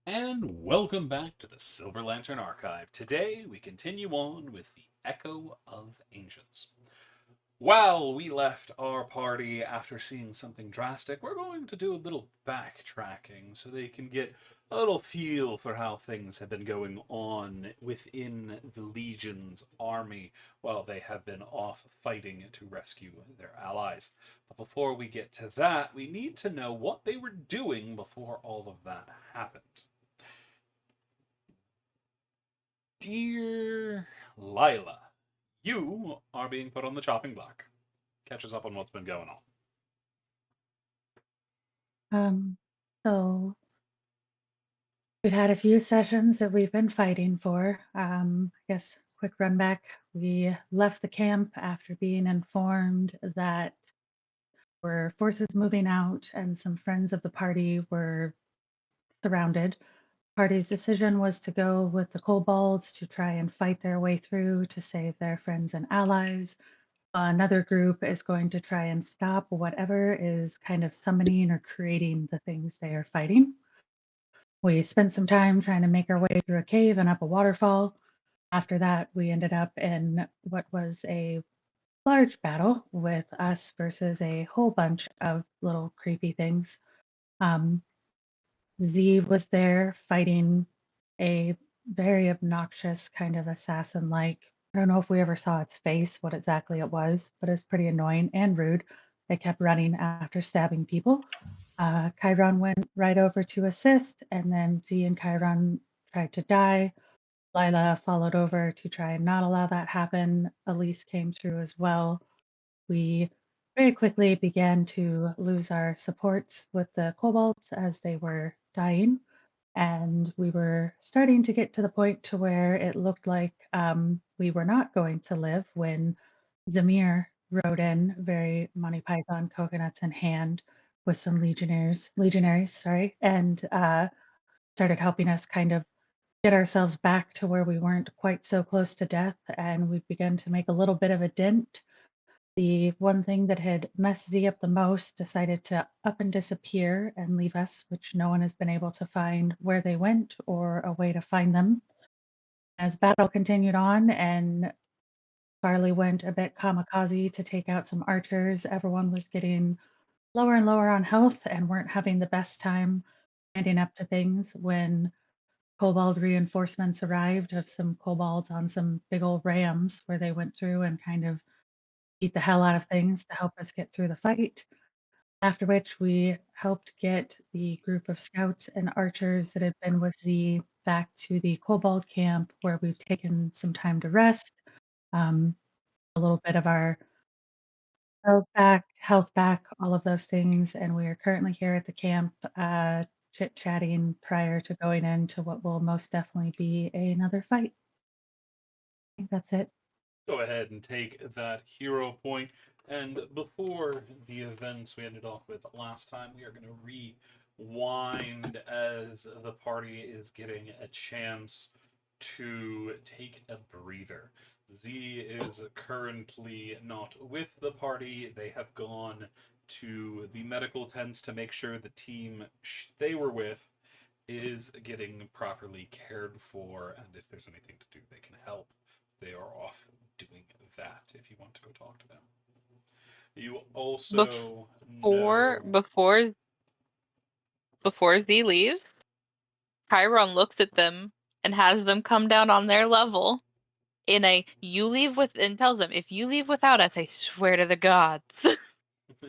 And welcome back to the Silver Lantern Archive. Today we continue on with the Echo of Ancients. While we left our party after seeing something drastic, we're going to do a little backtracking so they can get a little feel for how things have been going on within the Legion's army while they have been off fighting to rescue their allies. But before we get to that, we need to know what they were doing before all of that happened. Dear Lila, you are being put on the chopping block. Catch us up on what's been going on. Um, so we've had a few sessions that we've been fighting for. I guess quick run back. We left the camp after being informed that were forces moving out and some friends of the party were surrounded. Party's decision was to go with the kobolds to try and fight their way through to save their friends and allies. Another group is going to try and stop whatever is kind of summoning or creating the things they are fighting. We spent some time trying to make our way through a cave and up a waterfall. After that, we ended up in what was a large battle with us versus a whole bunch of little creepy things. Um, Z was there fighting a very obnoxious kind of assassin like. I don't know if we ever saw its face, what exactly it was, but it was pretty annoying and rude. It kept running after stabbing people. Chiron went right over to assist, and then Z and Chiron tried to die. Lila followed over to try and not allow that happen. Elise came through as well. We very quickly began to lose our supports with the kobolds as they were dying, and we were starting to get to the point to where it looked like we were not going to live when Zamir rode in, very Monty Python coconuts in hand, with some legionaries, sorry, and started helping us kind of get ourselves back to where we weren't quite so close to death, and we began to make a little bit of a dent. The one thing that had messed Z up the most decided to up and disappear and leave us, which no one has been able to find where they went or a way to find them. As battle continued on and Farley went a bit kamikaze to take out some archers, everyone was getting lower and lower on health and weren't having the best time standing up to things when kobold reinforcements arrived of some kobolds on some big old rams where they went through and kind of beat the hell out of things to help us get through the fight. After which we helped get the group of scouts and archers that had been with Z back to the Kobold camp where we've taken some time to rest, um, a little bit of our health back, all of those things. And we are currently here at the camp chit chatting prior to going into what will most definitely be another fight. I think that's it. Go ahead and take that hero point. And before the events we ended off with last time, we are going to rewind as the party is getting a chance to take a breather. Z is currently not with the party. They have gone to the medical tents to make sure the team they were with is getting properly cared for, and if there's anything to do, they can help. They are off doing that if you want to go talk to them. You also Before know. before before Z leaves, Chiron looks at them and has them come down on their level in a you leave with and tells them, if you leave without us, I swear to the gods.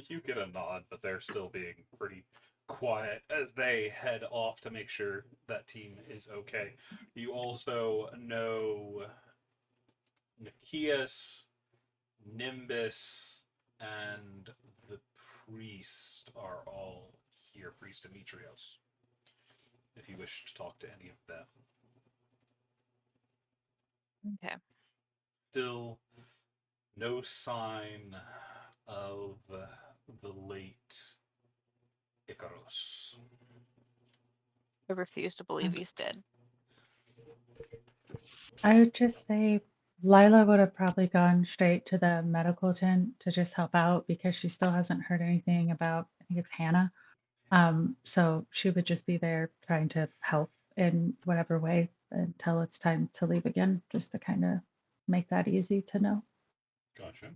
You get a nod, but they're still being pretty quiet as they head off to make sure that team is okay. You also know Nikias, Nimbus, and the priest are all here, Priest Demetrios, if you wish to talk to any of them. Okay. Still no sign of the late Icarus. I refuse to believe he's dead. I would just say Lila would have probably gone straight to the medical tent to just help out because she still hasn't heard anything about, I think it's Hannah. So she would just be there trying to help in whatever way until it's time to leave again, just to kind of make that easy to know. Gotcha.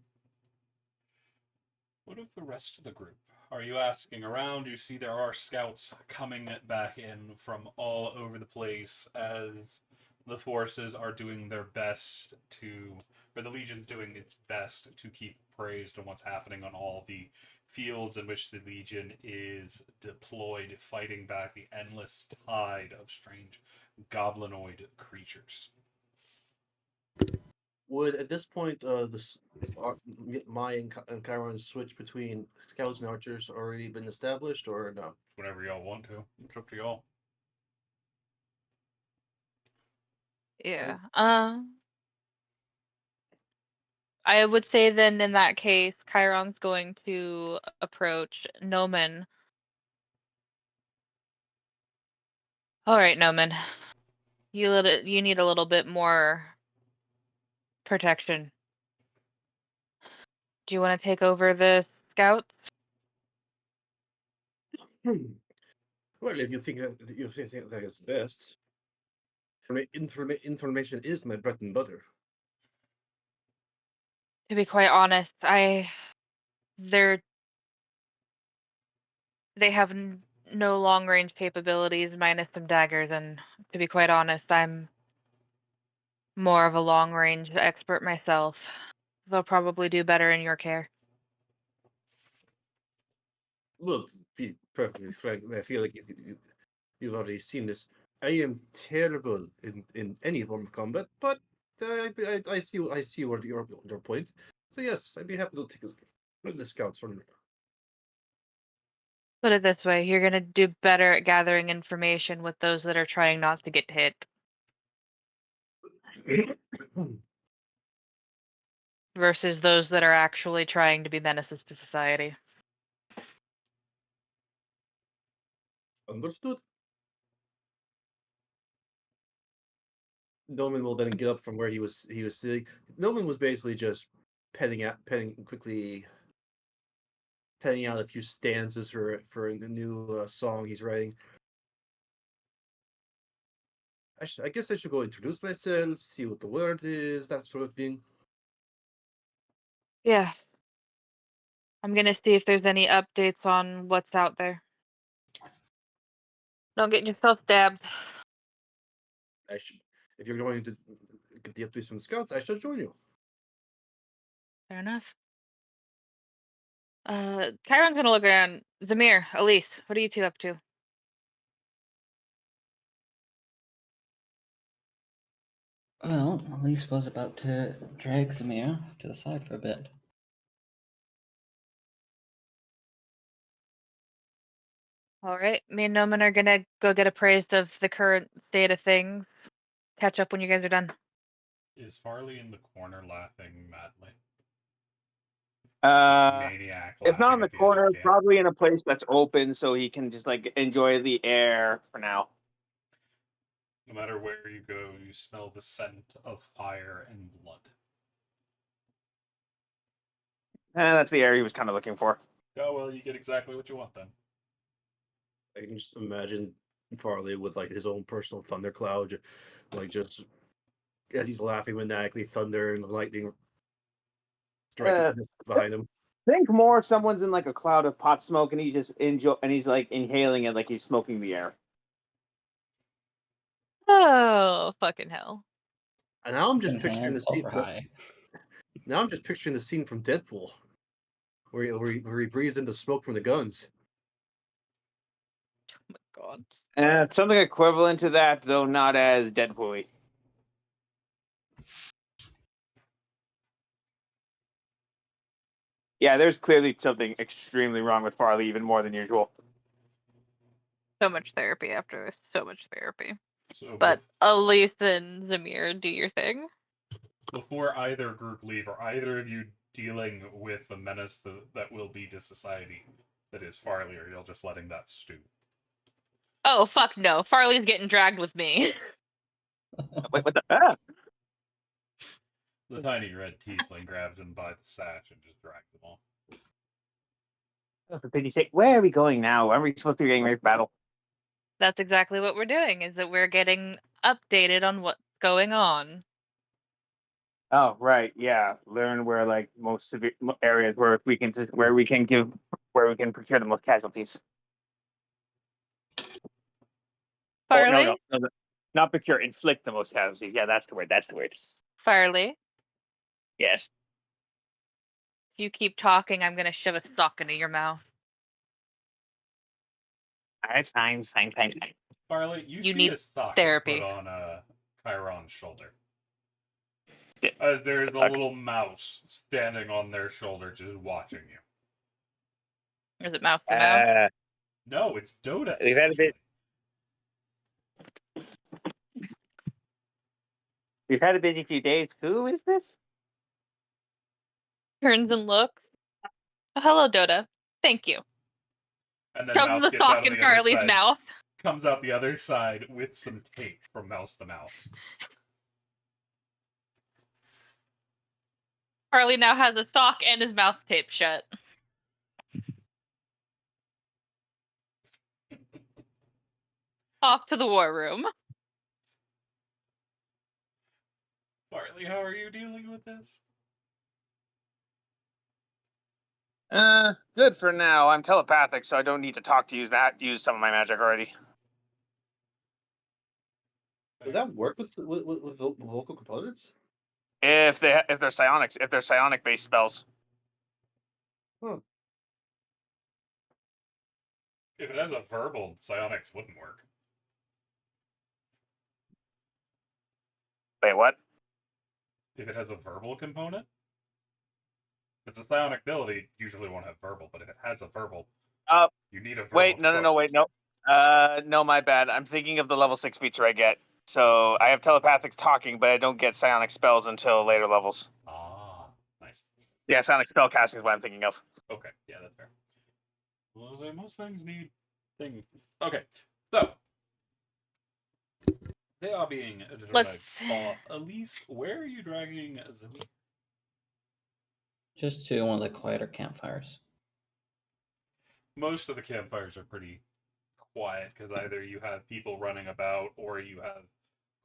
What of the rest of the group? Are you asking around? You see there are scouts coming back in from all over the place as the forces are doing their best to, or the Legion's doing its best to keep appraised on what's happening on all the fields in which the Legion is deployed, fighting back the endless tide of strange goblinoid creatures. Would at this point my and Chiron's switch between scouts and archers already been established, or no? Whenever y'all want to. It's up to y'all. Yeah. I would say then in that case, Chiron's going to approach Noman. All right, Noman. You need a little bit more protection. Do you want to take over the scouts? Well, if you think that is best, information is my bread and butter. To be quite honest, they have no long range capabilities minus some daggers, and to be quite honest, I'm more of a long range expert myself. They'll probably do better in your care. Well, to be perfectly frank, I feel like you've already seen this. I am terrible in any form of combat, but I see what your point. So yes, I'd be happy to take the scouts from. Put it this way, you're gonna do better at gathering information with those that are trying not to get hit versus those that are actually trying to be menaces to society. Understood. Noman will then get up from where he was sitting. Noman was basically just penning out a few stanzas for a new song he's writing. I guess I should go introduce myself, see what the word is, that sort of thing. Yeah. I'm gonna see if there's any updates on what's out there. Don't get yourself stabbed. I should, if you're going to get the updates from the scouts, I shall join you. Fair enough. Chiron's gonna look around. Zamir, Elise, what are you two up to? Well, Elise was about to drag Zamir to the side for a bit. Alright, me and Noman are gonna go get appraised of the current state of things. Catch up when you guys are done. Is Farley in the corner laughing madly? Maniac if not laughing on the at the edge of corner, camp. probably in a place that's open so he can just like enjoy the air for now. No matter where you go, you smell the scent of fire and blood. That's the air he was kind of looking for. Oh, well, you get exactly what you want then. I can just imagine Farley with like his own personal thundercloud, like just as he's laughing maniacally, thunder and lightning striking behind him. Think more someone's in like a cloud of pot smoke and he's like inhaling it like he's smoking the air. Oh, fucking hell. And now I'm just picturing the Enhance scene. over high. Now I'm just picturing the scene from Deadpool, where he breathes in the smoke from the guns. Oh my god. Something equivalent to that, though not as Deadpool-y. Yeah, there's clearly something extremely wrong with Farley, even more than usual. So much therapy after this. So much therapy. So, But Elise and Zamir, do your thing. before either group leave, are either of you dealing with the menace that will be to society that is Farley, or you're just letting that stew? Oh, fuck no. Farley's getting dragged with me. Wait, what the? The tiny red tiefling grabs him by the sash and just drags him off. Oh, for pity's sake, where are we going now? Aren't we supposed to be getting ready for battle? That's exactly what we're doing, is that we're getting updated on what's going on. Oh, right, yeah. Learn where like most severe areas where we can where we can procure the most casualties. Oh Farley? no, not procure, inflict the most casualties. Yeah, that's the word. That's the word. Farley? Yes. If you keep talking, I'm gonna shove a sock into your mouth. All right, fine. Farley, you You see need a sock get put therapy. on Chiron's shoulder. Yeah. As there's a Fuck. little mouse standing on their shoulder just watching you. Is it mouth to mouth? No, it's Dota. We've had a bit. We've had a busy few days. Who is this? Turns and looks. Oh, hello, Dota. Thank you. And then Shoves Mouse the gets out sock of in the other Farley's side, mouth. comes out the other side with some tape from Mouse to Mouse. Farley now has a sock and his mouth taped shut. Off to the war room. Farley, how are you dealing with this? Good for now. I'm telepathic, so I don't need to talk to use some of my magic already. Does that work with the vocal components? If they're psionic based spells. Huh. If it has a verbal, psionics wouldn't work. Wait, what? If it has a verbal component, if it's a psionic ability, usually won't have verbal, but if it has a verbal, you need a verbal Wait, no, wait, no. No, my bad. I'm thinking of the level 6 feature I get. So I have telepathic talking, but I don't get psionic spells until later levels. Ah, nice. Yeah, psionic spell casting is what I'm thinking of. Okay, yeah, that's fair. Well, most things need things. Okay, so they are being dragged off. Elise, where are you dragging Zamir? Just to one of the quieter campfires. Most of the campfires are pretty quiet because either you have people running about or you have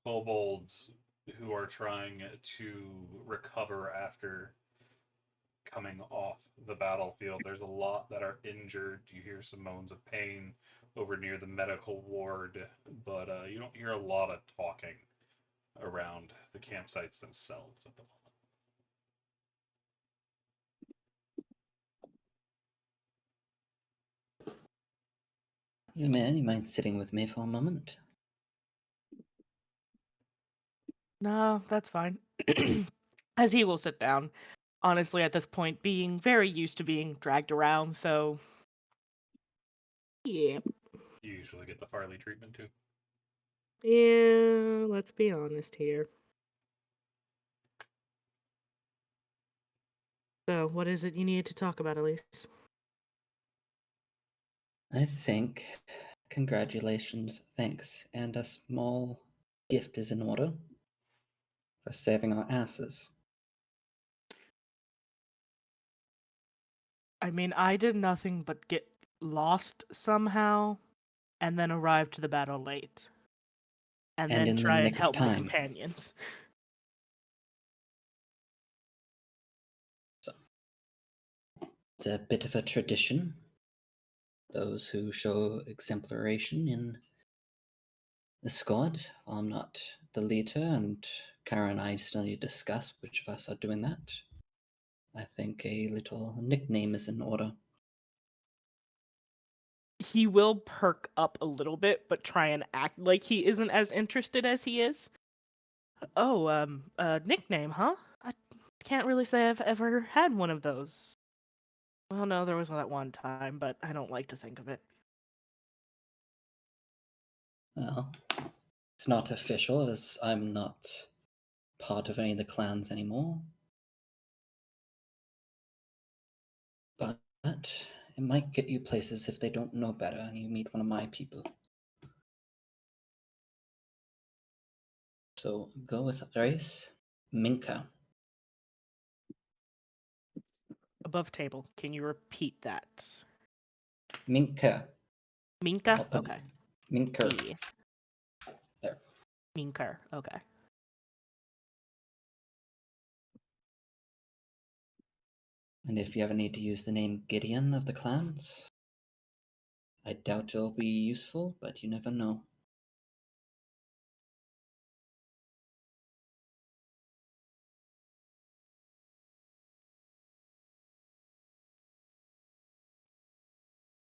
kobolds who are trying to recover after coming off the battlefield. There's a lot that are injured. You hear some moans of pain over near the medical ward, but you don't hear a lot of talking around the campsites themselves at the moment. Zamir, you mind sitting with me for a moment? No, that's fine. As he will sit down. Honestly, at this point, being very used to being dragged around, so. Yeah. You usually get the Farley treatment too. Yeah, let's be honest here. So, what is it you needed to talk about, Elise? I think congratulations, thanks, and a small gift is in order for saving our asses. I mean, I did nothing but get lost somehow, and then arrive to the battle late. And then in the try and nick of help my time. companions. So, it's a bit of a tradition. Those who show exemplaration in the squad. I'm not the leader, and Kara and I still need to discuss which of us are doing that. I think a little nickname is in order. He will perk up a little bit, but try and act like he isn't as interested as he is. Oh, nickname, huh? I can't really say I've ever had one of those. Well, no, there was that one time, but I don't like to think of it. Well, it's not official, as I'm not part of any of the clans anymore. But it might get you places if they don't know better and you meet one of my people. So go with Grace Minka. Above table, can you repeat that? Minka. Minka? Okay. Minker. Yeah. There. Minker. Okay. And if you ever need to use the name Gideon of the clans, I doubt it'll be useful, but you never know.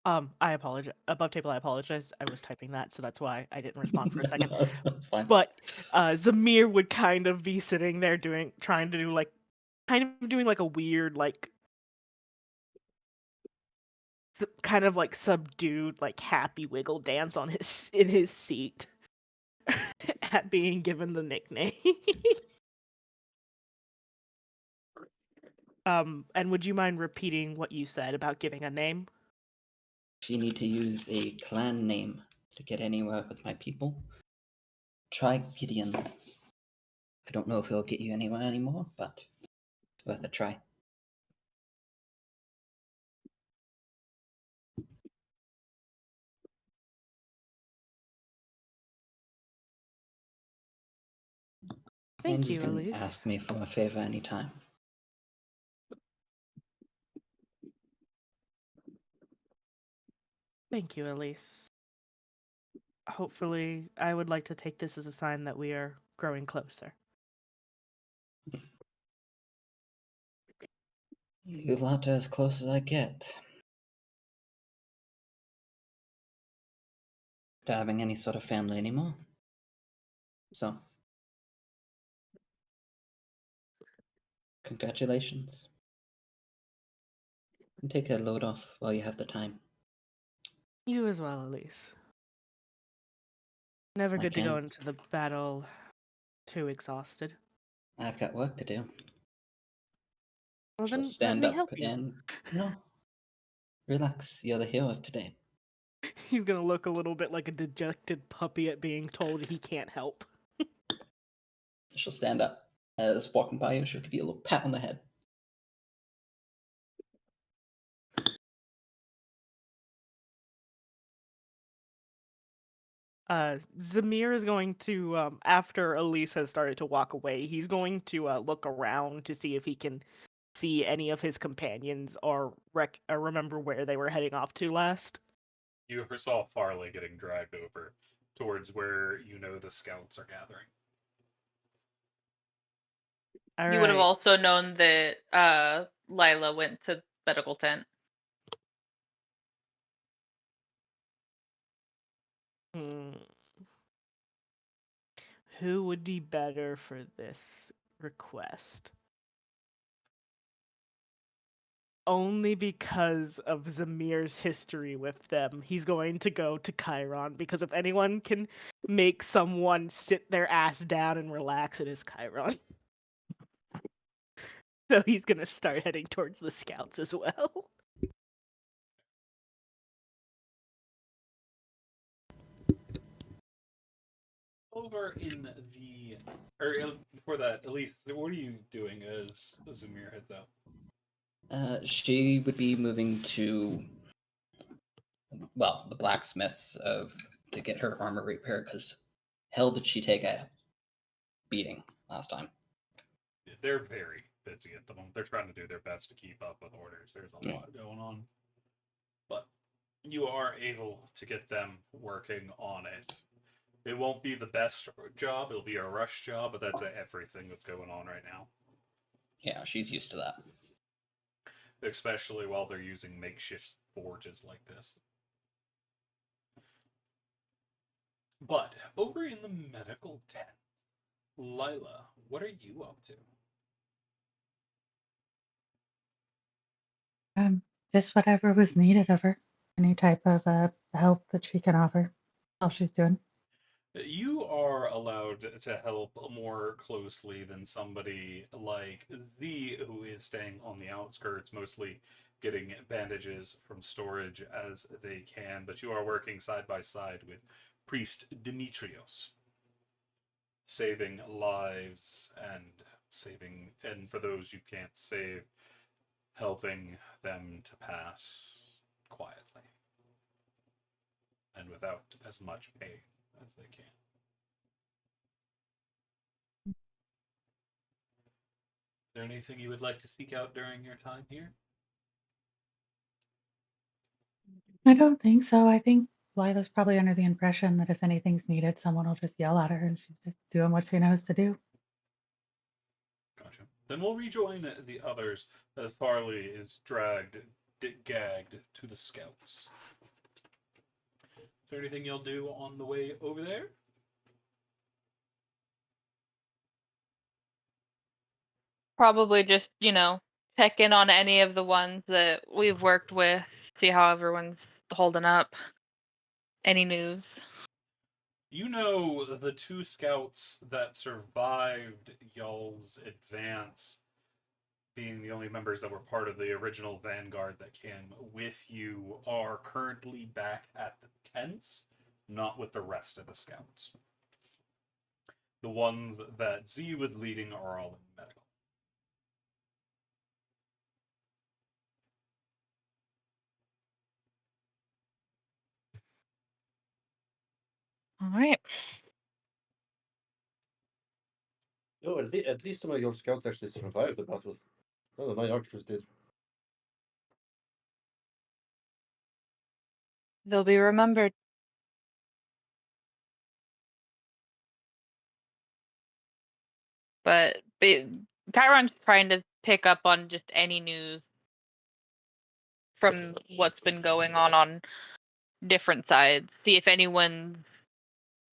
I apologize. Above table, I apologize. I was typing that, so that's why I didn't respond for a second. That's fine. But Zamir would kind of be sitting there trying to do doing like a weird, like, kind of like subdued, like happy wiggle dance in his seat at being given the nickname. And would you mind repeating what you said about giving a name? If you need to use a clan name to get anywhere with my people, try Gideon. I don't know if it'll get you anywhere anymore, but it's worth a try. Thank And you you, can Elise. ask me for a favor anytime. Thank you, Elise. Hopefully, I would like to take this as a sign that we are growing closer. You lot are as close as I get to having any sort of family anymore. So, congratulations. And take a load off while you have the time. You as well, Elise. Never I good to go can't. into the battle too exhausted. I've got work to do. Well, She'll then let stand me up help you. and no, relax. You're the hero of today. He's gonna look a little bit like a dejected puppy at being told he can't help. She'll stand up. As walking by you, she'll give you a little pat on the head. Zamir is going to, after Elise has started to walk away, he's going to look around to see if he can see any of his companions or remember where they were heading off to last. You saw Farley getting dragged over towards where you know the scouts are gathering. All You would have right. also known that Lila went to medical tent. Who would be better for this request? Only because of Zamir's history with them, he's going to go to Chiron, because if anyone can make someone sit their ass down and relax, it is Chiron. So he's going to start heading towards the scouts as well. Over in the, or before that, Elise, what are you doing as Zamir heads out? She would be moving to, well, the blacksmiths to get her armor repaired, because hell did she take a beating last time. They're very busy at the moment. They're trying to do their best to keep up with orders. There's a lot going on. But you are able to get them working on it. It won't be the best job. It'll be a rush job, but that's everything that's going on right now. Yeah, she's used to that. Especially while they're using makeshift forges like this. But over in the medical tent, Lila, what are you up to? Just whatever was needed of her. Any type of help that she can offer. All she's doing. You are allowed to help more closely than somebody like Z, who is staying on the outskirts, mostly getting bandages from storage as they can. But you are working side by side with Priest Demetrios, saving lives and for those you can't save, helping them to pass quietly. and without as much pay as they can. Is there anything you would like to seek out during your time here? I don't think so. I think Lila's probably under the impression that if anything's needed, someone will just yell at her and she's just doing what she knows to do. Gotcha. Then we'll rejoin the others as Farley is gagged to the scouts. Is there anything you'll do on the way over there? Probably just, check in on any of the ones that we've worked with, see how everyone's holding up. Any news? You know the two scouts that survived y'all's advance, being the only members that were part of the original vanguard that came with you, are currently back at the tents, not with the rest of the scouts. The ones that Z was leading are all in medical. All right. No, at least some of your scouts actually survived the battle. None of my archers did. They'll be remembered. But Chiron's trying to pick up on just any news from what's been going on different sides. See if anyone's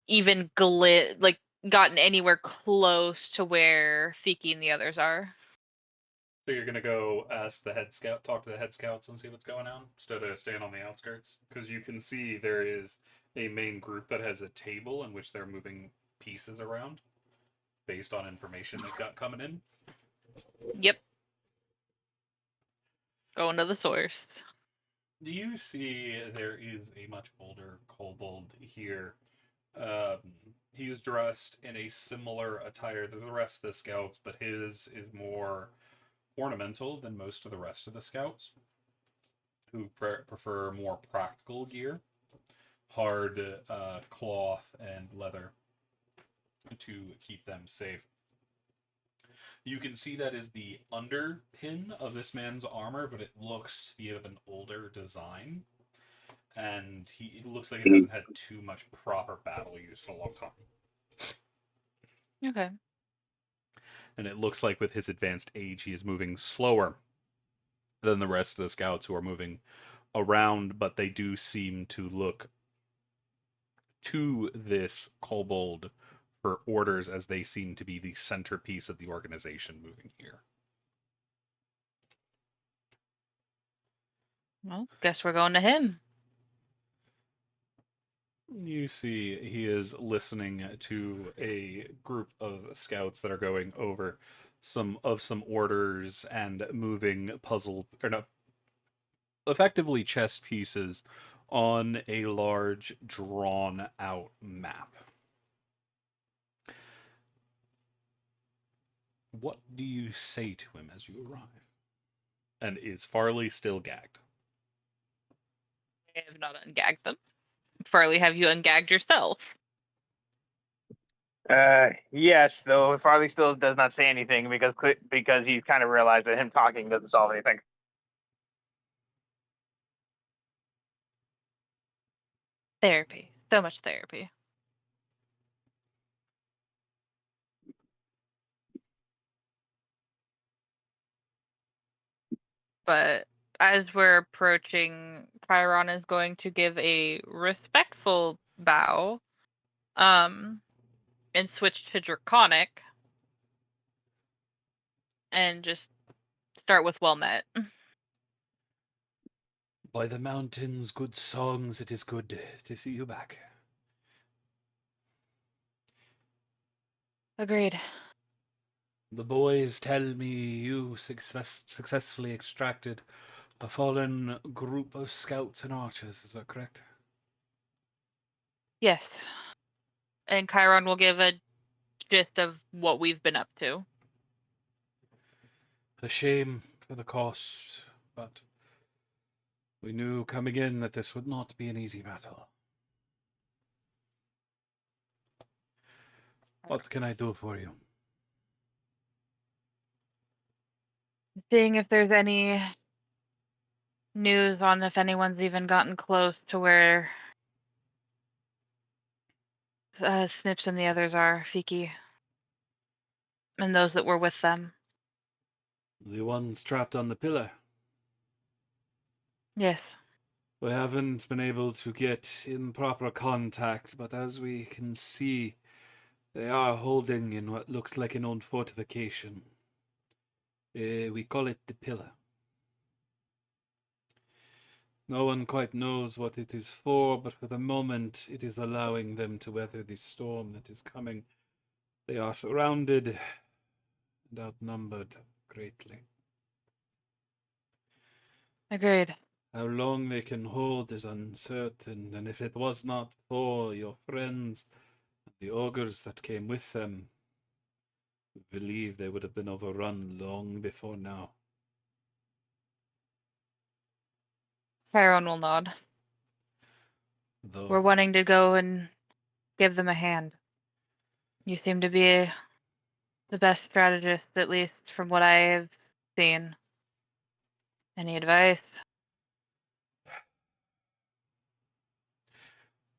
even gotten anywhere close to where Fiki and the others are. So you're gonna go ask the head scout, talk to the head scouts, and see what's going on instead of staying on the outskirts, because you can see there is a main group that has a table in which they're moving pieces around based on information they've got coming in. Yep. Going to the source. Do you see there is a much older kobold here? He's dressed in a similar attire to the rest of the scouts, but his is more ornamental than most of the rest of the scouts, who prefer more practical gear, hard cloth and leather to keep them safe. You can see that is the underpin of this man's armor, but it looks to be of an older design. And it looks like it hasn't had too much proper battle use in a long time. Okay. And it looks like with his advanced age, he is moving slower than the rest of the scouts who are moving around, but they do seem to look to this kobold for orders, as they seem to be the centerpiece of the organization moving here. Well, guess we're going to him. You see, he is listening to a group of scouts that are going over some orders and moving effectively chess pieces on a large drawn out map. What do you say to him as you arrive? And is Farley still gagged? I have not ungagged them. Farley, have you ungagged yourself? Yes, though Farley still does not say anything because he's kind of realized that him talking doesn't solve anything. Therapy. So much therapy. But as we're approaching, Chiron is going to give a respectful bow, and switch to Draconic, and just start with well met. By the mountains, good songs, it is good to see you back. Agreed. The boys tell me you successfully extracted a fallen group of scouts and archers, is that correct? Yes. And Chiron will give a gist of what we've been up to. A shame for the cost, but we knew coming in that this would not be an easy battle. What can I do for you? Seeing if there's any news on if anyone's even gotten close to where Snips and the others are, Fiki, and those that were with them. The ones trapped on the pillar. Yes. We haven't been able to get in proper contact, but as we can see, they are holding in what looks like an old fortification. We call it the pillar. No one quite knows what it is for, but for the moment it is allowing them to weather the storm that is coming. They are surrounded and outnumbered greatly. Agreed. How long they can hold is uncertain, and if it was not for your friends and the ogres that came with them, we believe they would have been overrun long before now. Chiron will nod. Though We're wanting to go and give them a hand. You seem to be the best strategist, at least from what I've seen. Any advice?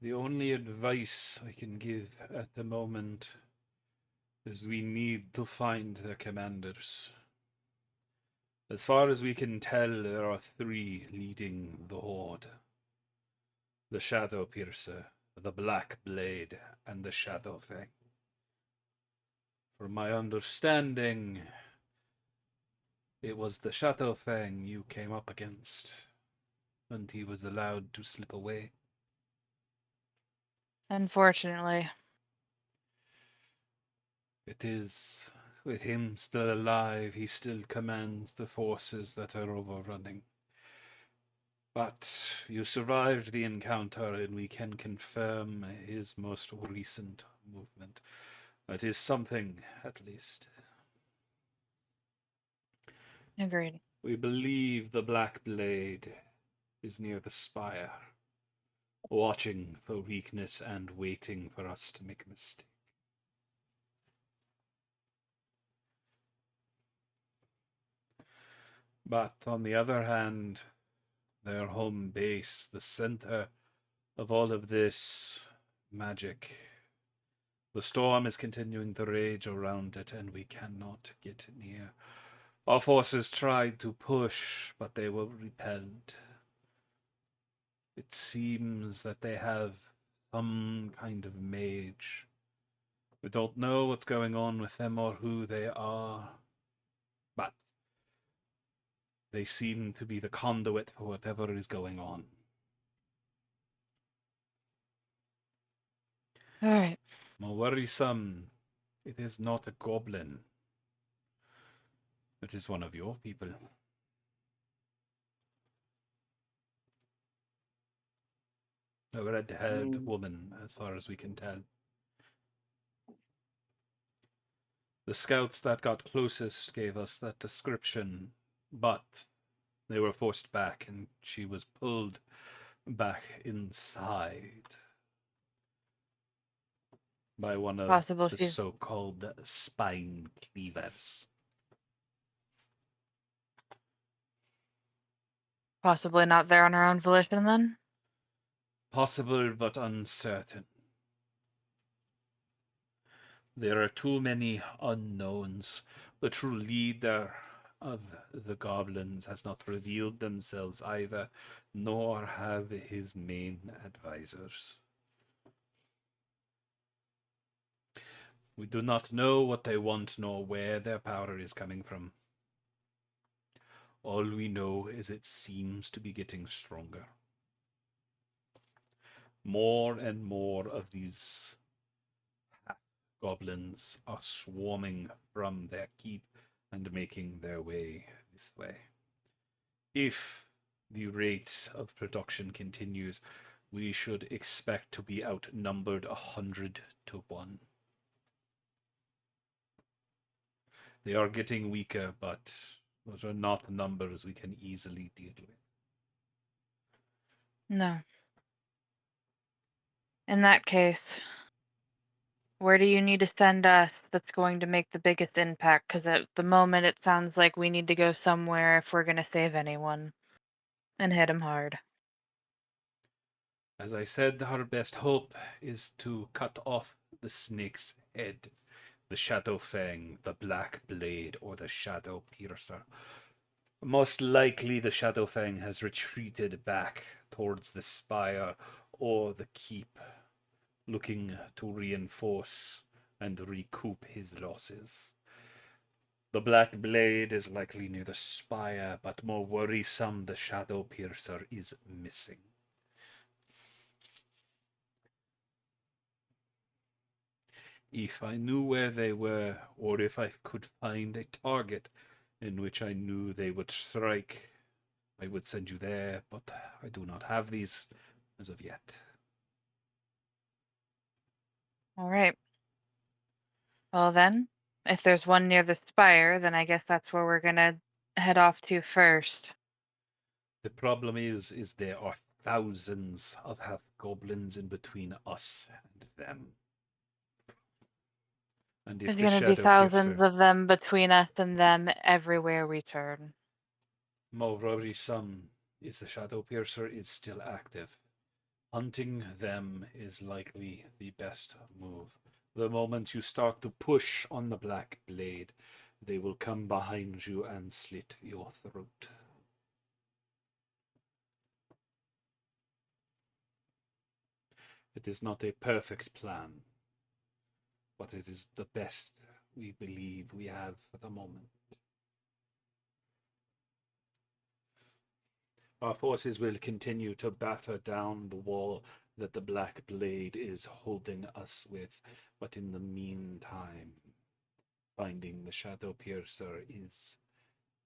the only advice I can give at the moment is we need to find their commanders. As far as we can tell, there are 3 leading the horde. The Shadow Piercer, the Black Blade, and the Shadow Fang. From my understanding, it was the Shadow Fang you came up against, and he was allowed to slip away. Unfortunately. It is, with him still alive, he still commands the forces that are overrunning. But you survived the encounter, and we can confirm his most recent movement. That is something, at least. Agreed. We believe the Black Blade is near the spire, watching for weakness and waiting for us to make a mistake. But on the other hand, their home base, the center of all of this magic, the storm is continuing to rage around it, and we cannot get near. Our forces tried to push, but they were repelled. It seems that they have some kind of mage. We don't know what's going on with them or who they are, but they seem to be the conduit for whatever is going on. All right. More worrisome, it is not a goblin. It is one of your people. A red-haired woman, as far as we can tell. The scouts that got closest gave us that description, but they were forced back, and she was pulled back inside by one of Possible the she's so-called spine cleavers. possibly not there on her own volition then? Possible, but uncertain. There are too many unknowns. The true leader of the goblins has not revealed themselves either, nor have his main advisors. We do not know what they want nor where their power is coming from. All we know is it seems to be getting stronger. More and more of these goblins are swarming from their keep and making their way this way. If the rate of production continues, we should expect to be outnumbered 100 to 1. They are getting weaker, but those are not numbers we can easily deal with. No. In that case, Where do you need to send us that's going to make the biggest impact? Because at the moment it sounds like we need to go somewhere if we're going to save anyone. And hit him hard. As I said, our best hope is to cut off the snake's head. The Shadow Fang, the Black Blade, or the Shadow Piercer. Most likely the Shadow Fang has retreated back towards the spire or the keep, looking to reinforce and recoup his losses. The Black Blade is likely near the spire, but more worrisome, the Shadow Piercer is missing. If I knew where they were, or if I could find a target in which I knew they would strike, I would send you there, but I do not have these as of yet. All right. Well then, if there's one near the spire, then I guess that's where we're gonna head off to first. The problem is there are thousands of half-goblins in between us and them. And if There's the gonna be Shadow thousands Piercer, of them between us and them everywhere we turn. more worrisome is the Shadow Piercer is still active. Hunting them is likely the best move. The moment you start to push on the Black Blade, they will come behind you and slit your throat. It is not a perfect plan, but it is the best we believe we have for the moment. Our forces will continue to batter down the wall that the Black Blade is holding us with, but in the meantime, finding the Shadow Piercer is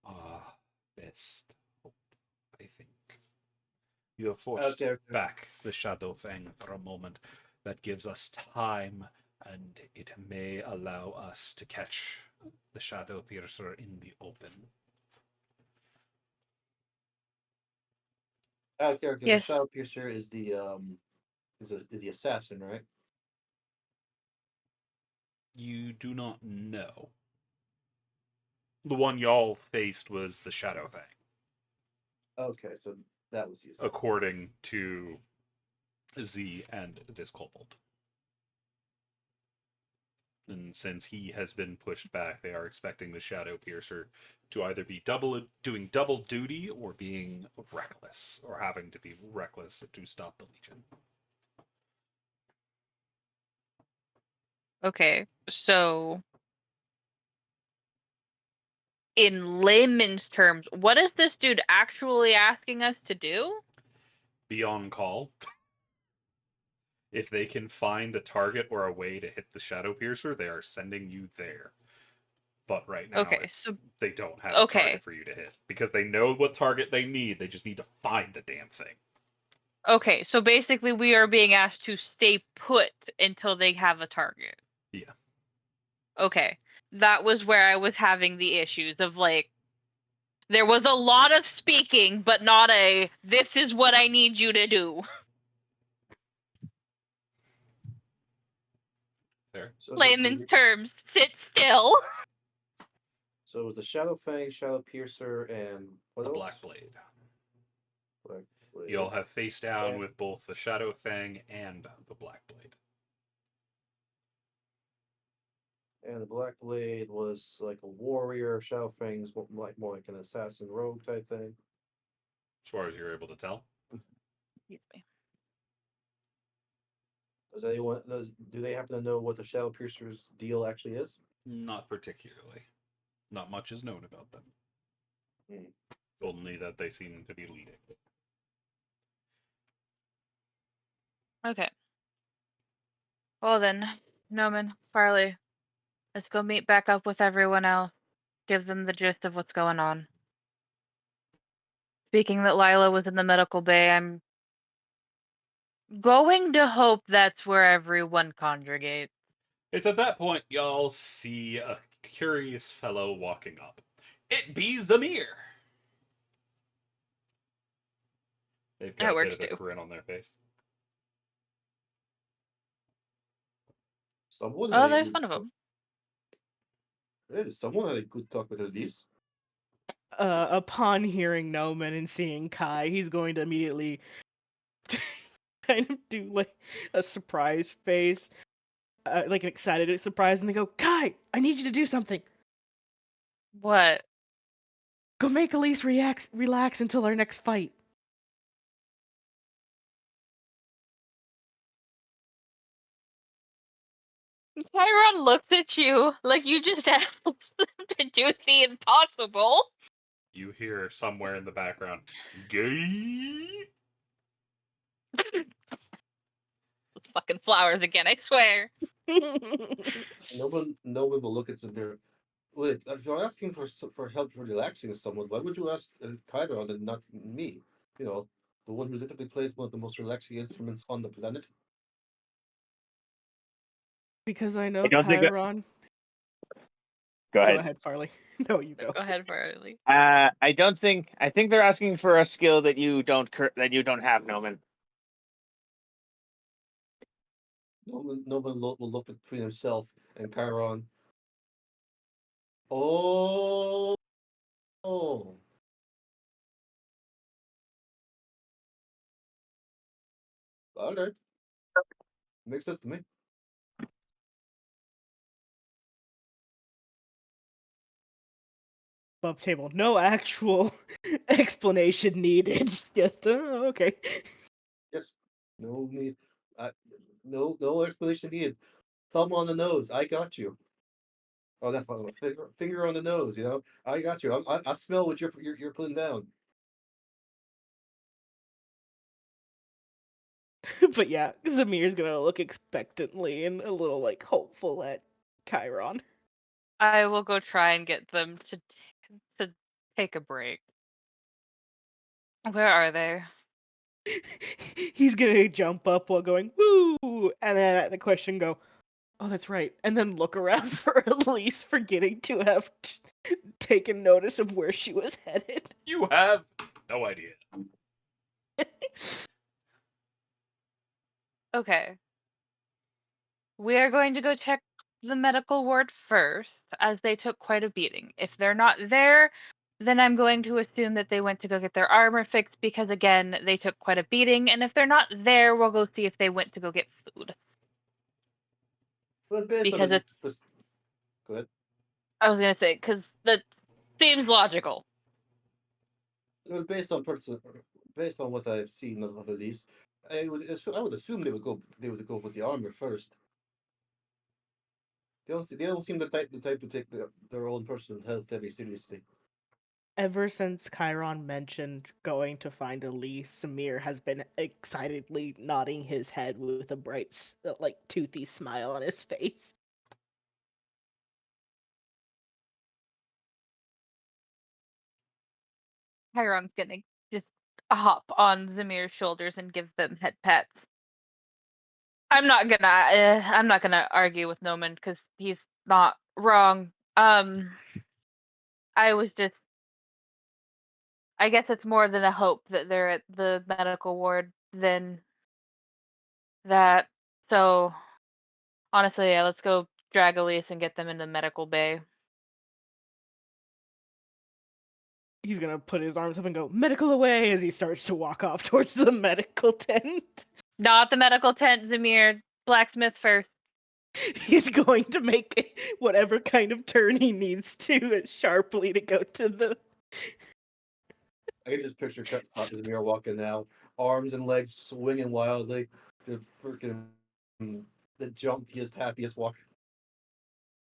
our best hope, I think. You have forced back the Shadow Fang for a moment. That gives us time, and it may allow us to catch the Shadow Piercer in the open. Character, Yes. the Shadow Piercer is the assassin, right? You do not know. The one y'all faced was the Shadow Fang, Okay, so that was the assassin. according to Z and this kobold. And since he has been pushed back, they are expecting the Shadow Piercer to either be doing double duty or being reckless, or having to be reckless to stop the Legion. Okay, so in layman's terms, what is this dude actually asking us to do? Be on call. If they can find a target or a way to hit the Shadow Piercer, they are sending you there. But right now, Okay, so they don't have a okay. target for you to hit. Because they know what target they need, they just need to find the damn thing. Okay, so basically we are being asked to stay put until they have a target. Yeah. Okay. That was where I was having the issues of like, there was a lot of speaking, but not a, this is what I need you to do. There. So Layman's terms, sit still. So it was the Shadow Fang, Shadow Piercer, and what The else? Black Blade. Black Blade. You'll have face down Yeah. with both the Shadow Fang and the Black Blade. And the Black Blade was like a warrior. Shadow Fang's more like an assassin rogue type thing. As far as you're able to tell. Excuse me. Do they happen to know what the Shadow Piercer's deal actually is? Not particularly. Not much is known about them. Hmm. Only that they seem to be leading. Okay. Well then, Noman, Farley, let's go meet back up with everyone else. Give them the gist of what's going on. Speaking that Lila was in the medical bay, I'm going to hope that's where everyone congregates. It's at that point y'all see a curious fellow walking up. It be Zamir! They've got That a bit works of a too. grin on their face. Someone Oh, had a there's good one of them. someone had a good talk with Elise. Upon hearing Noman and seeing Kai, he's going to immediately kind of do like a surprise face, like an excited surprise, and they go, "Kai, I need you to do something. What? Go make Elise relax until our next fight." Chiron looks at you like you just asked to do the impossible. You hear somewhere in the background, gay. Fucking flowers again, I swear. No one will look at Samir. Wait, if you're asking for help for relaxing someone, why would you ask Chiron and not me? You know, the one who literally plays one of the most relaxing instruments on the planet. Because I know I don't think. Chiron. Go Go ahead. ahead, Farley. No, you go. Go ahead, Farley. I don't think. I think they're asking for a skill that you don't have, Noman. No one will look between himself and Chiron. Oh, oh. All right. Makes sense to me. Above table. No actual explanation needed. Just, okay. Yes. No need. Uh, no explanation needed. Thumb on the nose. I got you. Oh, that's fine. Finger on the nose. You know, I got you. I smell what you're putting down. But yeah, Zamir's gonna look expectantly and a little like hopeful at Chiron. I will go try and get them to take a break. Where are they? He's gonna jump up while going woo, and then at the question go, "Oh, that's right," and then look around for Elise, forgetting to have taken notice of where she was headed. You have no idea. Okay. We are going to go check the medical ward first, as they took quite a beating. If they're not there, then I'm going to assume that they went to go get their armor fixed because, again, they took quite a beating. And if they're not there, we'll go see if they went to go get food. Well, based on Because Elise, it's, go ahead. I was going to say, because that seems logical. Well, based on what I've seen of Elise, I would assume they would go with the armor first. They don't seem the type to take their own personal health very seriously. Ever since Chiron mentioned going to find Elise, Samir has been excitedly nodding his head with a bright, like, toothy smile on his face. Chiron's going to just hop on Zamir's shoulders and give them head pats. I'm not gonna argue with Noman because he's not wrong. I was just, I guess it's more than a hope that they're at the medical ward than that. So honestly, yeah, let's go drag Elise and get them into medical bay. He's gonna put his arms up and go, "Medical away," as he starts to walk off towards the medical tent. Not the medical tent, Zamir. Blacksmith first. He's going to make whatever kind of turn he needs to sharply to go to the. I can just picture Casimir walking now, arms and legs swinging wildly, just freaking the jauntiest, happiest walk.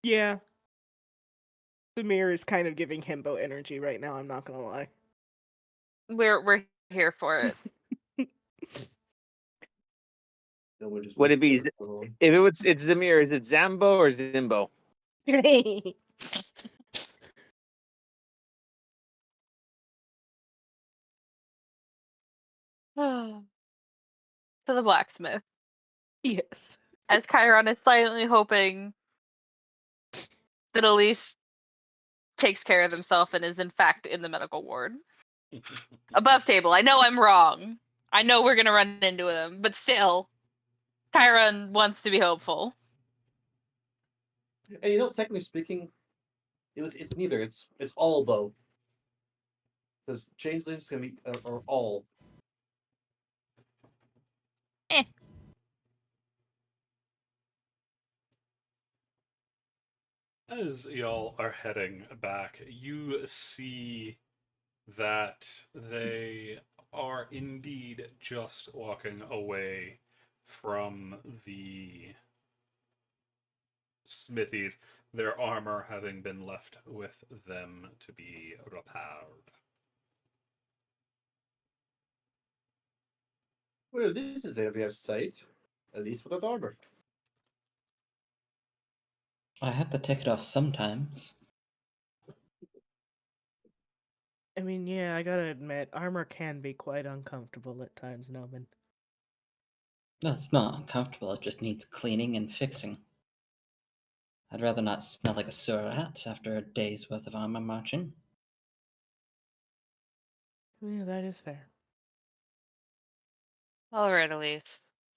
Yeah. Samir is kind of giving himbo energy right now, I'm not gonna lie. We're here for it. No one just Would it be whispers if along. it's Zamir? Is it Zambo or Zimbo? To the blacksmith. Yes. As Chiron is silently hoping that Elise takes care of himself and is in fact in the medical ward. Above table. I know I'm wrong. I know we're gonna run into them, but still, Chiron wants to be hopeful. And you know, technically speaking, it's neither. It's all bow. Because changelings can be are all. Eh. As y'all are heading back, you see that they are indeed just walking away from the smithies, their armor having been left with them to be repaired. Well, this is a rare sight, at least without armor. I had to take it off sometimes. I mean, yeah, I gotta admit, armor can be quite uncomfortable at times, Noman. No, it's not uncomfortable, it just needs cleaning and fixing. I'd rather not smell like a sewer rat after a day's worth of armor marching. Yeah, that is fair. All right, Elise.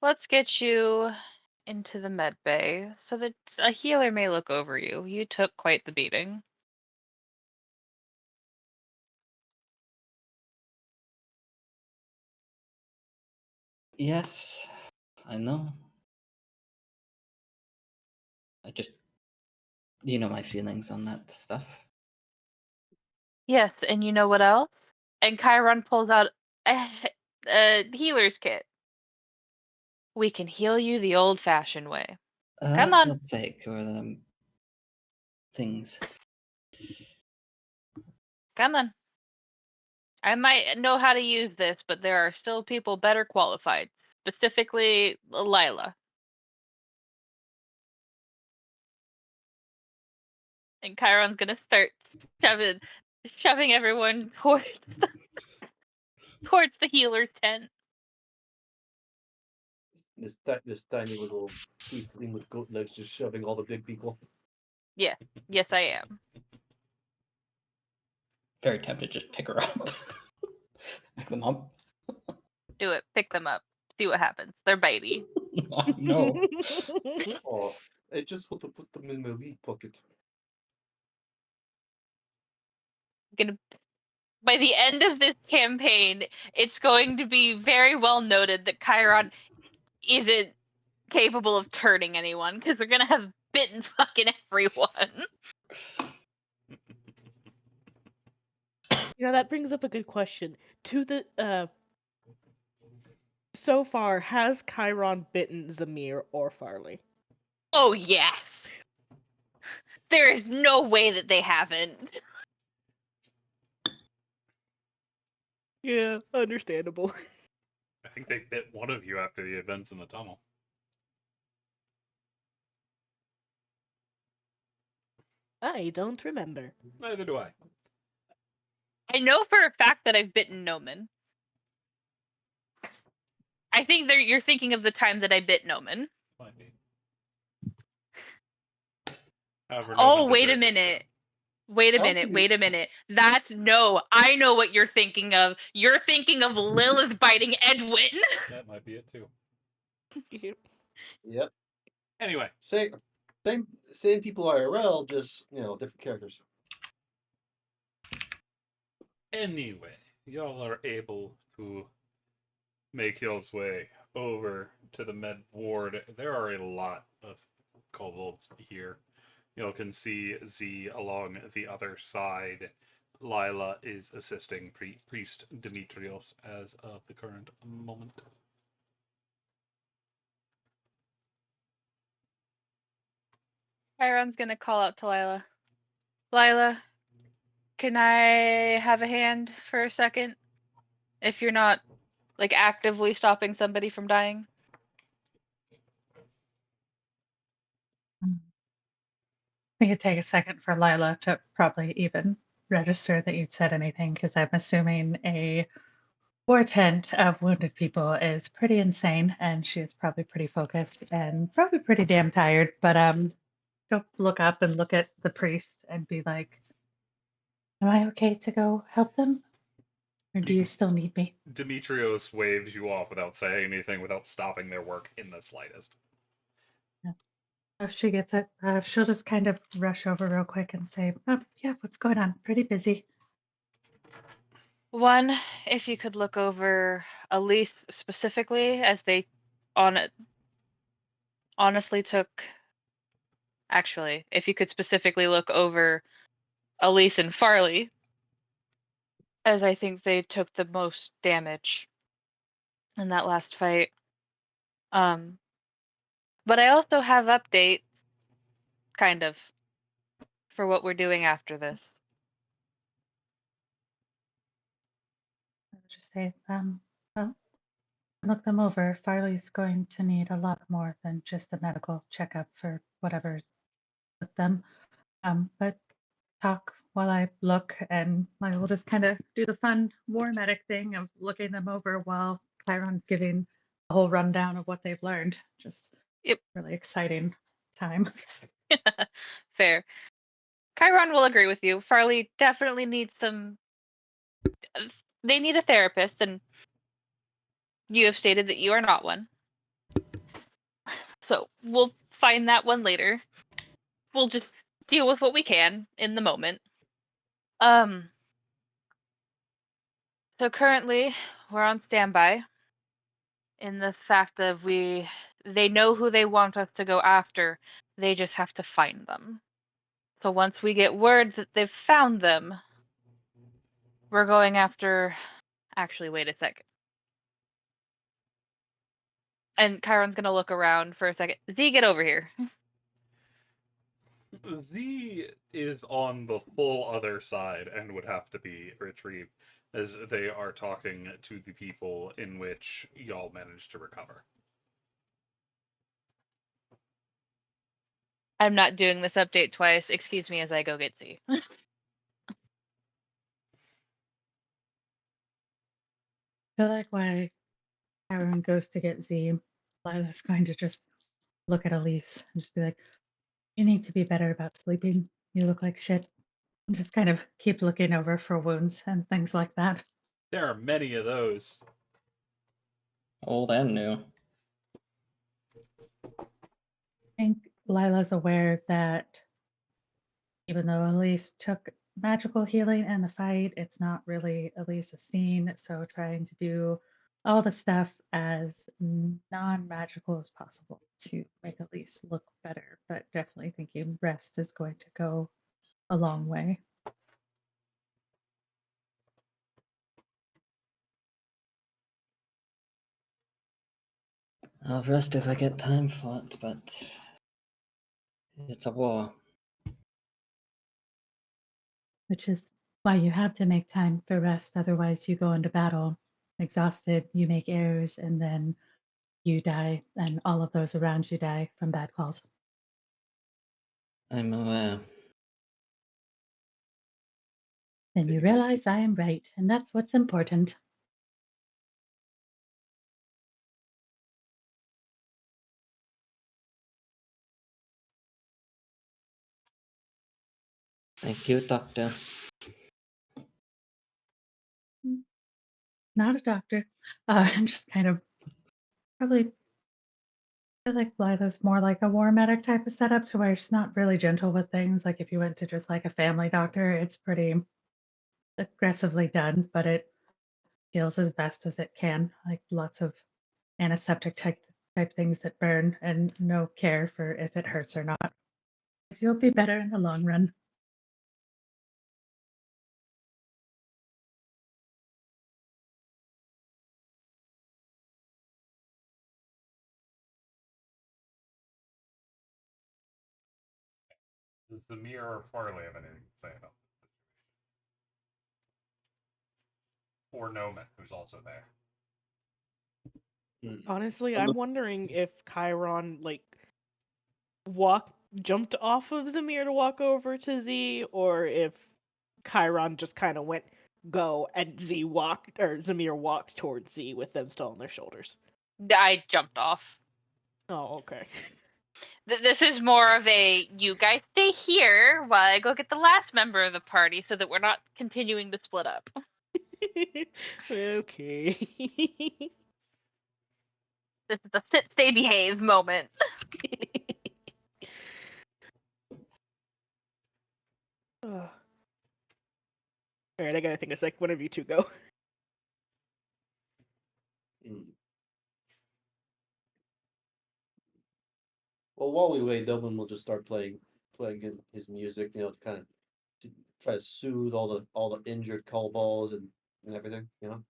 Let's get you into the med bay so that a healer may look over you. You took quite the beating. Yes, I know. I just. You know my feelings on that stuff. Yes, and you know what else? And Chiron pulls out a healer's kit. We can heal you the old-fashioned way. Come That's on. I'll take, or the things. Come on. I might know how to use this, but there are still people better qualified. Specifically, Lila. And Chiron's gonna start shoving everyone towards the healer's tent. This tiny little tiefling with goat legs just shoving all the big people. Yeah. Yes, I am. Very tempted to just pick her up. Pick them up. Do it. Pick them up. See what happens. They're bitey. Oh, no. Oh, I just want to put them in my wee pocket. Gonna by the end of this campaign, it's going to be very well noted that Chiron isn't capable of turning anyone because they're gonna have bitten fucking everyone. You know, that brings up a good question. To the so far, has Chiron bitten Zamir or Farley? Oh yes. There is no way that they haven't. Yeah, understandable. I think they bit one of you after the events in the tunnel. I don't remember. Neither do I. I know for a fact that I've bitten Noman. I think you're thinking of the time that I bit Noman. Might be. However, Oh, Noman wait a deserved it, so. minute. Wait a How minute, can wait a minute. That's no, I know what you're thinking of. You're thinking of Lilith biting Edwin. That might be it too. Yep. Anyway, Same people IRL, just different characters. anyway, y'all are able to make y'all's way over to the med ward. There are a lot of kobolds here. Y'all can see Z along the other side. Lila is assisting Priest Demetrios as of the current moment. Chiron's gonna call out to Lila. Lila, can I have a hand for a second? If you're not, like, actively stopping somebody from dying? I think it'd take a second for Lila to probably even register that you'd said anything, because I'm assuming a war tent of wounded people is pretty insane, and she is probably pretty focused and probably pretty damn tired. But go look up and look at the priest and be like, "Am I okay to go help them, or do you still need me?" Demetrios waves you off without saying anything, without stopping their work in the slightest. If she gets it, she'll just kind of rush over real quick and say, "Oh, yeah, what's going on? Pretty busy." One, if you could look over Elise specifically, as they honestly took. Actually, if you could specifically look over Elise and Farley, as I think they took the most damage in that last fight. But I also have updates, kind of, for what we're doing after this. I'll just say, well, look them over. Farley's going to need a lot more than just a medical checkup for whatever's with them. But talk while I look, and I will just kind of do the fun war medic thing of looking them over while Chiron's giving a whole rundown of what they've learned. Just Yep. really exciting time. Fair. Chiron will agree with you. Farley definitely needs some. They need a therapist, and you have stated that you are not one. So we'll find that one later. We'll just deal with what we can in the moment. So currently we're on standby in the fact that they know who they want us to go after. They just have to find them. So once we get word that they've found them, we're going after. Actually, wait a second. And Chiron's gonna look around for a second. Z, get over here. Z is on the full other side and would have to be retrieved, as they are talking to the people in which y'all managed to recover. I'm not doing this update twice. Excuse me as I go get Z. I feel like when Chiron goes to get Z, Lila's going to just look at Elise and just be like, "You need to be better about sleeping. You look like shit." And just kind of keep looking over for wounds and things like that. There are many of those. Old and new. I think Lila's aware that even though Elise took magical healing in the fight, it's not really Elise's scene. So trying to do all the stuff as non-magical as possible to make Elise look better, but definitely thinking rest is going to go a long way. I'll rest if I get time for it, but it's a war. Which is why you have to make time for rest. Otherwise, you go into battle exhausted, you make errors, and then you die, and all of those around you die from bad calls. I'm aware. Then you realize I am right, and that's what's important. Thank you, Doctor. Not a doctor. And just kind of probably feel like Lila's more like a war medic type of setup to where she's not really gentle with things. Like if you went to just like a family doctor, it's pretty aggressively done, but it heals as best as it can. Like lots of antiseptic type things that burn and no care for if it hurts or not. You'll be better in the long run. Does Zamir or Farley have anything to say about this situation? Or Noman, who's also there. Honestly, On I'm the- wondering if Chiron jumped off of Zamir to walk over to Z, or if Chiron just kind of went go and Zamir walked towards Z with them still on their shoulders. I jumped off. Oh, okay. This is more of a you guys stay here while I go get the last member of the party so that we're not continuing to split up. Okay. This is the sit, stay, behave moment. All right, I gotta think a sec. One of you two go. Mm. Well, while we wait, Dublin will just start playing his music, you know, to kind of try to soothe all the injured call balls and everything, you know.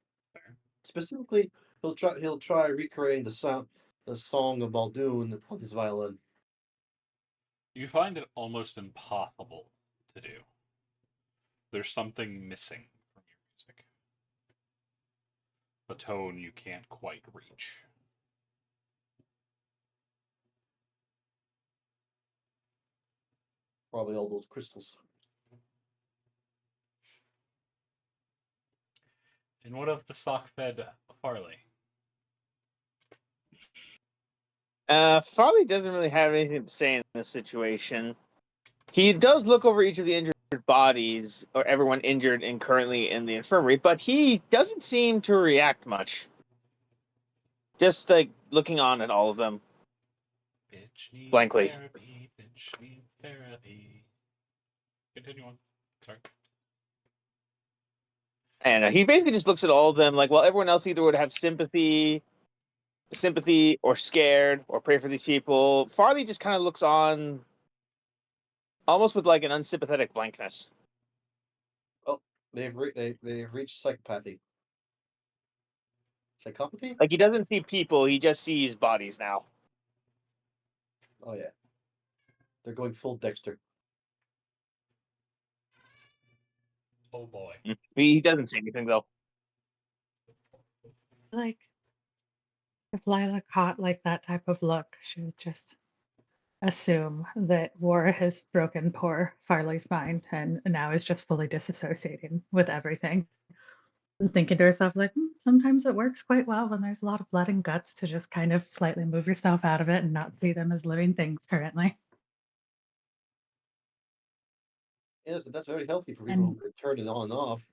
Specifically, he'll try recreating the song of Baldoon on his violin. You find it almost impossible to do. There's something missing from your music. A tone you can't quite reach. Probably all those crystals. And what of the sock-fed Farley? Farley doesn't really have anything to say in this situation. He does look over each of the injured bodies, or everyone injured and currently in the infirmary, but he doesn't seem to react much. Just like looking on at all of them. Bitch needs Blankly. therapy. Bitch needs therapy. Continue on. Sorry. And he basically just looks at all of them like, well, everyone else either would have sympathy, or scared, or pray for these people. Farley just kind of looks on, almost with like an unsympathetic blankness. Oh, they've reached psychopathy. Psychopathy? Like he doesn't see people; he just sees bodies now. Oh yeah, they're going full Dexter. Oh boy. He doesn't see anything though. Like, if Lila caught like that type of look, she would just assume that war has broken poor Farley's mind and now is just fully disassociating with everything. And thinking to herself, like, sometimes it works quite well when there's a lot of blood and guts to just kind of slightly move yourself out of it and not see them as living things currently. Yes, that's very healthy for people And who can turn it on and off.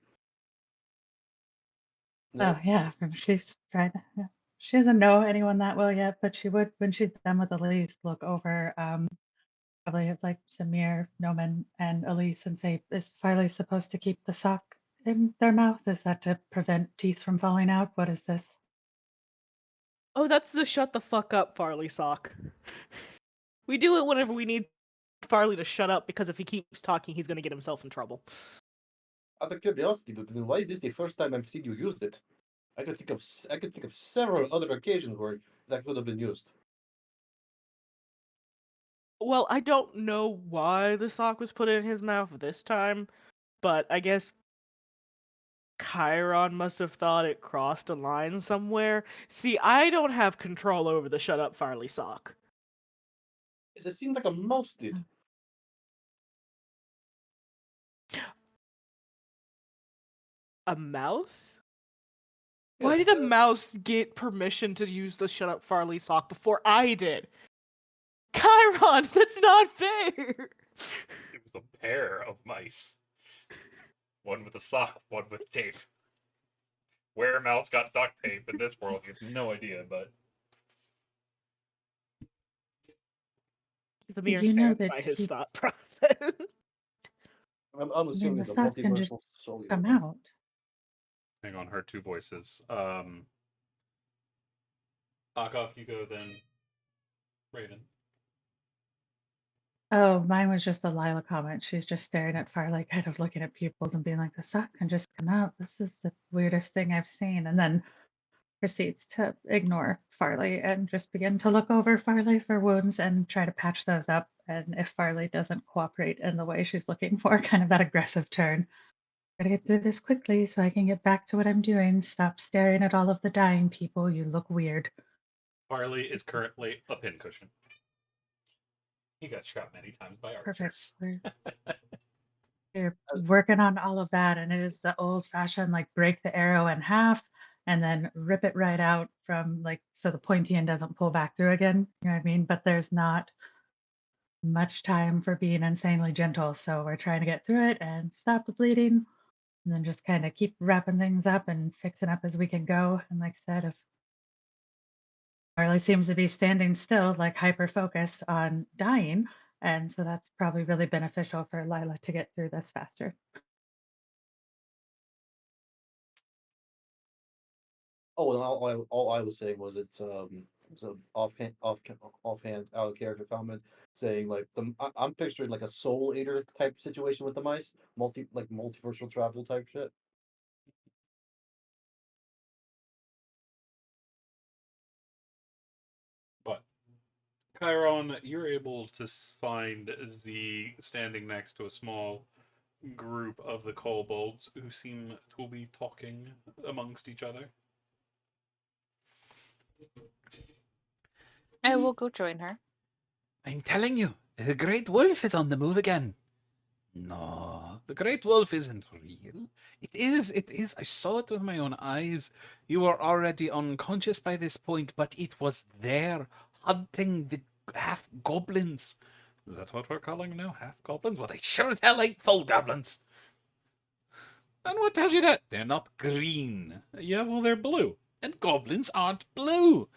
oh No, yeah, she's tried. Yeah. She doesn't know anyone that well yet, but she would when she's done with Elise look over probably at like Samir, Noman, and Elise and say, "Is Farley supposed to keep the sock in their mouth? Is that to prevent teeth from falling out? What is this?" Oh, that's the shut the fuck up Farley sock. We do it whenever we need Farley to shut up because if he keeps talking, he's gonna get himself in trouble. out of curiosity, then why is this the first time I've seen you used it? I could think of several other occasions where that could have been used. Well, I don't know why the sock was put in his mouth this time, but I guess Chiron must have thought it crossed a line somewhere. See, I don't have control over the shut up Farley sock. It seemed like a mouse did. A mouse? Why Yes, did a mouse get permission to use the shut up Farley sock before I did? Chiron, that's not fair! It was a pair of mice. One with a sock, one with tape. Where mouse got duct tape in this world, you have no idea, but The mirror You know stands that by his he, thought process. I'm I mean, assuming the it's a sock can just multiversal soul. come out. hang on, her two voices. Akok, you go then. Raven. Oh, mine was just a Lila comment. She's just staring at Farley, kind of looking at pupils and being like, "The sock can just come out. This is the weirdest thing I've seen." And then proceeds to ignore Farley and just begin to look over Farley for wounds and try to patch those up. And if Farley doesn't cooperate in the way she's looking for, kind of that aggressive turn. Gotta get through this quickly so I can get back to what I'm doing. Stop staring at all of the dying people. You look weird. Farley is currently a pincushion. He got shot many times by Perfect. archers. You're working on all of that, and it is the old fashioned like break the arrow in half and then rip it right out from like so the pointy end doesn't pull back through again. You know what I mean? But there's not much time for being insanely gentle, so we're trying to get through it and stop the bleeding, and then just kind of keep wrapping things up and fixing up as we can go. And like I said, if Marley seems to be standing still, like hyper focused on dying, and so that's probably really beneficial for Lila to get through this faster. Oh, and all I was saying was it's a offhand out of character comment saying like I'm picturing like a Soul Eater type situation with the mice, multiversal travel type shit. But Chiron, you're able to find Z standing next to a small group of the kobolds who seem to be talking amongst each other. I will go join her. I'm telling you, the Great Wolf is on the move again. No, the Great Wolf isn't real. It is. I saw it with my own eyes. You were already unconscious by this point, but it was there, hunting the half-goblins. Is that what we're calling them now? Half-goblins? Well, they sure as hell ain't full goblins. And what tells you that? They're not green. Yeah, well, they're blue. And goblins aren't blue.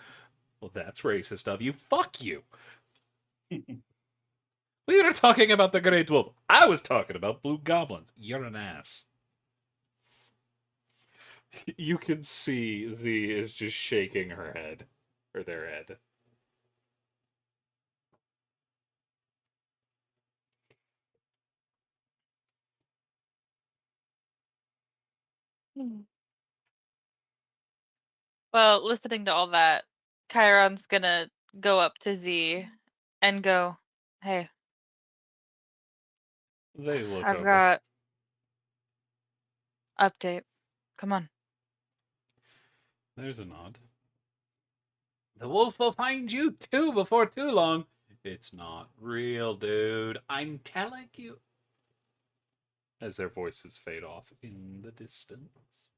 Well, that's racist of you. Fuck you. We were talking about the Great Wolf. I was talking about blue goblins. You're an ass. You can see Z is just shaking her head. Or their head. Well, listening to all that, Chiron's gonna go up to Z and go, "Hey, They look I've over. got update. Come on." There's a nod. The wolf will find you too before too long. It's not real, dude. I'm telling you. As their voices fade off in the distance.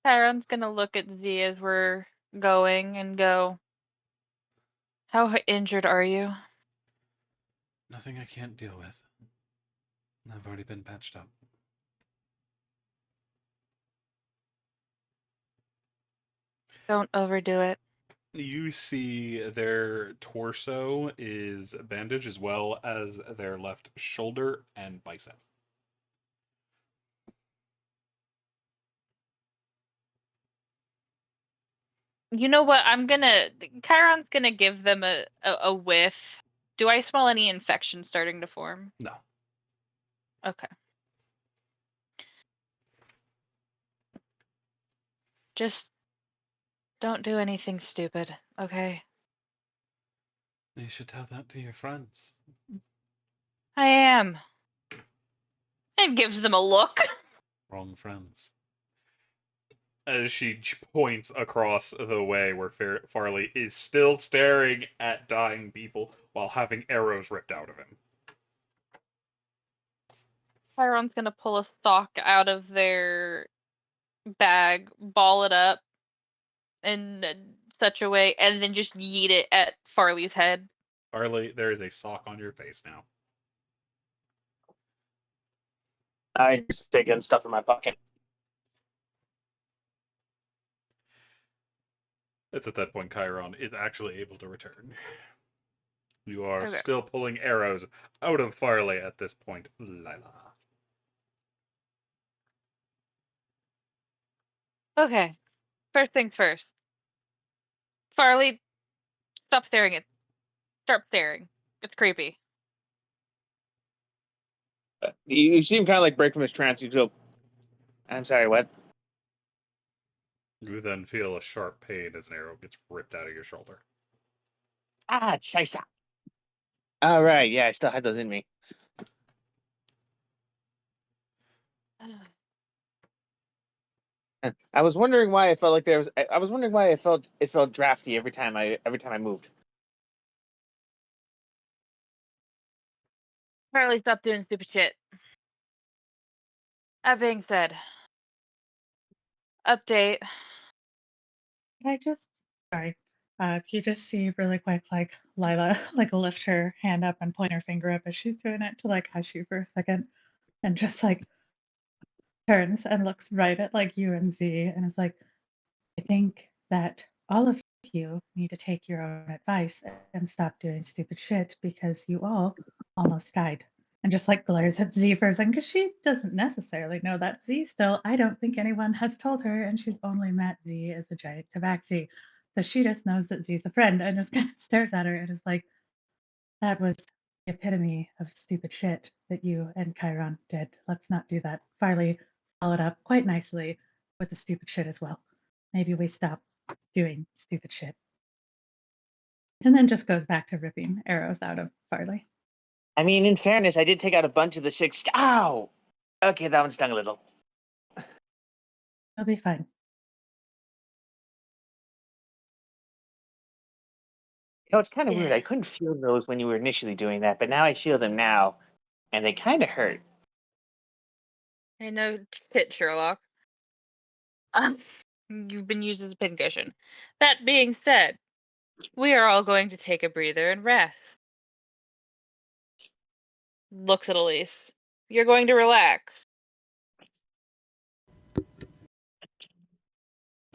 Chiron's gonna look at Z as we're going and go, "How injured are you?" Nothing I can't deal with. I've already been patched up. Don't overdo it. You see their torso is bandaged as well as their left shoulder and bicep. You know what? Chiron's gonna give them a whiff. Do I smell any infection starting to form? No. Okay. Just don't do anything stupid, okay? You should tell that to your friends. I am. And gives them a look. Wrong friends. As she points across the way where Farley is still staring at dying people while having arrows ripped out of him. Chiron's gonna pull a sock out of their bag, ball it up in such a way, and then just yeet it at Farley's head. Farley, there is a sock on your face now. I just taking stuff in my pocket. It's at that point Chiron is actually able to return. You are Okay. still pulling arrows out of Farley at this point, Lila. Okay. First things first. Farley, stop staring. Stop staring. It's creepy. You seem kind of like break from his trance. You go, I'm sorry, what? You then feel a sharp pain as an arrow gets ripped out of your shoulder. Ah, scheiße. All right, yeah, I still had those in me. I was wondering why I felt like there was. I was wondering why it felt drafty every time I moved. Farley, stop doing stupid shit. That being said, update. I just, sorry, you just see really quick, like Lila, like lift her hand up and point her finger up as she's doing it to like hush you for a second, and just like turns and looks right at like you and Z and is like, I think that all of you need to take your own advice and stop doing stupid shit because you all almost died. and just like glares at Z for a second because she doesn't necessarily know that Z still. I don't think anyone has told her, and she's only met Z as a giant tabaxi. So she just knows that Z's a friend and just kind of stares at her and is like, that was the epitome of stupid shit that you and Chiron did. Let's not do that. Farley followed up quite nicely with the stupid shit as well. Maybe we stop doing stupid shit. And then just goes back to ripping arrows out of Farley. I mean, in fairness, I did take out a bunch of the chicks. Ow! Okay, that one stung a little. It'll be fine. You know, it's kind of weird. Yeah. I couldn't feel those when you were initially doing that, but now I feel them now, and they kind of hurt. I know shit, Sherlock. You've been used as a pincushion. That being said, we are all going to take a breather and rest. Looks at Elise. You're going to relax.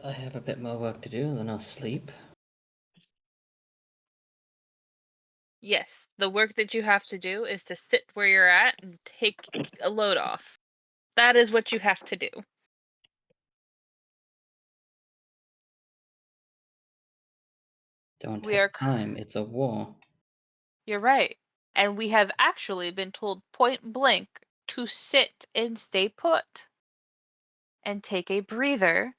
I have a bit more work to do, then I'll sleep. Yes, the work that you have to do is to sit where you're at and take a load off. That is what you have to do. Don't We have are. time, it's a war. You're right. And we have actually been told point blank to sit and stay put and take a breather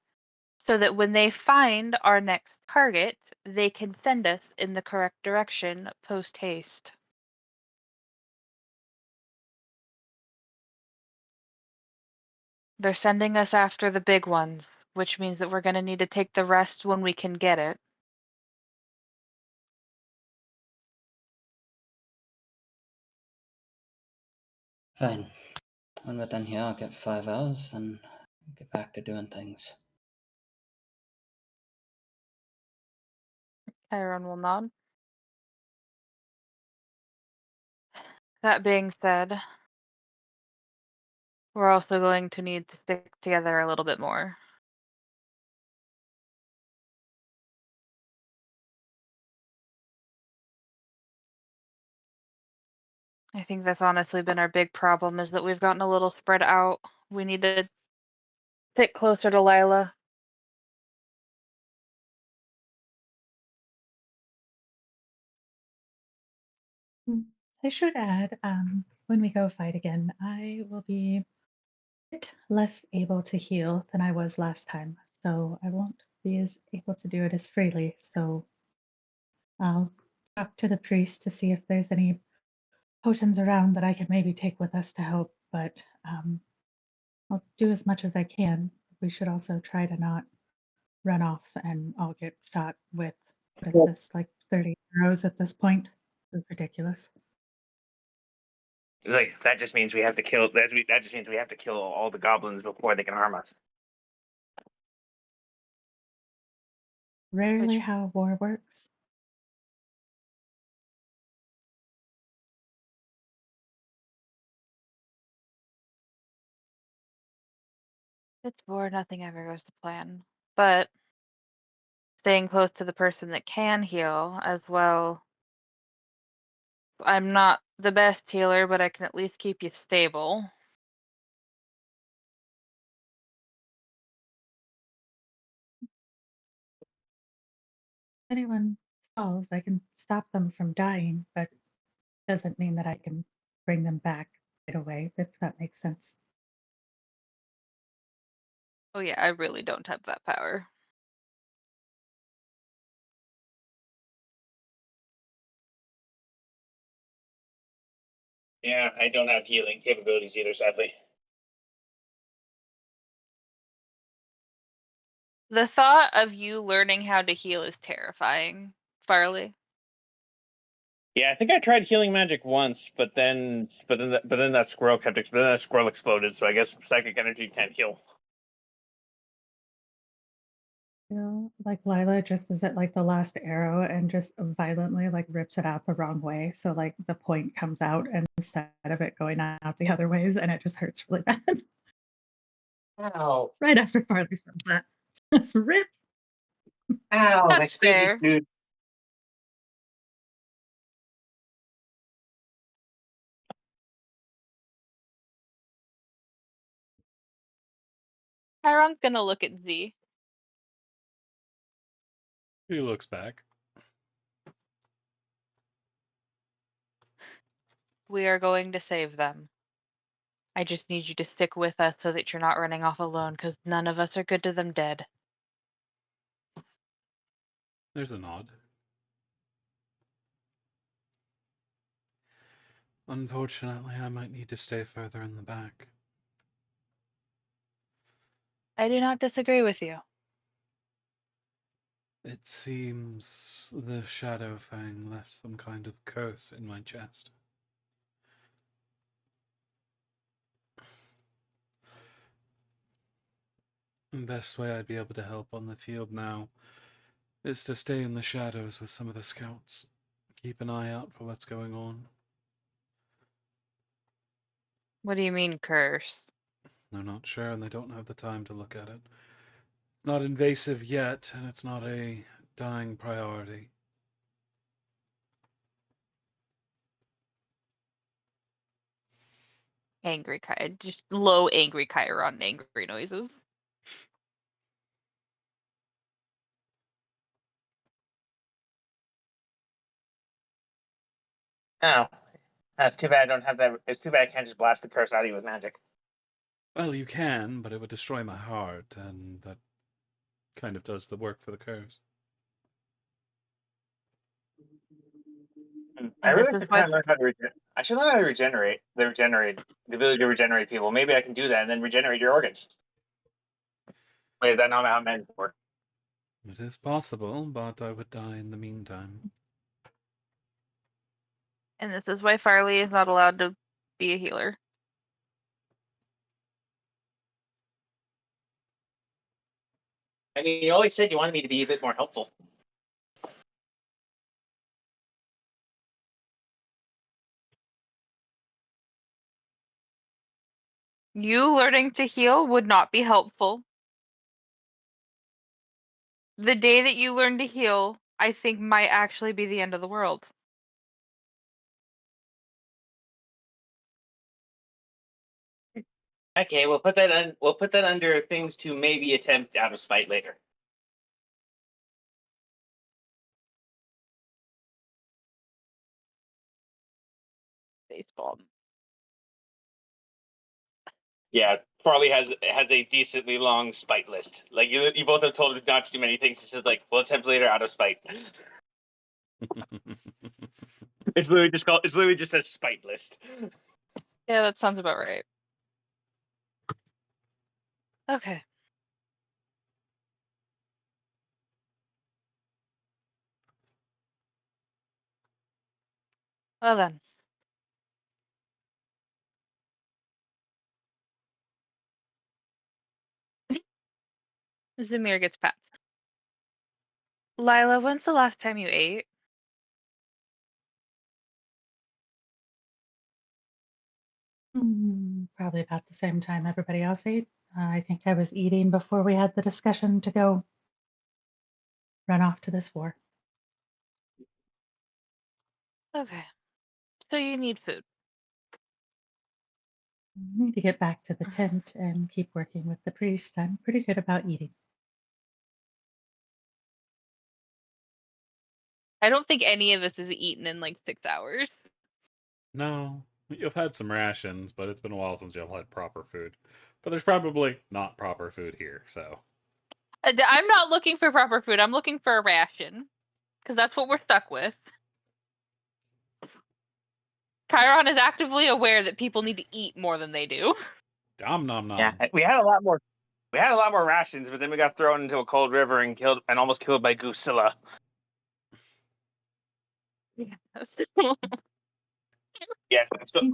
so that when they find our next target, they can send us in the correct direction post haste. They're sending us after the big ones, which means that we're going to need to take the rest when we can get it. Fine. When we're done here, I'll get 5 hours, then get back to doing things. Chiron will nod. That being said, we're also going to need to stick together a little bit more. I think that's honestly been our big problem is that we've gotten a little spread out. We need to stick closer to Lila. I should add, when we go fight again, I will be a bit less able to heal than I was last time. So I won't be as able to do it as freely. So I'll talk to the priest to see if there's any potions around that I can maybe take with us to help. But I'll do as much as I can. We should also try to not run off and all get shot with, what is this, like 30 arrows at this point? This is ridiculous. Like that just means we have to kill. That just means we have to kill all the goblins before they can harm us. Rarely how war works. It's war, nothing ever goes to plan. But staying close to the person that can heal as well. I'm not the best healer, but I can at least keep you stable. If anyone falls, I can stop them from dying, but doesn't mean that I can bring them back right away, if that makes sense. Oh yeah, I really don't have that power. Yeah, I don't have healing capabilities either, sadly. The thought of you learning how to heal is terrifying, Farley. Yeah, I think I tried healing magic once, but then that squirrel that squirrel exploded. So I guess psychic energy can't heal. You know, like Lila just is at like the last arrow and just violently like rips it out the wrong way. So like the point comes out and instead of it going out the other ways and it just hurts really bad. Ow! Right after Farley says that. Rip. Ow! My That's squeaky fair. dude. Chiron's gonna look at Z. He looks back. We are going to save them. I just need you to stick with us so that you're not running off alone, because none of us are good to them dead. There's a nod. Unfortunately, I might need to stay further in the back. I do not disagree with you. It seems the Shadow Fang left some kind of curse in my chest. The best way I'd be able to help on the field now is to stay in the shadows with some of the scouts. Keep an eye out for what's going on. What do you mean, curse? They're not sure and they don't have the time to look at it. Not invasive yet, and it's not a dying priority. Angry Chiron. Just low angry Chiron angry noises. Oh, that's too bad I don't have that. It's too bad I can't just blast the curse out of you with magic. Well, you can, but it would destroy my heart, and that kind of does the work for the curse. I And really this is should why try and learn how to regenerate. I should learn how to regenerate. The ability to regenerate people. Maybe I can do that and then regenerate your organs. Wait, is that not how medicine works? It is possible, but I would die in the meantime. and this is why Farley is not allowed to be a healer. I mean, you always said you wanted me to be a bit more helpful. You learning to heal would not be helpful. The day that you learn to heal, I think might actually be the end of the world. Okay, we'll put that We'll put that under things to maybe attempt out of spite later. Baseball. Yeah, Farley has a decently long spite list. Like you both have told him not to do many things. He says like, we'll attempt later out of spite. It's literally just called. It's literally just a spite list. Yeah, that sounds about right. Okay. Well then. Zamir gets pats. Lila, when's the last time you ate? Probably about the same time everybody else ate. I think I was eating before we had the discussion to go run off to this war. Okay. So you need food. I need to get back to the tent and keep working with the priest. I'm pretty good about eating. I don't think any of us has eaten in like 6 hours. No, you've had some rations, but it's been a while since you've had proper food. But there's probably not proper food here, so. I'm not looking for proper food. I'm looking for a ration. Because that's what we're stuck with. Chiron is actively aware that people need to eat more than they do. Nom nom nom. Yeah, we had a lot more. We had a lot more rations, but then we got thrown into a cold river and almost killed by Goosilla. Yes, I'm still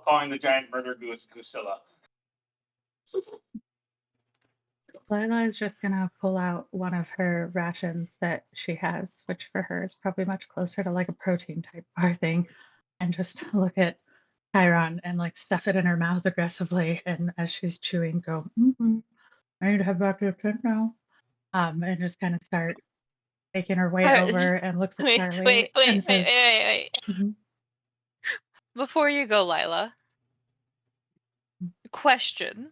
calling the giant murder goose Goosilla. Lila is just going to pull out one of her rations that she has, which for her is probably much closer to like a protein type bar thing, and just look at Chiron and like stuff it in her mouth aggressively. And as she's chewing, go, I need to head back to the tent now. And just kind of start making her way over and looks at Charlie and says, wait. "Mhm. Before you go, Lila. Question.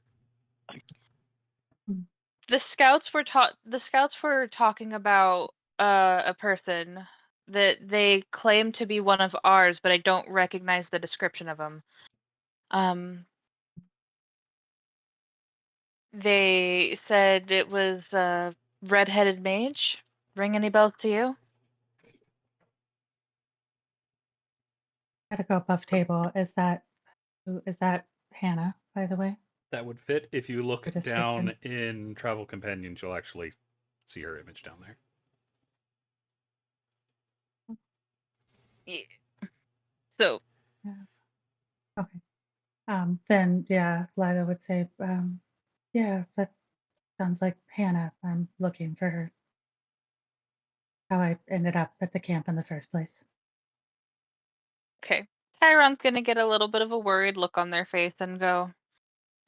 The scouts were talking about a person that they claim to be one of ours, but I don't recognize the description of him. They said it was a red-headed mage. Ring any bells to you? Gotta go above table. Is that Hannah, by the way? That would fit. If you look The down description. in Travel Companions, you'll actually see her image down there. Yeah. So, Yeah. Okay. Then yeah, Lila would say, yeah, that sounds like Hannah. I'm looking for her. How I ended up at the camp in the first place. okay. Chiron's gonna get a little bit of a worried look on their face and go,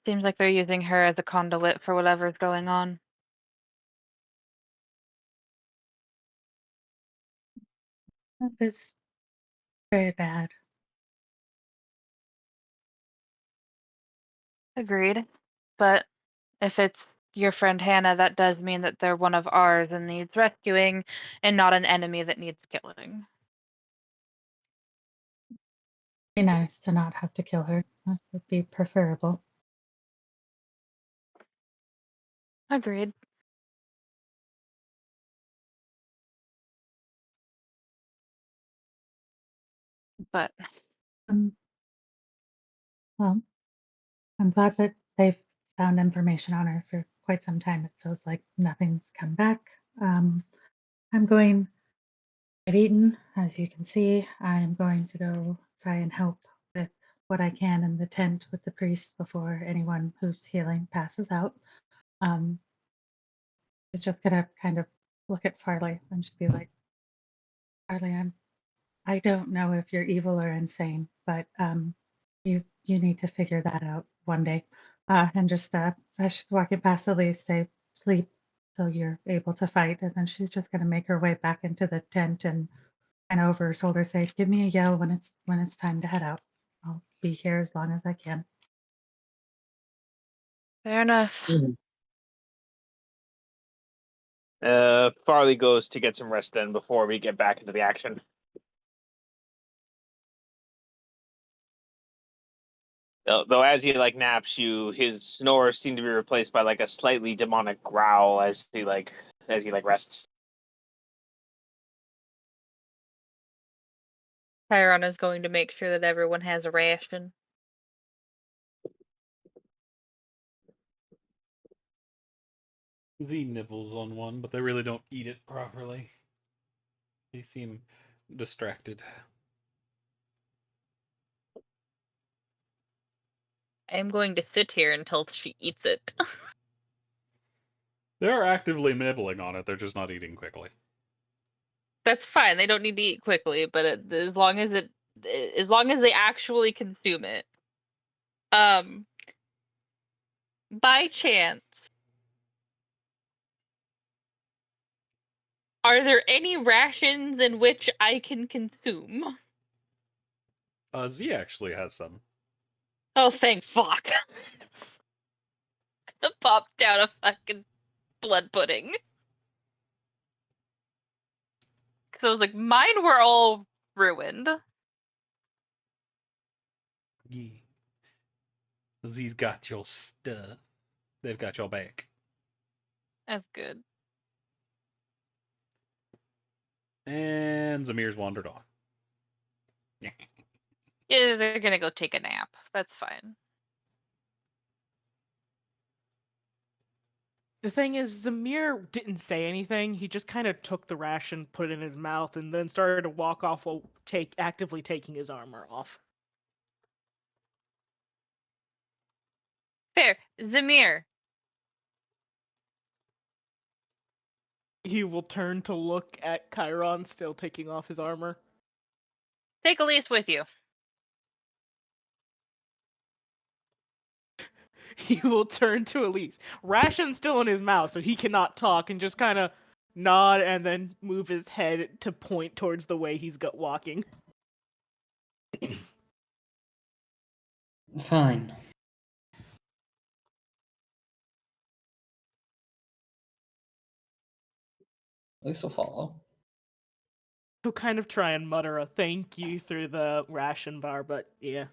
seems like they're using her as a conduit for whatever's going on. That is very bad. Agreed. But if it's your friend Hannah, that does mean that they're one of ours and needs rescuing and not an enemy that needs killing. Be nice to not have to kill her. That would be preferable. Agreed. But Um, well, I'm glad that they've found information on her for quite some time. It feels like nothing's come back. I'm going, I've eaten, as you can see. I'm going to go try and help with what I can in the tent with the priest before anyone who's healing passes out. I'm just gonna kind of look at Farley and just be like, Farley, I don't know if you're evil or insane, but you need to figure that out one day. And just as she's walking past Elise, say, sleep till you're able to fight. And then she's just gonna make her way back into the tent and over her shoulder say, give me a yell when it's time to head out. I'll be here as long as I can. fair enough. Farley goes to get some rest then before we get back into the action. Though as he naps, his snores seem to be replaced by a slightly demonic growl as he rests. Chiron is going to make sure that everyone has a ration. Z nibbles on one, but they really don't eat it properly. They seem distracted. I'm going to sit here until she eats it. They're actively nibbling on it, they're just not eating quickly. That's fine. They don't need to eat quickly, but as long as they actually consume it. By chance, are there any rations in which I can consume? Z actually has some. Oh, thank fuck. Pop down a fucking blood pudding. Because I was like, mine were all ruined. Yeah. Z's got your stuff. They've got your back. That's good. And Zamir's wandered off. Yeah, they're gonna go take a nap. That's fine. The thing is, Zamir didn't say anything. He just kind of took the ration, put it in his mouth, and then started to walk off while actively taking his armor off. Fair. Zamir. He will turn to look at Chiron still taking off his armor. Take Elise with you. He will turn to Elise. Ration's still in his mouth, so he cannot talk, and just kind of nod and then move his head to point towards the way he's walking. Fine. At least we'll follow. He'll kind of try and mutter a thank you through the ration bar, but yeah.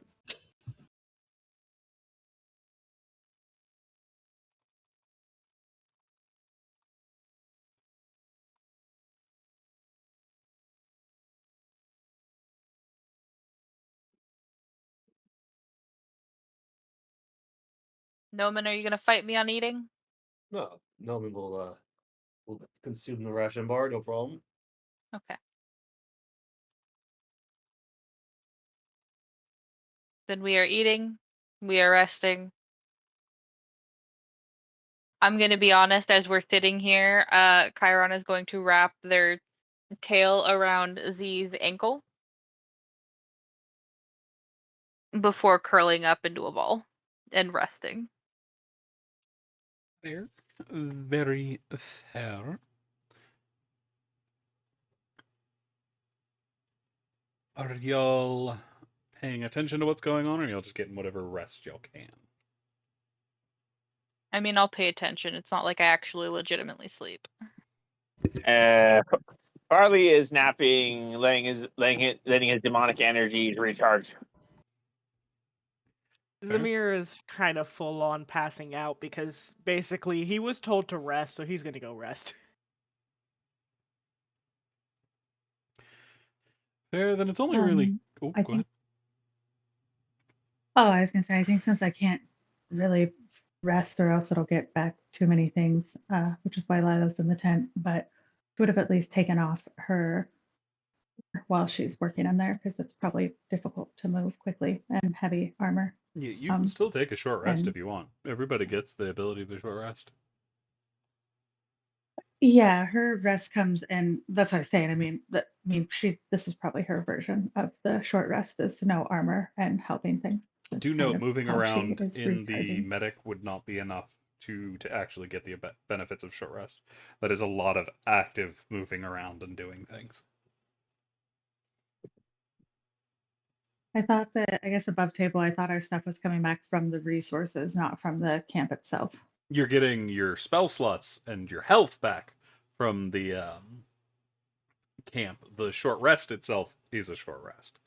Noman, are you gonna fight me on eating? No, Noman will consume the ration bar, no problem. Okay. Then we are eating. We are resting. I'm gonna be honest, as we're sitting here, Chiron is going to wrap their tail around Z's ankle before curling up into a ball and resting. Fair. Very fair. Are y'all paying attention to what's going on, or y'all just getting whatever rest y'all can? I mean, I'll pay attention. It's not like I actually legitimately sleep. Farley is napping, letting his demonic energies recharge. Zamir is kind of full on passing out because basically he was told to rest, so he's gonna go rest. Fair, then it's only really. Oh, I go ahead. think. Oh, I was gonna say, I think since I can't really rest, or else it'll get back too many things, which is why Lila's in the tent. But she would have at least taken off her while she's working in there, because it's probably difficult to move quickly and heavy armor. Yeah, you can still take a short rest and if you want. Everybody gets the ability of a short rest. yeah, her rest comes in. That's what I was saying. I mean, this is probably her version of the short rest, is no armor and helping things. That's Do kind note, of moving how she around is in the recharging. medic would not be enough to actually get the benefits of short rest. That is a lot of active moving around and doing things. I thought that, I guess above table, I thought our stuff was coming back from the resources, not from the camp itself. You're getting your spell slots and your health back from the camp. The short rest itself is a short rest.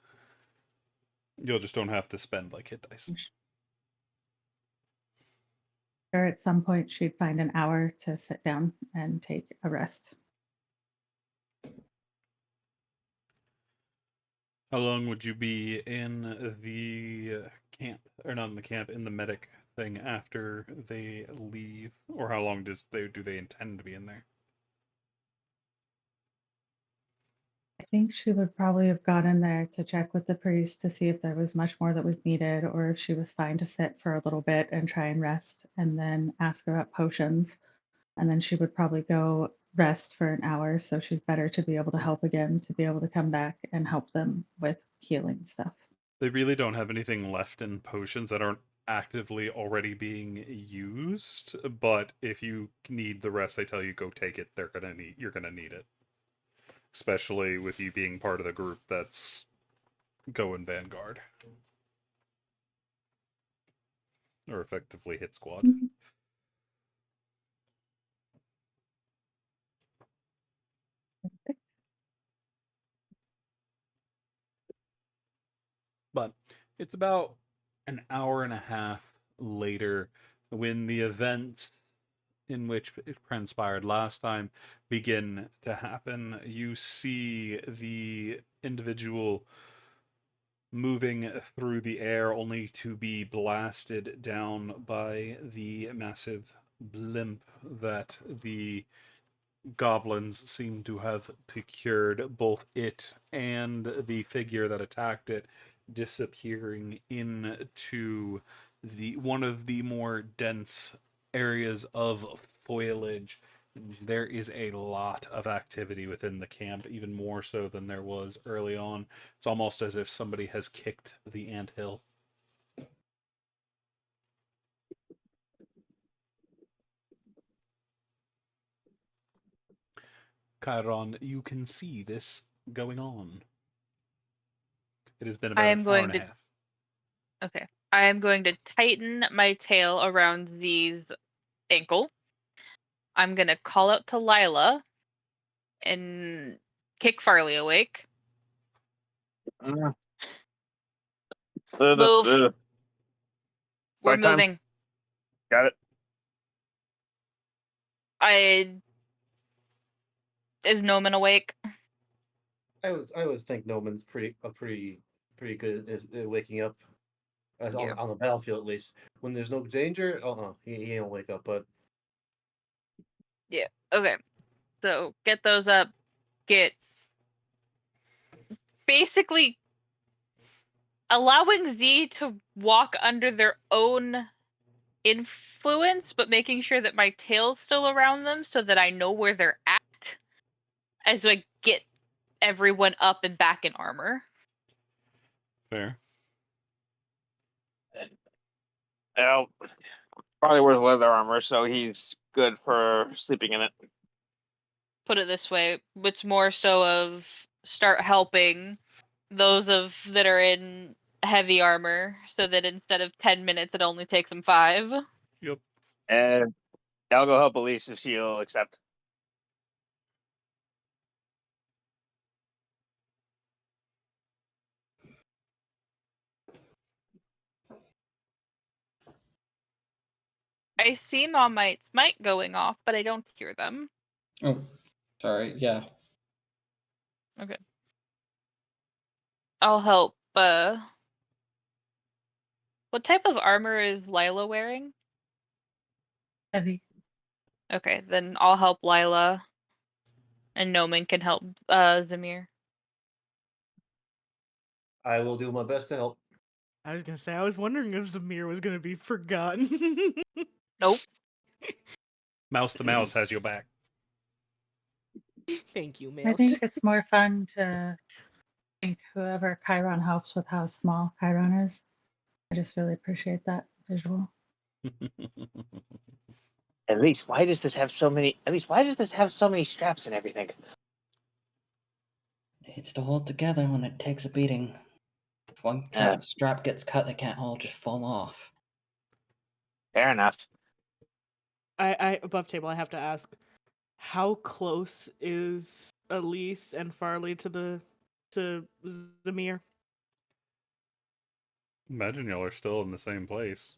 You'll just don't have to spend like hit dice. Or at some point, she'd find an hour to sit down and take a rest. How long would you be in the camp, or not in the camp, in the medic thing after they leave, or how long do they intend to be in there? I think she would probably have gone in there to check with the priest to see if there was much more that was needed, or if she was fine to sit for a little bit and try and rest, and then ask her about potions. And then she would probably go rest for an hour, so she's better to be able to help again, to be able to come back and help them with healing stuff. They really don't have anything left in potions that aren't actively already being used, but if you need the rest, they tell you go take it. You're gonna need it. Especially with you being part of the group that's going Vanguard. Or effectively hit squad. Mhm. But it's about an hour and a half later when the events in which it transpired last time begin to happen. You see the individual moving through the air only to be blasted down by the massive blimp that the goblins seem to have procured, both it and the figure that attacked it disappearing into the one of the more dense areas of foliage. There is a lot of activity within the camp, even more so than there was early on. It's almost as if somebody has kicked the anthill. Chiron, you can see this going on. It has been I about am an hour going and a to. half. Okay. I am going to tighten my tail around Z's ankle. I'm gonna call out to Lila and kick Farley awake. Mm. Move. We're Fight time. moving. Got it. Is Noman awake? I would think Noman's pretty good at waking up, as Yeah. on the battlefield at least. When there's no danger, he don't wake up. But Yeah. Okay. So get those up. Get basically allowing Z to walk under their own influence, but making sure that my tail's still around them so that I know where they're at as I get everyone up and back in armor. Fair. Well, probably wears leather armor, so he's good for sleeping in it. Put it this way, it's more so of start helping those that are in heavy armor so that instead of 10 minutes it only takes them 5. Yep. And I'll go help Elise if she'll accept. I see All Might's mic going off, but I don't hear them. Oh, sorry. Yeah. Okay. I'll help. What type of armor is Lila wearing? Heavy. Okay, then I'll help Lila, and Noman can help Zamir. I will do my best to help. I was gonna say, I was wondering if Zamir was gonna be forgotten. Nope. Mouse the mouse has your back. Thank you, I Mouse. think it's more fun to think whoever Chiron helps with how small Chiron is. I just really appreciate that visual. Elise, why does this have so many? Elise, why does this have so many straps and everything? Needs to hold together when it takes a beating. If one strap gets cut, they can't all just fall off. Fair enough. I above table, I have to ask, how close is Elise and Farley to Zamir? Imagine y'all are still in the same place.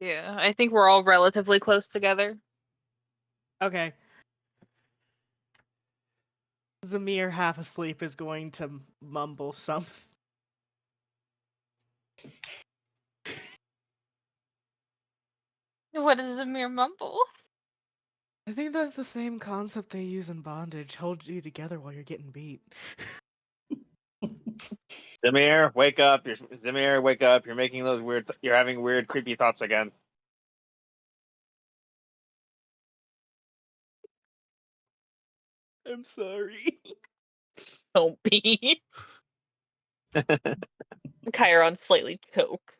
Yeah, I think we're all relatively close together. Okay. Zamir, half asleep, is going to mumble something. What is Zamir mumble? I think that's the same concept they use in bondage. Hold you together while you're getting beat. Zamir, wake up! Zamir, wake up! You're making those weird. You're having weird, creepy thoughts again. I'm sorry. Don't be. Chiron slightly chokes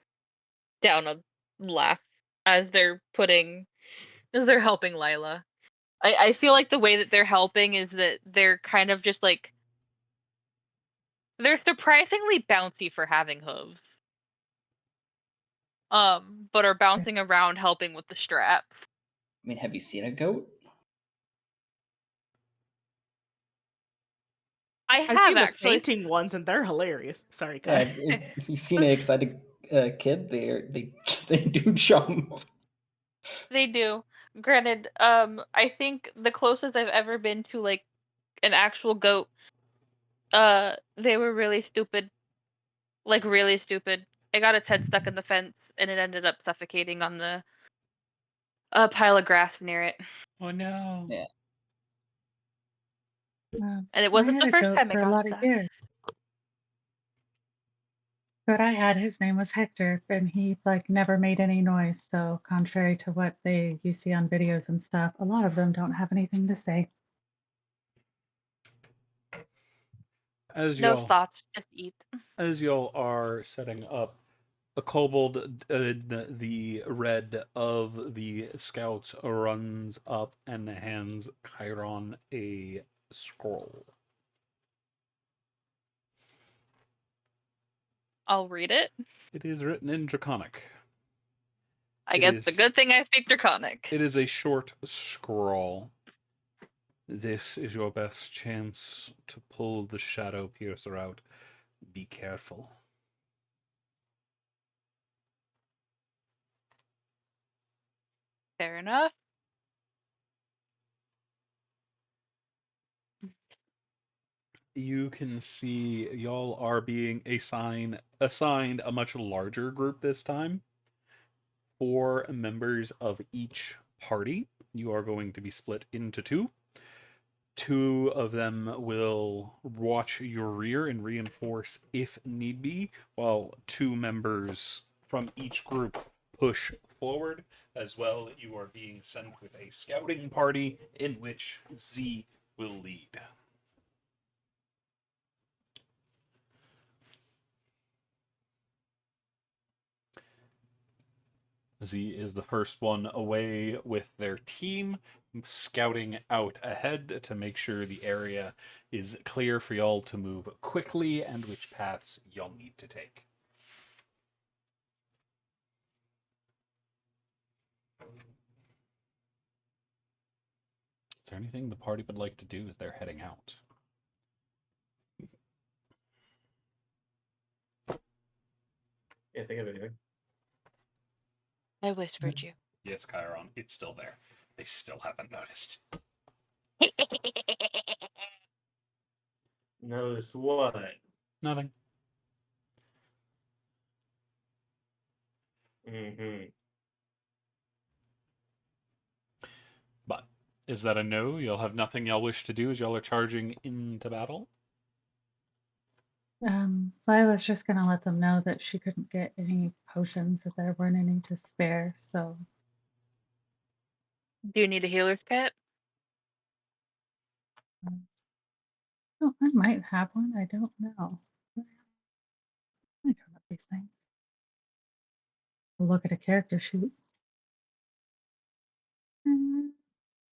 down a laugh as they're helping Lila. I feel like the way that they're helping is that they're kind of just like, they're surprisingly bouncy for having hooves. But are bouncing around helping with the straps. I mean, have you seen a goat? I've seen the actually. fainting ones, and they're hilarious. Sorry, Yeah, Kai. if you've seen an excited kid, they do jump. They do. Granted, I think the closest I've ever been to like an actual goat, they were really stupid. Like really stupid. It got its head stuck in the fence and it ended up suffocating on the pile of grass near it. Oh no. Yeah. And it I wasn't had the a first goat time it for a got lot of stuck. years. But I had, his name was Hector, and he like never made any noise. So contrary to what you see on videos and stuff, a lot of them don't have anything to say. As No y'all thoughts, just eat. as y'all are setting up, a kobold, the red of the scouts, runs up and hands Chiron a scroll. I'll read it. It is written in Draconic. I guess the good thing I speak Draconic. It is a short scroll. This is your best chance to pull the Shadow Piercer out. Be careful. Fair enough. You can see y'all are being assigned a much larger group this time. 4 members of each party. You are going to be split into 2. 2 of them will watch your rear and reinforce if need be, while 2 members from each group push forward. As well, you are being sent with a scouting party in which Z will lead. Z is the first one away with their team, scouting out ahead to make sure the area is clear for y'all to move quickly and which paths y'all need to take. Is there anything the party would like to do as they're heading out? Can't think of anything. I whispered you. Yes, Chiron, it's still there. They still haven't noticed. Notice what? Nothing. Mm-hmm. But is that a no? Y'all have nothing y'all wish to do as y'all are charging into battle? Lila's just gonna let them know that she couldn't get any potions, that there weren't any to spare, so Do you need a healer's kit? oh, I might have one, I don't know. Let me turn up these things. Look at a character sheet.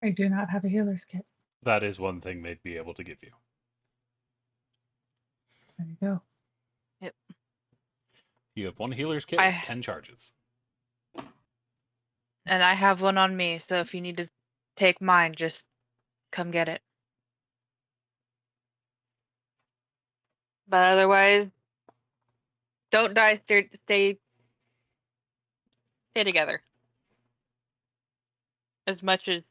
I do not have a healer's kit. That is one thing they'd be able to give you. There you go. Yep. You have 1 healer's kit with 10 charges. And I have one on me, so if you need to take mine, just come get it. But otherwise, don't die. Stay together as much as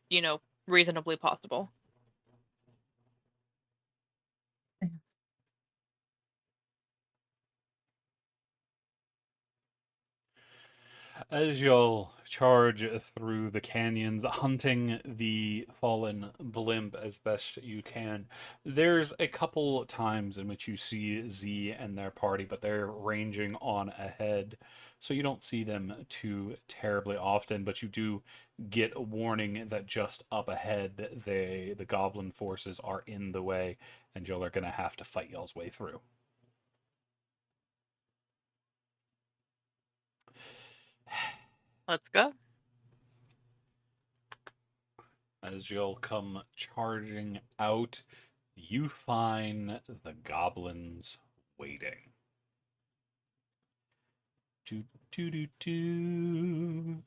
reasonably possible. As you'll charge through the canyons, hunting the fallen blimp as best you can, there's a couple times in which you see Z and their party, but they're ranging on ahead, so you don't see them too terribly often, but you do get a warning that just up ahead, the goblin forces are in the way, and y'all are going to have to fight y'all's way through. Let's go. As you'll come charging out, you find the goblins waiting. Do do do do.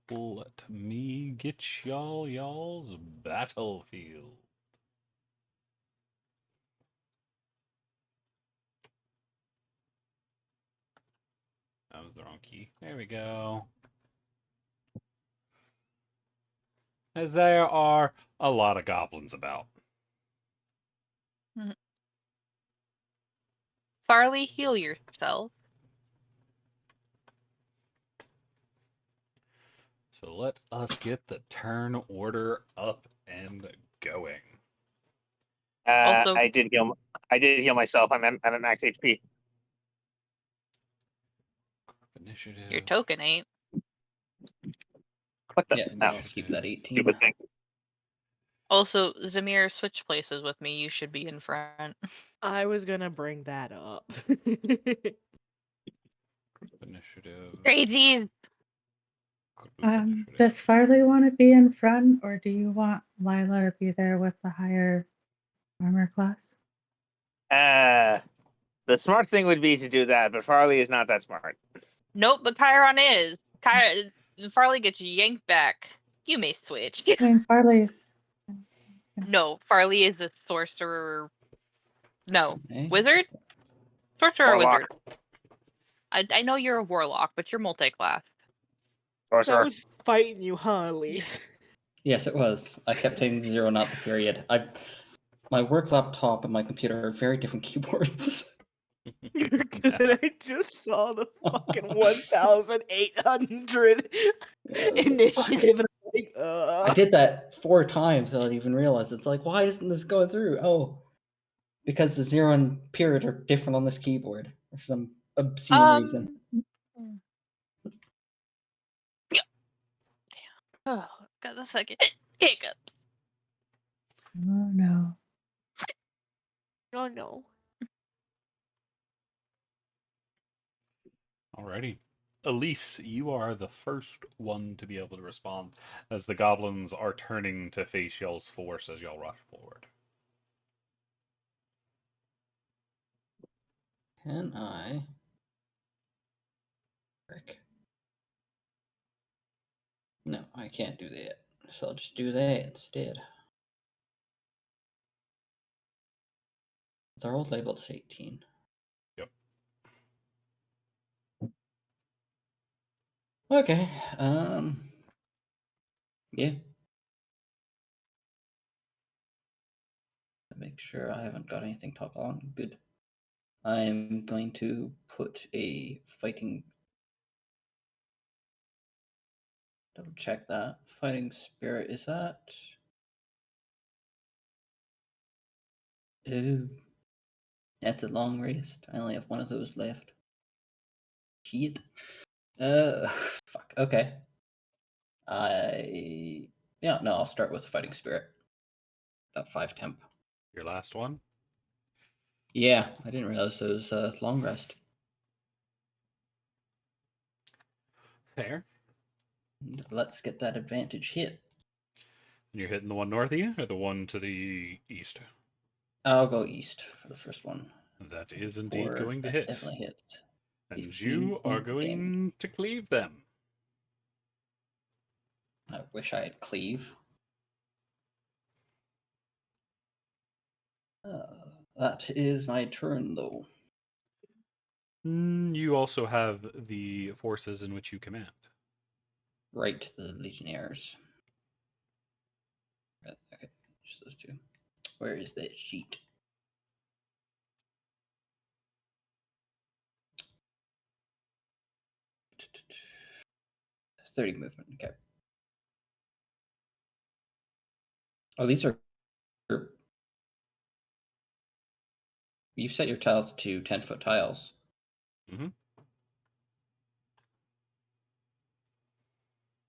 Let me get y'all's battlefield. That was the wrong key. There we go. As there are a lot of goblins about. Farley, heal yourself. So let us get the turn order up and going. Also- I did heal myself. I'm at max HP. Initiative. Your token ain't. What the? Yeah, Oh, I'll keep that 18. stupid thing. Also, Zamir, switch places with me. You should be in front. I was gonna bring that up. Initiative. Crazies! Does Farley want to be in front, or do you want Lila to be there with the higher armor class? The smart thing would be to do that, but Farley is not that smart. Nope, but Chiron is. Farley gets yanked back. You may switch. I mean, Farley No, Farley is a sorcerer. No, Okay. wizard? Sorcerer or Warlock. wizard? I know you're a warlock, but you're multi-class. That Sorcerer. was fighting you, huh, Elise? Yes, it was. I kept hitting 0, not the period. My work laptop and my computer are very different keyboards. You're good. I just saw the fucking 1,800 initiative, and I'm like, I did that 4 times without even realize. It's like, why isn't this going through? Oh, because the 0 and period are different on this keyboard for some obscene reason. Yeah. Oh, got the fucking hiccups. Oh no. Oh no. Alrighty. Elise, you are the first one to be able to respond as the goblins are turning to face y'all's force as y'all rush forward. Can I? Frick. No, I can't do that. So I'll just do that instead. They're all labeled as 18. Yep. Okay. Yeah. Make sure I haven't got anything top on. Good. I'm going to put a fighting. Double check that. Fighting spirit is that. Oh, that's a long rest. I only have one of those left. Shit. Fuck. Okay. Yeah, no, I'll start with fighting spirit. That 5 temp. Your last one? Yeah, I didn't realize it was long rest. Fair. Let's get that advantage hit. And you're hitting the one north of you or the one to the east? I'll go east for the first one. That is indeed going to That hit. definitely hits. And 15 you are points of damage. going to cleave them. I wish I had cleave. That is my turn, though. You also have the forces in which you command. Right, the Legionnaires. Okay, just those 2. Where is that sheet? .30 movement. Okay. Oh, these are. You set your tiles to 10-foot tiles. Mm-hmm.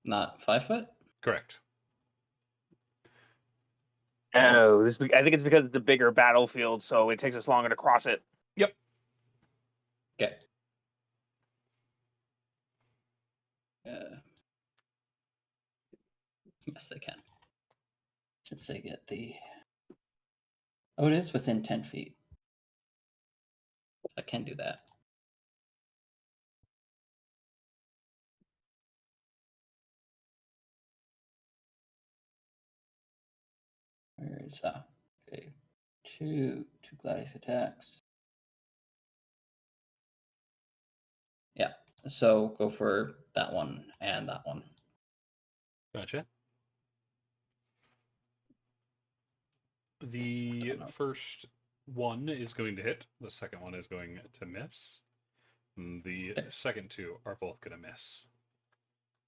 Not 5 foot? Correct. Oh, I think it's because it's a bigger battlefield, so it takes us longer to cross it. Yep. Okay. Yes, they can. Since they get the. Oh, it is within 10 feet. I can do that. Where is that? Okay. Two Gladius attacks. Yeah. So go for that one and that one. Gotcha. The first one is going to hit. The second one is going to miss. And the second 2 are both going to miss.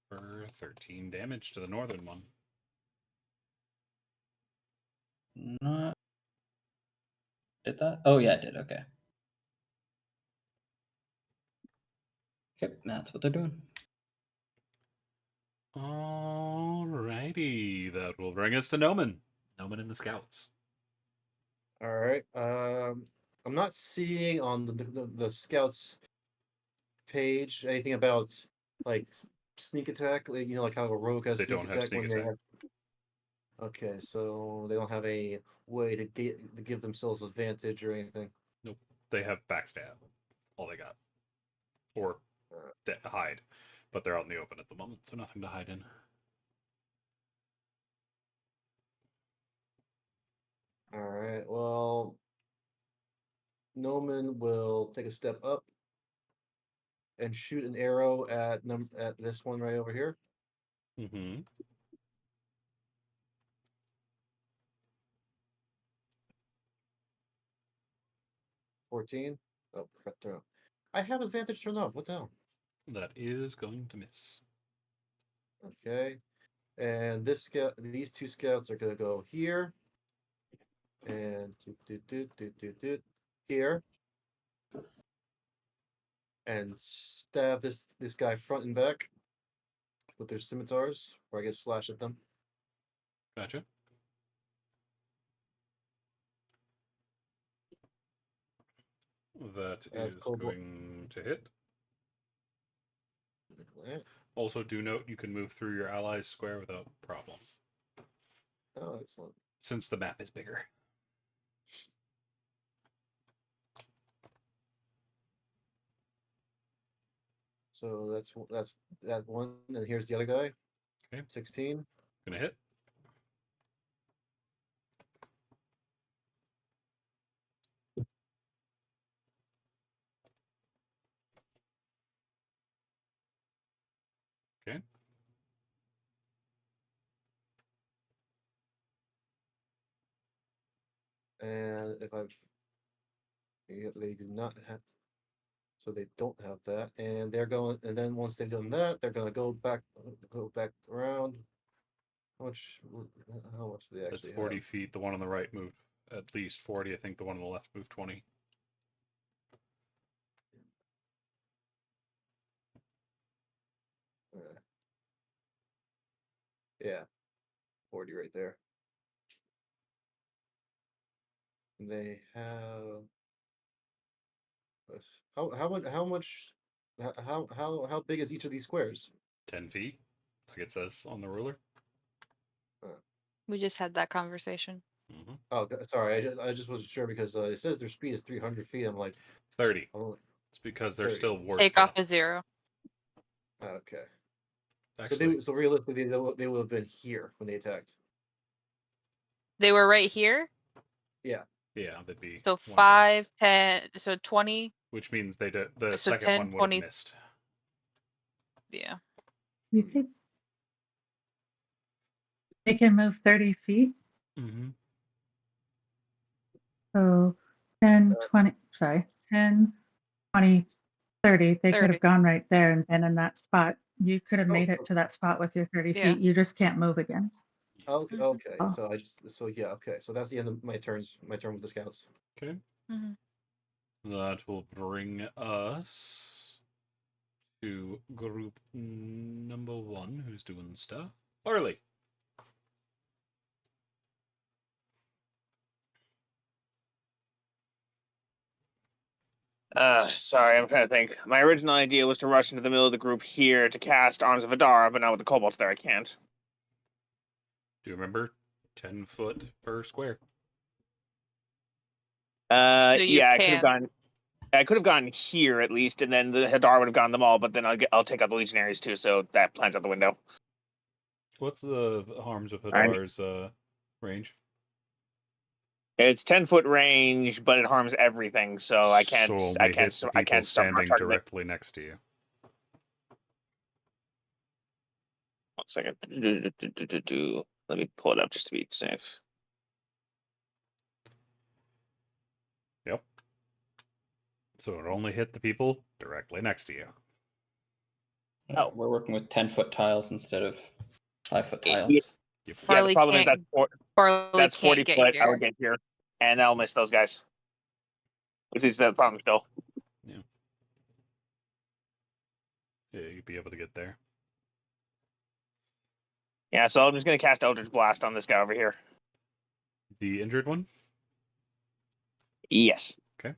For 13 damage to the northern one. Not. Did that? Oh, yeah, it did. Okay. Okay, that's what they're doing. Alrighty. That will bring us to Noman. Noman and the scouts. All right. I'm not seeing on the scouts page anything about like sneak attack, like like how a rogue has They sneak don't have attack sneak when attack. they have. Okay, so they don't have a way to give themselves advantage or anything. Nope. They have backstab. All they got. Or hide. But they're out in the open at the moment, so nothing to hide in. Alright, well, Noman will take a step up and shoot an arrow at this one right over here. Mm-hmm. 14. Oh, crap, turn off. I have advantage turned off. What the hell? That is going to miss. Okay. And these two scouts are gonna go here. And here. And stab this guy front and back with their scimitars, or I guess slash at them. Gotcha. That That's is cool. going to hit. Alright. Also, do note you can move through your allies' square without problems, Oh, excellent. since the map is bigger. So that's that one, and here's the other guy. Okay. 16. Gonna hit. Okay. And if they do not have, so they don't have that, and they're going, and then once they've done that, they're gonna go back around. How much do they That's actually 40 have? feet. The one on the right moved at least 40. I think the one on the left moved 20. Yeah, 40 right there. And they have how big is each of these squares? 10 feet, like it says on the ruler. We just had that conversation. Mm-hmm. Oh, sorry, I just wasn't sure because it says their speed is 300 feet. I'm like 30. oh, It's because they're 30. still war Take scale. off a 0. Okay. Actually, So realistically they would have been here when they attacked. They were right here. Yeah. yeah, they'd be So one down. 5, 10, so 20. Which means they did, the So second 10, one would 20. have missed. Yeah. You could. They can move 30 feet. Mm-hmm. So 10, 20, sorry, 10, 20, 30. They could 30. have gone right there and been in that spot. You could have Oh, made it to that spot with your 30 Yeah. feet. You just can't move again. Okay. Mhm. Okay. Oh. So yeah. Okay. So that's the end of my turn with the scouts. Okay. Mhm. That will bring us to group number 1, who's doing stuff. Farley. Sorry, I'm trying to think. My original idea was to rush into the middle of the group here to cast Arms of Adara, but now with the kobolds there, I can't. Do you remember? 10 foot per square. So you Yeah, can. I could have gone here at least, and then the Hadar would have gone them all. But then I'll take out the Legionaries too, so that plan's out the window. What's the Harms of Alright. Hadar's range? It's 10-foot range, but it harms everything, so I can't. So I only can't. hit the I people can't start standing targeting it. directly next to you. 1 second. Let me pull it up just to be safe. Yep. So it only hit the people directly next to you. Oh. We're working with 10-foot tiles instead of 5-foot Yeah. tiles. Yep. Yeah, the Farley problem is can't. Farley that's can't 40 get foot. I here. would get here, and I'll miss those guys. Which is the problem still. Yeah, you'd be able to get there. Yeah, so I'm just gonna cast Eldritch Blast on this guy over here. The injured one? Yes. Okay.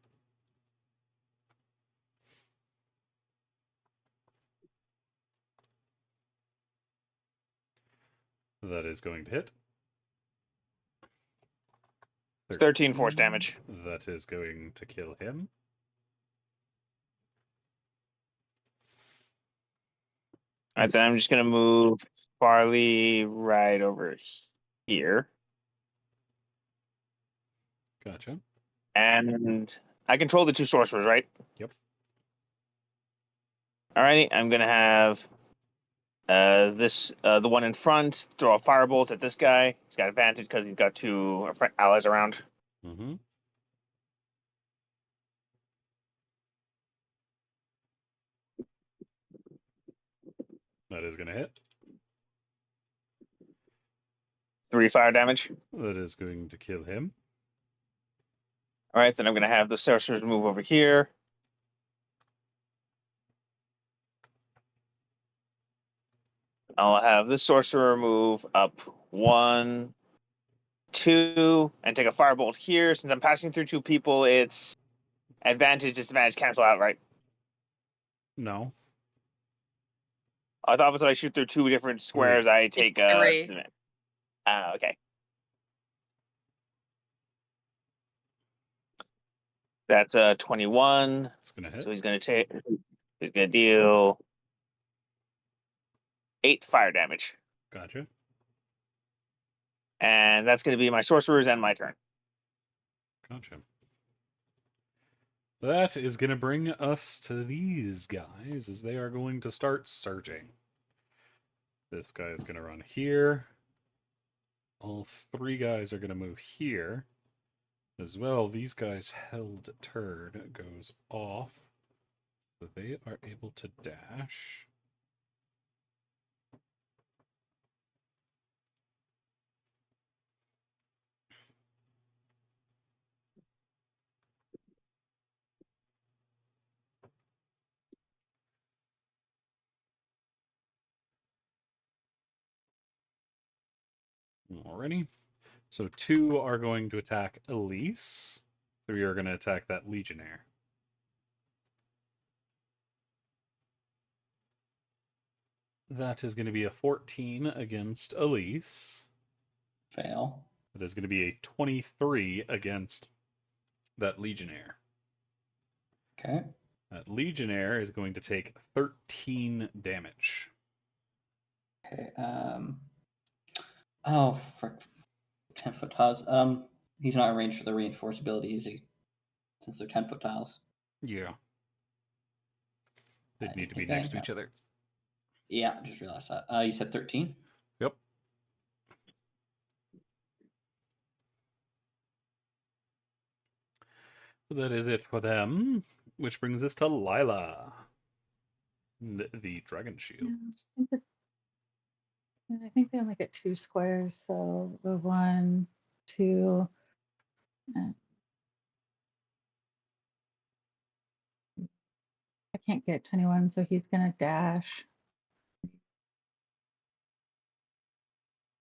That is going to hit. It's 13 force damage. That is going to kill him. Alright, then I'm just gonna move Farley right over here. Gotcha. And I control the 2 sorcerers, right? Yep. Alrighty, I'm gonna have the one in front throw a firebolt at this guy. He's got advantage because he's got 2 allies around. Mm-hmm. That is going to hit. 3 fire damage. That is going to kill him. All right, then I'm gonna have the sorcerers move over here. I'll have this sorcerer move up 1, 2, and take a firebolt here. Since I'm passing through 2 people, it's advantage, disadvantage cancel out, right? No. I thought if I shoot through 2 different squares, I take It's 3. Okay. That's a 21. It's going to hit. So he's gonna deal 8 fire damage. Gotcha. And that's gonna be my sorcerers and my turn. Gotcha. That is going to bring us to these guys as they are going to start searching. This guy is going to run here. All 3 guys are going to move here. As well, these guys' held turn goes off. So they are able to dash. Alrighty. So 2 are going to attack Elise. 3 are going to attack that Legionnaire. That is going to be a 14 against Elise. Fail. That is going to be a 23 against that Legionnaire. Okay. That Legionnaire is going to take 13 damage. Okay. Oh, frick. 10-foot tiles. He's not arranged for the reinforced ability, is he? Since they're 10-foot tiles. Yeah. They'd I need to be think I next to have- each other. Yeah, I just realized that. You said 13? Yep. That is it for them. Which brings us to Lila. The Dragon Shield. I think they only get 2 squares, so the 1, 2, and I can't get to anyone, so he's gonna dash.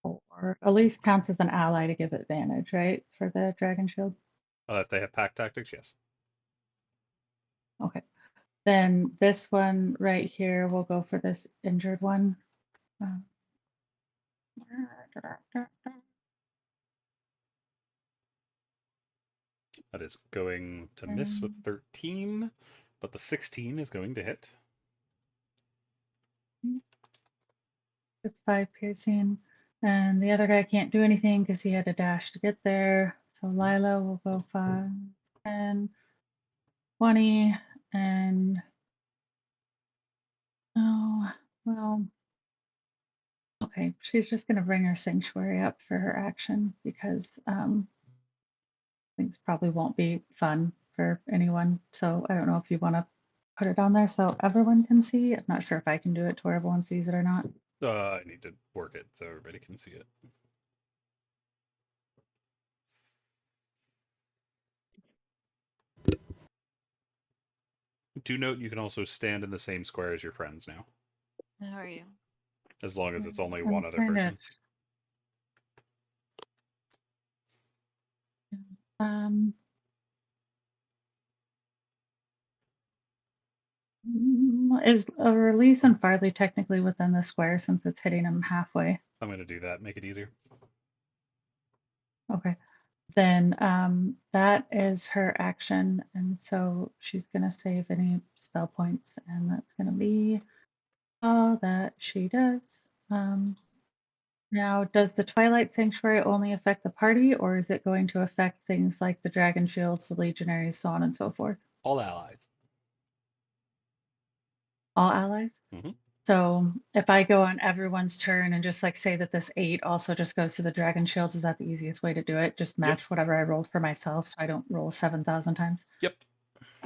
Or at least counts as an ally to give advantage, right? For the dragon shield. If they have pack tactics, yes. Okay. Then this one right here, we'll go for this injured one. That is going to miss with 13, but the 16 is going to hit. Just 5 piercing. And the other guy can't do anything because he had to dash to get there. So Lila will go 5, 10, 20, and oh, well, okay. She's just going to bring her sanctuary up for her action because things probably won't be fun for anyone. So I don't know if you want to put it on there so everyone can see. I'm not sure if I can do it to where everyone sees it or not. I need to work it so everybody can see it. Do note you can also stand in the same square as your friends now. How are you? As long as it's only I'm one other trying to- person. Is a release on Farley technically within the square since it's hitting him halfway? I'm going to do that, make it easier. Okay. Then that is her action. And so she's going to save any spell points. And that's going to be all that she does. Now, does the Twilight Sanctuary only affect the party, or is it going to affect things like the Dragon Shields, the Legionaries, so on and so forth? All allies. All allies? Mhm. So if I go on everyone's turn and just like say that this 8 also just goes to the Dragon Shields, is that the easiest way to do it? Just match whatever I rolled for myself so I don't roll 7,000 times? Yep.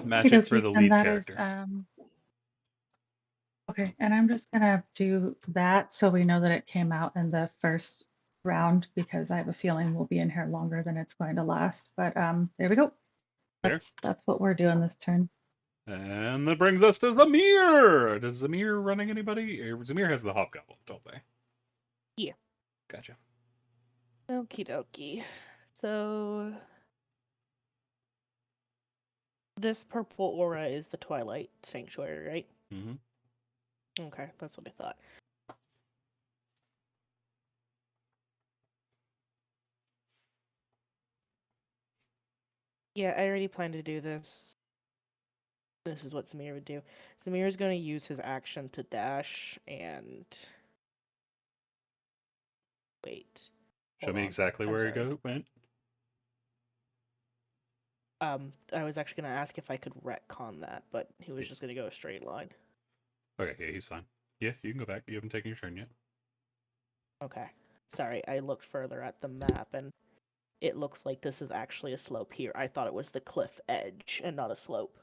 Match it for Okey-dokey, the and lead that is, character. okay, and I'm just gonna do that so we know that it came out in the first round because I have a feeling we'll be in here longer than it's going to last. But there we go. There. That's what we're doing this turn. And that brings us to Zamir. Does Zamir running anybody? Zamir has the hobgoblins, don't they? Yeah. Gotcha. Okie dokie. So this purple aura is the Twilight Sanctuary, right? Mm-hmm. Okay, that's what I thought. Yeah, I already planned to do this. This is what Samir would do. Samir is going to use his action to dash and wait. Show Hold me on. exactly I'm where sorry. you went. I was actually going to ask if I could retcon that, but he was just going to go a straight line. Okay, yeah, he's fine. Yeah, you can go back. You haven't taken your turn yet. Okay. Sorry, I looked further at the map and it looks like this is actually a slope here. I thought it was the cliff edge and not a slope.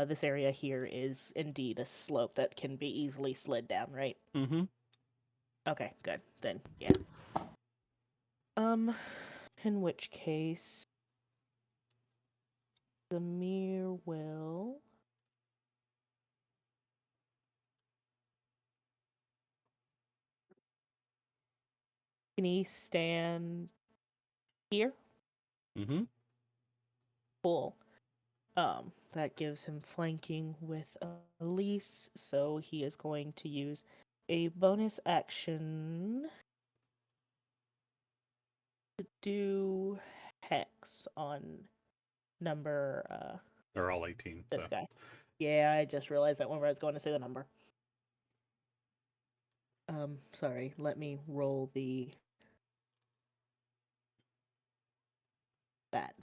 This area here is indeed a slope that can be easily slid down, right? Mm-hmm. Okay, good. Then, yeah. In which case, Samir will... Can he stand here? Mm-hmm. Cool. That gives him flanking with Elise, so he is going to use a bonus action to do Hex on number, They're all 18, this so. guy. Yeah, I just realized that whenever I was going to say the number. Sorry, let me roll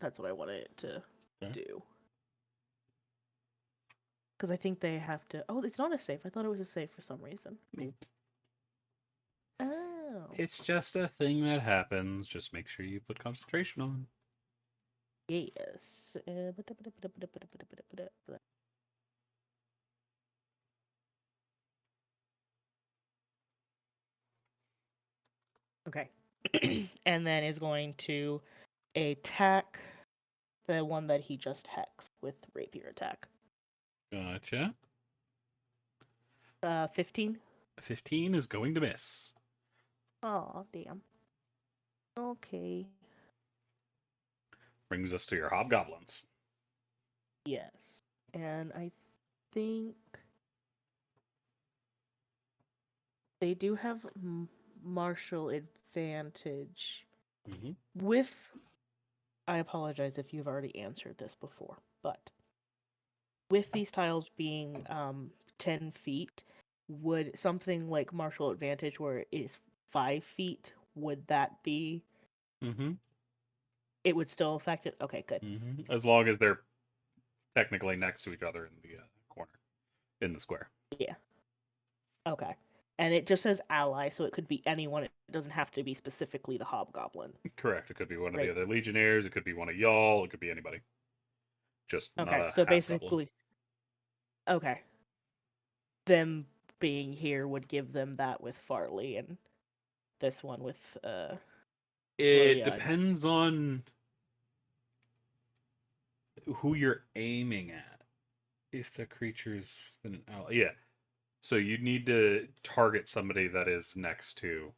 that's what I wanted it to Okay. do. Because I think they have to... Oh, it's not a safe. I thought it was a safe for some reason. Nope. Oh. It's just a thing that happens. Just make sure you put concentration on. Yes. Okay. And then is going to attack the one that he just hexed with rapier attack. Gotcha. 15. 15 is going to miss. Oh, damn. Okay. Brings us to your hobgoblins. Yes. And I think they do have martial advantage Mm-hmm. with... I apologize if you've already answered this before, but with these tiles being 10 feet, would something like martial advantage where it is 5 feet, would that be... Mm-hmm. It would still affect it? Okay, good. Mm-hmm. As long as they're technically next to each other in the corner, in the square. Yeah. Okay. And it just says ally, so it could be anyone. It doesn't have to be specifically the hobgoblin. Correct. It could be one of Right. the other legionnaires. It could be one of y'all. It could be anybody. Just not Okay, a so half goblin. basically... Okay. Them being here would give them that with Farley, and this one with It Leon. depends on who you're aiming at. If the creature's an ally. Yeah. So you need to target somebody that is next to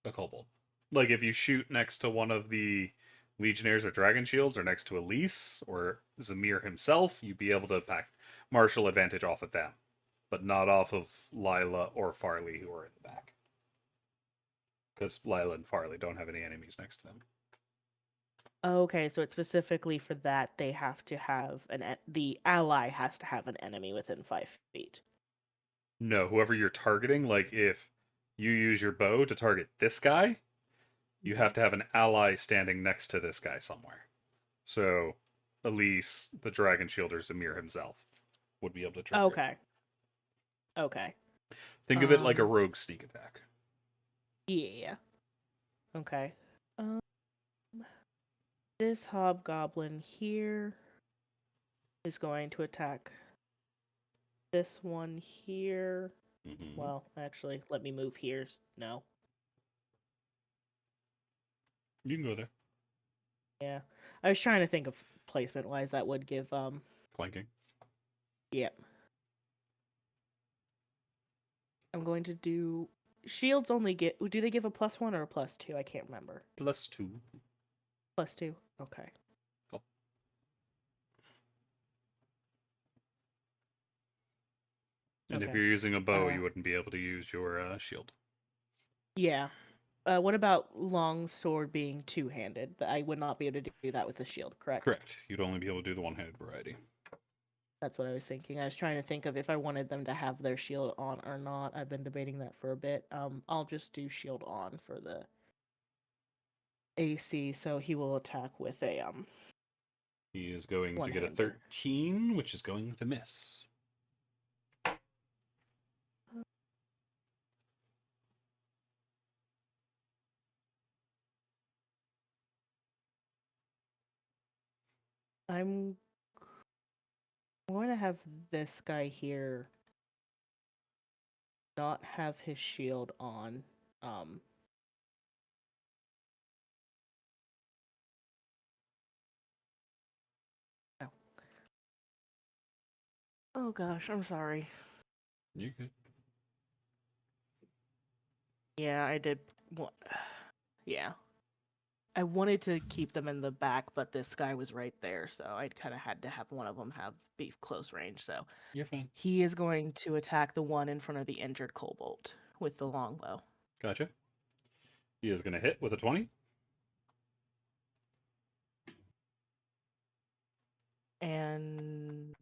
a kobold. Like if you shoot next to one of the legionnaires or dragon shields, or next to Elise or Zamir himself, you'd be able to pack martial advantage off of them, but not off of Lila or Farley, who are in the back, because Lila and Farley don't have any enemies next to them. Okay, so it's specifically for that they have to have the ally has to have an enemy within 5 feet. No, whoever you're targeting, like if you use your bow to target this guy, you have to have an ally standing next to this guy somewhere. So, Elise, the Dragon Shielder, Zamir himself, would be able to trigger it. Okay. Okay. Think of it like a Um, rogue sneak attack. Yeah. Okay. This hobgoblin here is going to attack this one here. Mm-hmm. Well, actually, let me move here. No. You can go there. Yeah. I was trying to think of placement wise that would give Flanking. Yep. I'm going to do shields only get do they give a +1 or a +2? I can't remember. +2. +2. Okay. Oh. And if Okay. you're using a bow, you wouldn't be able to use your shield. Yeah. What about longsword being two-handed? I would not be able to do that with the shield, correct? Correct. You'd only be able to do the one-handed variety. That's what I was thinking. I was trying to think of if I wanted them to have their shield on or not. I've been debating that for a bit. I'll just do shield on for the AC, so he will attack with a He is going to get a one-handed. 13, which is going to miss. I'm going to have this guy here not have his shield on. No. Oh gosh, I'm sorry. You're good. Yeah, I did. Yeah. I wanted to keep them in the back, but this guy was right there, so I kind of had to have one of them be close range. So You're fine. he is going to attack the one in front of the injured kobold with the longbow. Gotcha. He is going to hit with a 20. And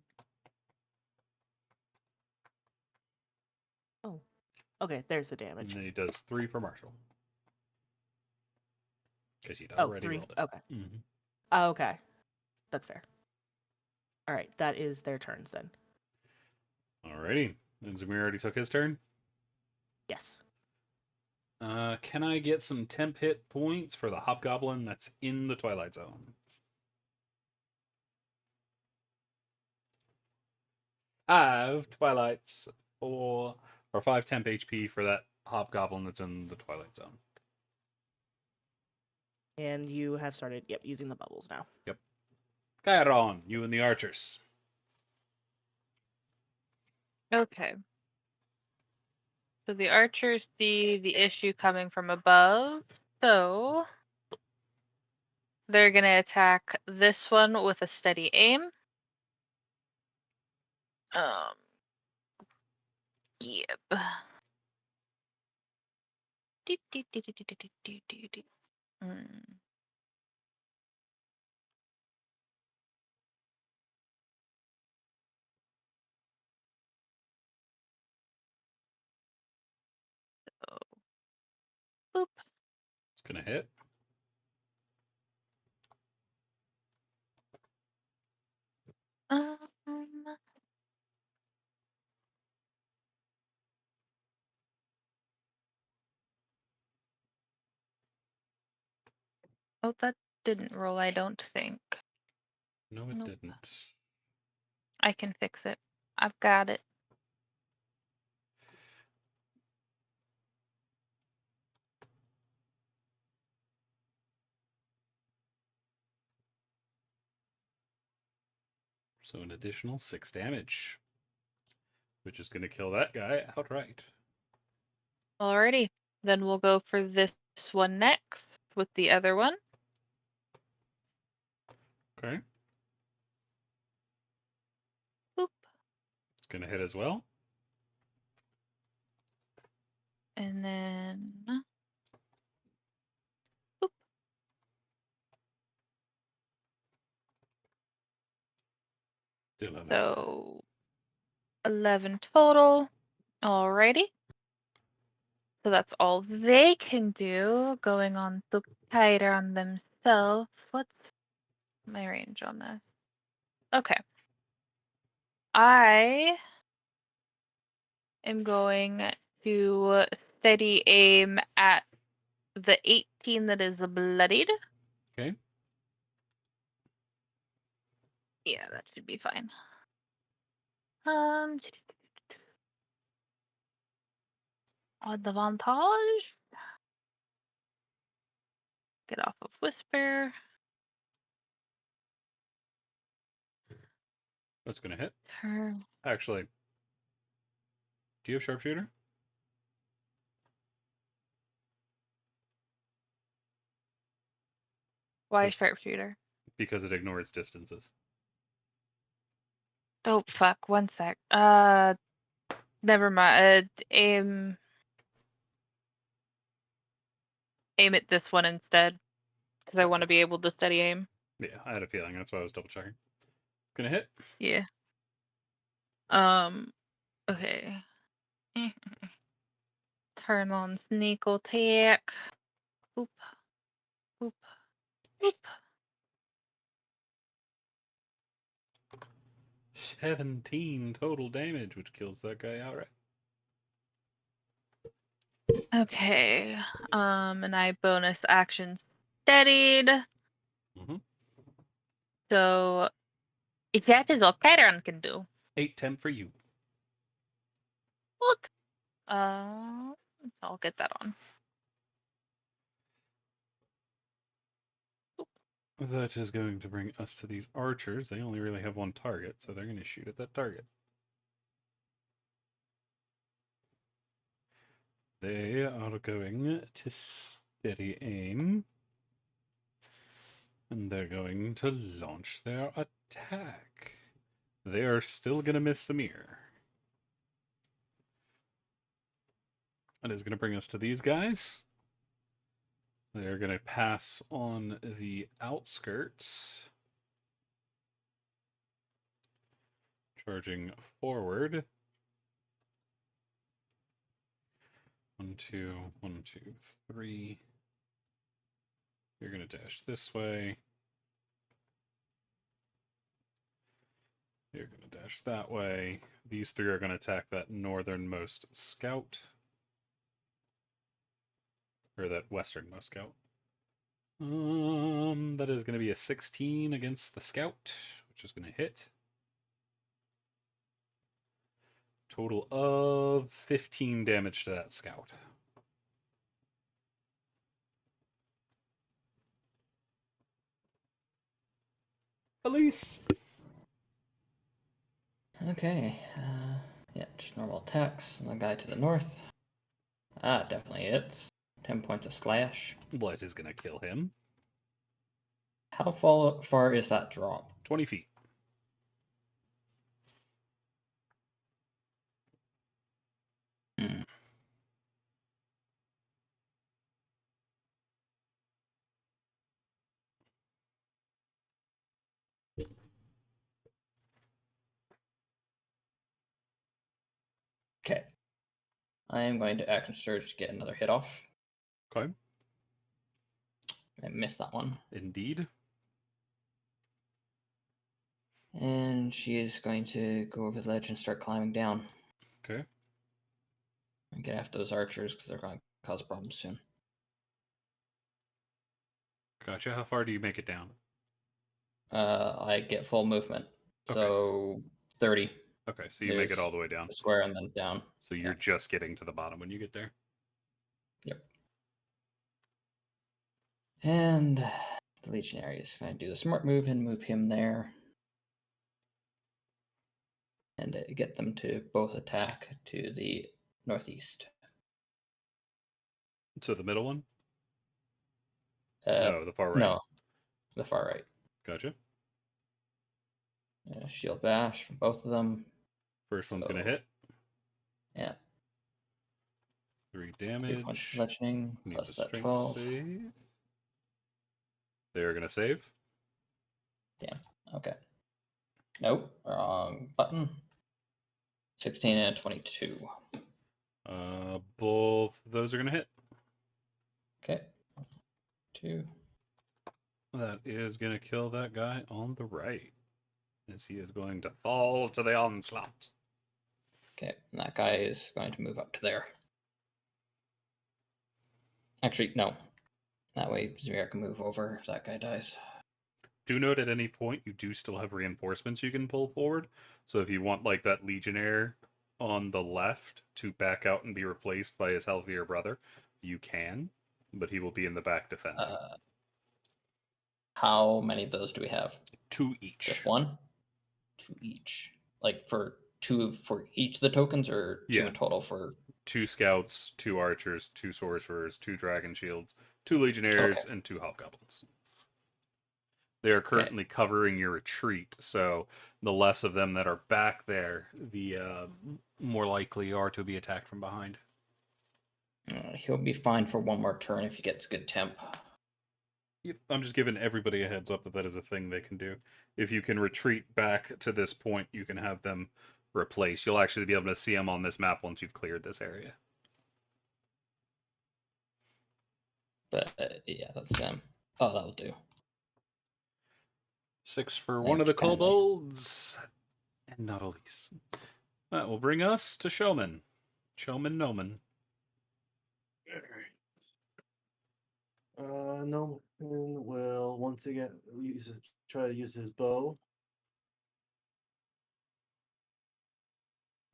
oh, okay, there's the damage. And then he does 3 for Marshall. Because he'd Oh, already 3. rolled it. Okay. Mm-hmm. Oh, okay. That's fair. All right, that is their turns then. Alrighty. And Zamir already took his turn. Yes. Can I get some temp hit points for the hobgoblin that's in the Twilight Zone? 5 Twilights or 5 temp HP for that hobgoblin that's in the Twilight Zone. And you have started, yep, using the bubbles now. Yep. Chiron, you and the archers. Okay. So the archers see the issue coming from above, so they're going to attack this one with a steady aim. Yep. Mm. So, boop. It's going to hit. Um, oh, that didn't roll, I don't think. No, it Nope. didn't. I can fix it. I've got it. So an additional 6 damage, which is going to kill that guy outright. Alrighty. Then we'll go for this one next with the other one. Okay. Boop. It's going to hit as well. And then boop. So 11 total. Alrighty. So that's all they can do. Going on the tighter on themselves. What's my range on this? Okay. I am going to steady aim at the 18 that is bloodied. Okay. Yeah, that should be fine. Advantage. Get off of Whisper. That's gonna hit. Turn. Actually, do you have sharpshooter? Why Just sharpshooter? because it ignores distances. Oh fuck! 1 sec. Never mind. Aim at this one instead, because I want to Gotcha. be able to steady aim. Yeah, I had a feeling. That's why I was double checking. Gonna hit. Yeah. Okay. Turn on sneak attack. Oop. Oop. Oop. 17 total damage, which kills that guy outright. Okay. And I bonus action steadied. Mm-hmm. So that is all Tyron can do. 8 temp for you. Look. I'll get that on. That is going to bring us to these archers. They only really have one target, so they're going to shoot at that target. They are going to steady aim. And they're going to launch their attack. They are still going to miss Samir. That is going to bring us to these guys. They're going to pass on the outskirts. Charging forward. 1, 2, 1, 2, 3. You're going to dash this way. You're going to dash that way. These three are going to attack that northernmost scout. Or that westernmost scout. That is going to be a 16 against the scout, which is going to hit. Total of 15 damage to that scout. Elise! Okay. Yeah, just normal attacks. And the guy to the north. Ah, definitely hits. 10 points of slash. What is going to kill him? How far is that drop? 20 feet. Hmm. Okay. I am going to action surge to get another hit off. Okay. I missed that one. Indeed. And she is going to go over the ledge and start climbing down. Okay. And get after those archers because they're going to cause problems soon. Gotcha. How far do you make it down? I get full movement. Okay. So 30. Okay, so you make it all the way down. The square and then down. So you're just getting to the bottom when you get there. Yep. And the legionary is going to do the smart move and move him there. And get them to both attack to the northeast. So the middle one? No, the far right. No, the far right. Gotcha. Shield bash from both of them. First one's going to hit. Yeah. 3 3 damage. points of bludgeoning, Need plus the that strength 12. save. They're going to save. Damn. Okay. Nope. Wrong button. 16 and 22. Both those are going to hit. Okay. 2. That is going to kill that guy on the right, as he is going to fall to the onslaught. Okay, and that guy is going to move up to there. Actually, no. That way, Zamir can move over if that guy dies. Do note at any point you do still have reinforcements you can pull forward. So if you want like that legionnaire on the left to back out and be replaced by his healthier brother, you can, but he will be in the back defending. How many of those do we have? 2 each. Just 1? 2 each. Like for 2 for each of the tokens, or 2 Yeah. in total for 2 scouts, 2 archers, 2 sorcerers, 2 dragon shields, 2 legionnaires, and 2 hobgoblins. They are currently covering your retreat, so the less of them that are back there, the more likely you are to be attacked from behind. He'll be fine for 1 more turn if he gets good temp. Yep, I'm just giving everybody a heads up that that is a thing they can do. If you can retreat back to this point, you can have them replaced. You'll actually be able to see them on this map once you've cleared this area. But yeah, that's them. Oh, that'll do. 6 for Thank one of the you kindly. kobolds, and not Elise. That will bring us to Showman. Showman Noman. Noman will once again try to use his bow.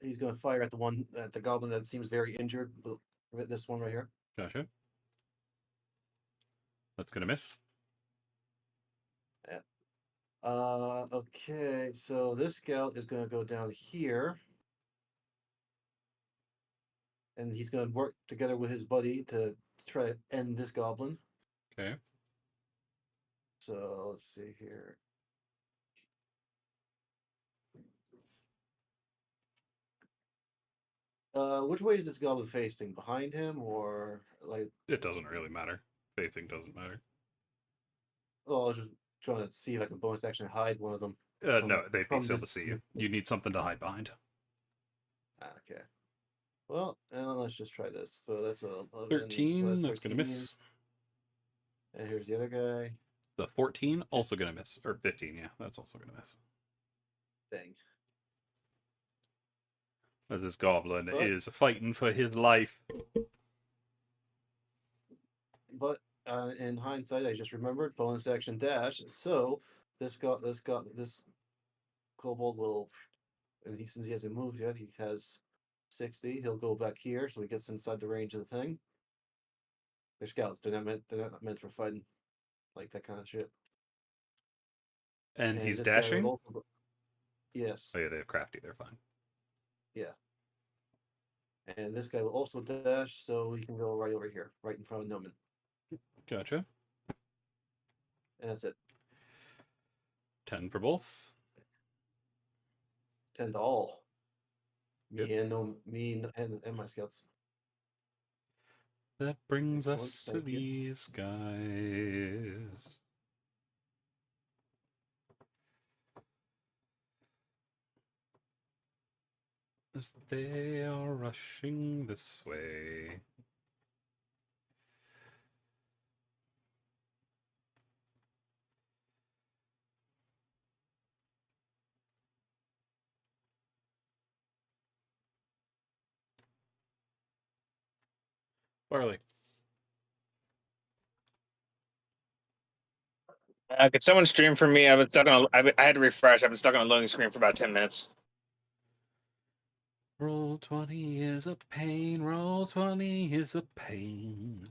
He's going to fire at the goblin that seems very injured. This one right here. Gotcha. That's going to miss. Yeah. Okay, so this scout is going to go down here. And he's going to work together with his buddy to try to end this goblin. Okay. So let's see here. Which way is this goblin facing? Behind him or like? It doesn't really matter. Facing doesn't matter. Oh, I was just trying to see if I can bonus action hide one of them. No, they'd be still to see you. You need something to hide behind. Okay. Well, let's just try this. So that's a 13. That's going to miss. And here's the other guy. The 14 also going to miss. Or 15, yeah, that's also going to miss. Dang. As this goblin is fighting for his life. But in hindsight, I just remembered bonus action dash. So this kobold will, and since he hasn't moved yet, he has 60. He'll go back here, so he gets inside the range of the thing. They're scouts. They're not meant for fighting, like that kind of shit. And he's dashing? Yes. Oh yeah, they have crafty. They're fine. Yeah. And this guy will also dash, so he can go right over here, right in front of Noman. Gotcha. And that's it. 10 for both. 10 to all. Yep. Me and my scouts. That brings Excellent, us to thank you. these guys. As they are rushing this way. Barley. Could someone stream for me? I've been stuck on. I had to refresh. I've been stuck on a loading screen for about 10 minutes. Roll 20 is a pain. Roll 20 is a pain.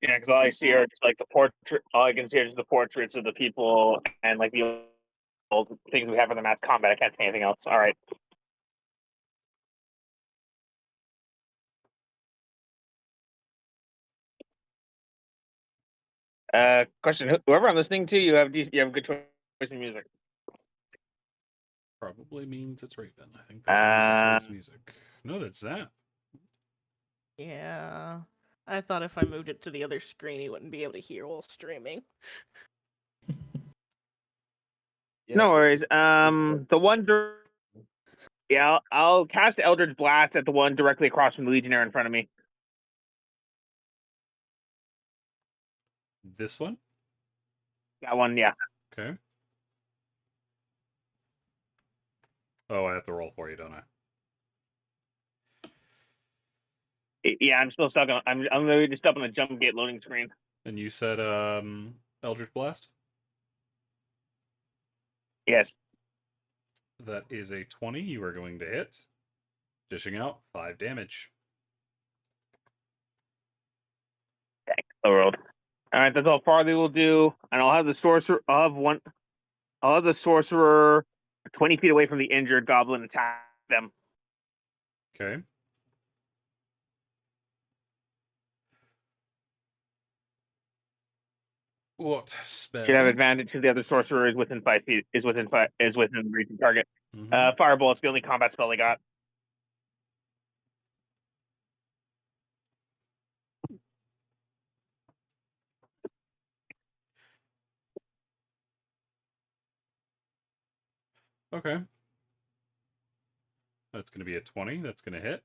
Yeah, because all I see are just like the portrait. All I can see are just the portraits of the people and like the old things we have for the mass combat. I can't see anything else. All right. Question: whoever I'm listening to, you have good choice in music. Probably means it's Raven. I think that means it plays music. No, that's that. Yeah. I thought if I moved it to the other screen, he wouldn't be able to hear while streaming. No worries. The one. Yeah, I'll cast Eldritch Blast at the one directly across from the Legionnaire in front of me. This one? That one, yeah. Okay. Oh, I have to roll for you, don't I? Yeah, I'm still stuck on. I'm literally just up on the jump gate loading screen. And you said Eldritch Blast? Yes. That is a 20. You are going to hit. Dishing out 5 damage. Thanks, the world. All right, that's all Farley will do, and I'll have the sorcerer of one. I'll have the sorcerer 20 feet away from the injured goblin attack them. Okay. What spell? Should have advantage if the other sorcerer is within 5 feet. Is within reach of target. Mhm. Fireball. It's the only combat spell I got. Okay. That's going to be a 20. That's going to hit.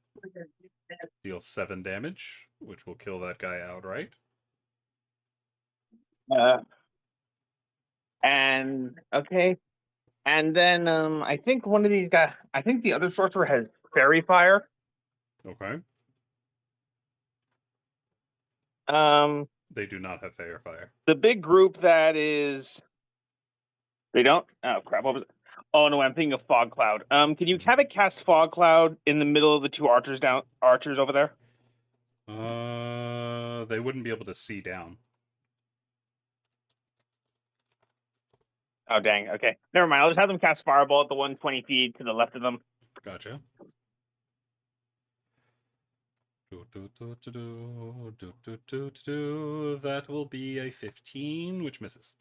Deal 7 damage, which will kill that guy outright. And okay, and then I think one of these guys. I think the other sorcerer has fairy fire. Okay. They do not have fire. The big group that is. They don't. Oh crap! What was it? Oh no, I'm thinking of fog cloud. Can you have it cast fog cloud in the middle of the two archers over there? They wouldn't be able to see down. Oh dang. Okay, never mind. I'll just have them cast fireball at the 120 feet to the left of them. Gotcha. That will be a 15, which misses.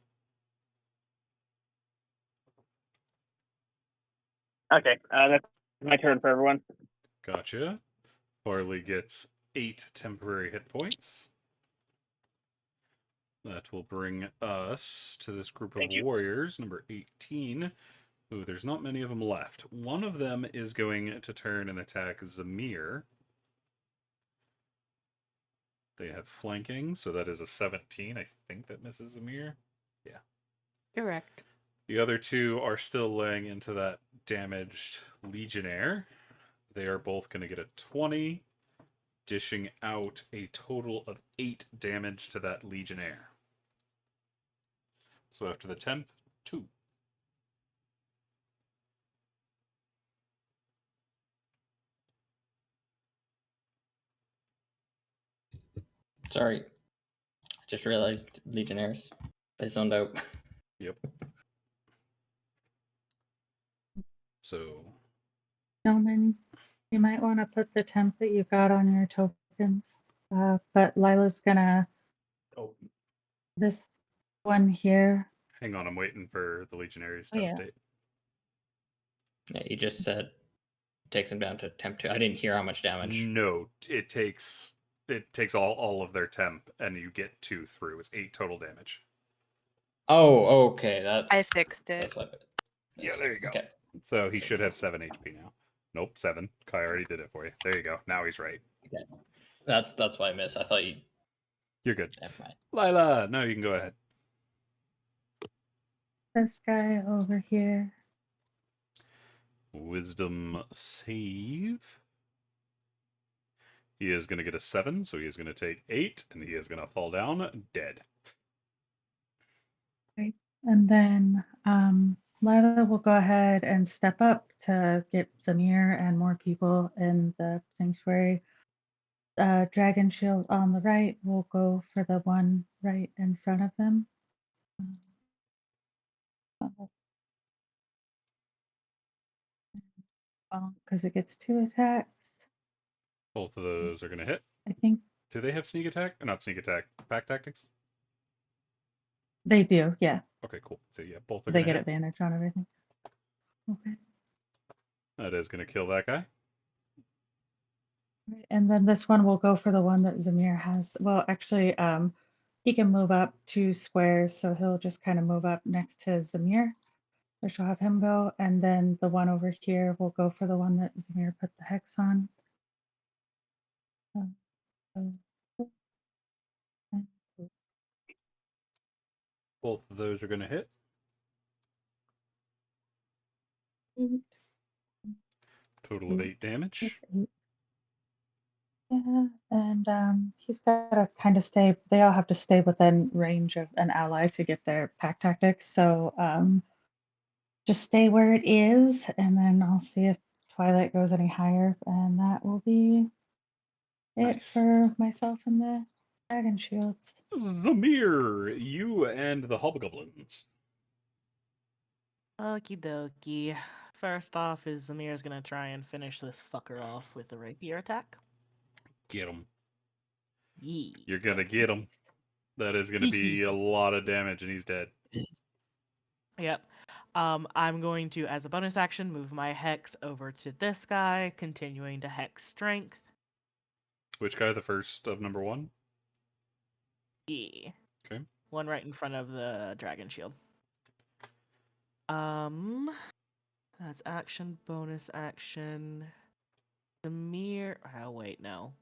Okay, that's my turn for everyone. Gotcha. Farley gets 8 temporary hit points. That will bring us to this group of warriors, number 18. Ooh, there's not many of them left. One of them is going to turn and attack Zamir. They have flanking, so that is a 17. I think that misses Zamir. Yeah. Correct. The other two are still laying into that damaged Legionnaire. They are both going to get a 20, dishing out a total of 8 damage to that Legionnaire. So after the temp, 2. Sorry. I just realized Legionnaires. They zoned out. Yep. So. Gentlemen, you might want to put the temp that you got on your tokens. But Lila's gonna. Oh, This one here. Hang on, I'm waiting for the Legionnaires to Oh, yeah. update. Yeah, you just said takes them down to temp 2. I didn't hear how much damage. No, it takes all of their temp, and you get 2 through. It's 8 total damage. Oh, okay. I fixed it. That's what. Yeah, there you go. Okay. So he should have 7 HP now. Nope, 7. Kai already did it for you. There you go. Now he's right. Okay. That's why I missed. I thought you. You're good. Never mind. Lila, no, you can go ahead. This guy over here. Wisdom save. He is going to get a 7, so he is going to take 8, and he is going to fall down dead. Right. And then Lila will go ahead and step up to get Zamir and more people in the sanctuary. Dragon shield on the right will go for the one right in front of them. Because it gets 2 attacks. Both of those are going to hit. I think Do they have sneak attack? Not sneak attack. Pack tactics? they do, yeah. Okay, cool. So yeah, both are They going to get hit. advantage on everything. Okay. That is going to kill that guy. Right, and then this one will go for the one that Zamir has. Well, actually, he can move up 2 squares, so he'll just kind of move up next to Zamir, which will have him go. And then the one over here will go for the one that Zamir put the hex on. Both of those are going to hit. Total of 8 damage. Yeah, and he's got to kind of stay. They all have to stay within range of an ally to get their pack tactics. So just stay where it is, and then I'll see if Twilight goes any higher, and that will be it Nice. for myself and the dragon shields. Zamir, you and the hobgoblins. Okie dokie. First off, is Zamir's gonna try and finish this fucker off with a rapier attack. Get him. Yee. You're going to get him. That is going to be a lot of damage, and he's dead. Yep. I'm going to, as a bonus action, move my hex over to this guy, continuing to hex strength. Which guy? The first of number 1? Yeah. Okay. One right in front of the dragon shield. That's action, bonus action. Zamir. Oh wait, no.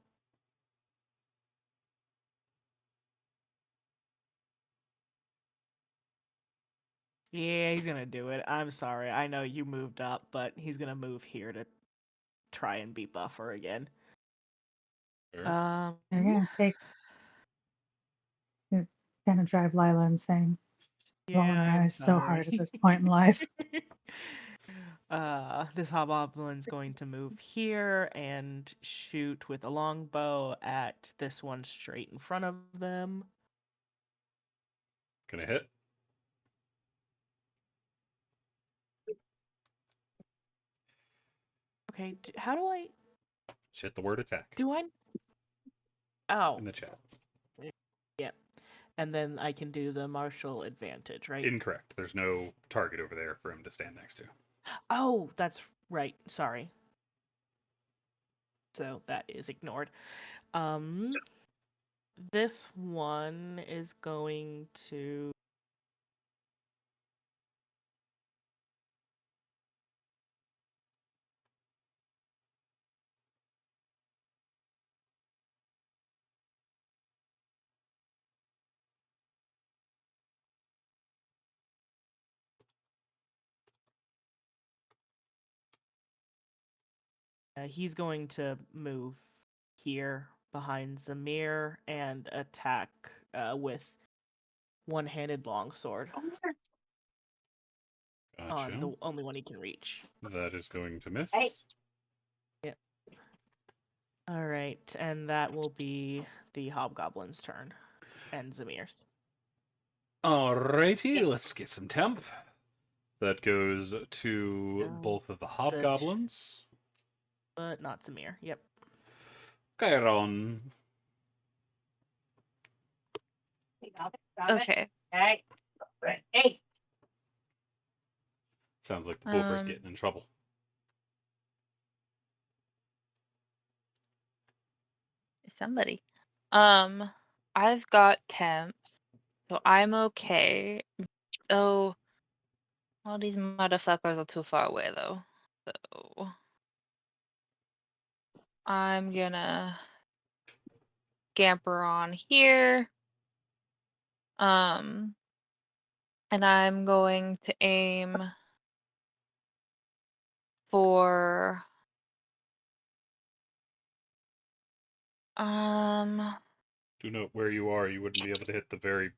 Yeah, he's gonna do it. I'm sorry. I know you moved up, but he's gonna move here to try and be buffer again. Sure. You're gonna drive Lila insane. Rolling her Yeah, I'm eyes so sorry. hard at this point in life. This hobgoblin's going to move here and shoot with a longbow at this one straight in front of them. Gonna hit. Okay, how do I... Just hit the word attack Do I... Oh. in the chat. Yep. And then I can do the martial advantage, right? Incorrect. There's no target over there for him to stand next to. Oh, that's right. Sorry. So that is ignored. This one is going to... he's going to move here behind Zamir and attack with one-handed longsword on Gotcha. the only one he can reach. That is going to miss. Yep. All right, and that will be the hobgoblin's turn and Zamir's. Alrighty, let's get some temp. That goes to both of the hobgoblins. But not Zamir. Yep. Chiron. Okay. Sounds like the blooper's getting in trouble. Somebody. I've got temp, so I'm okay. So, all these motherfuckers are too far away though. So, I'm gonna scamper on here. And I'm going to aim for Do note where you are, you wouldn't be able to hit the very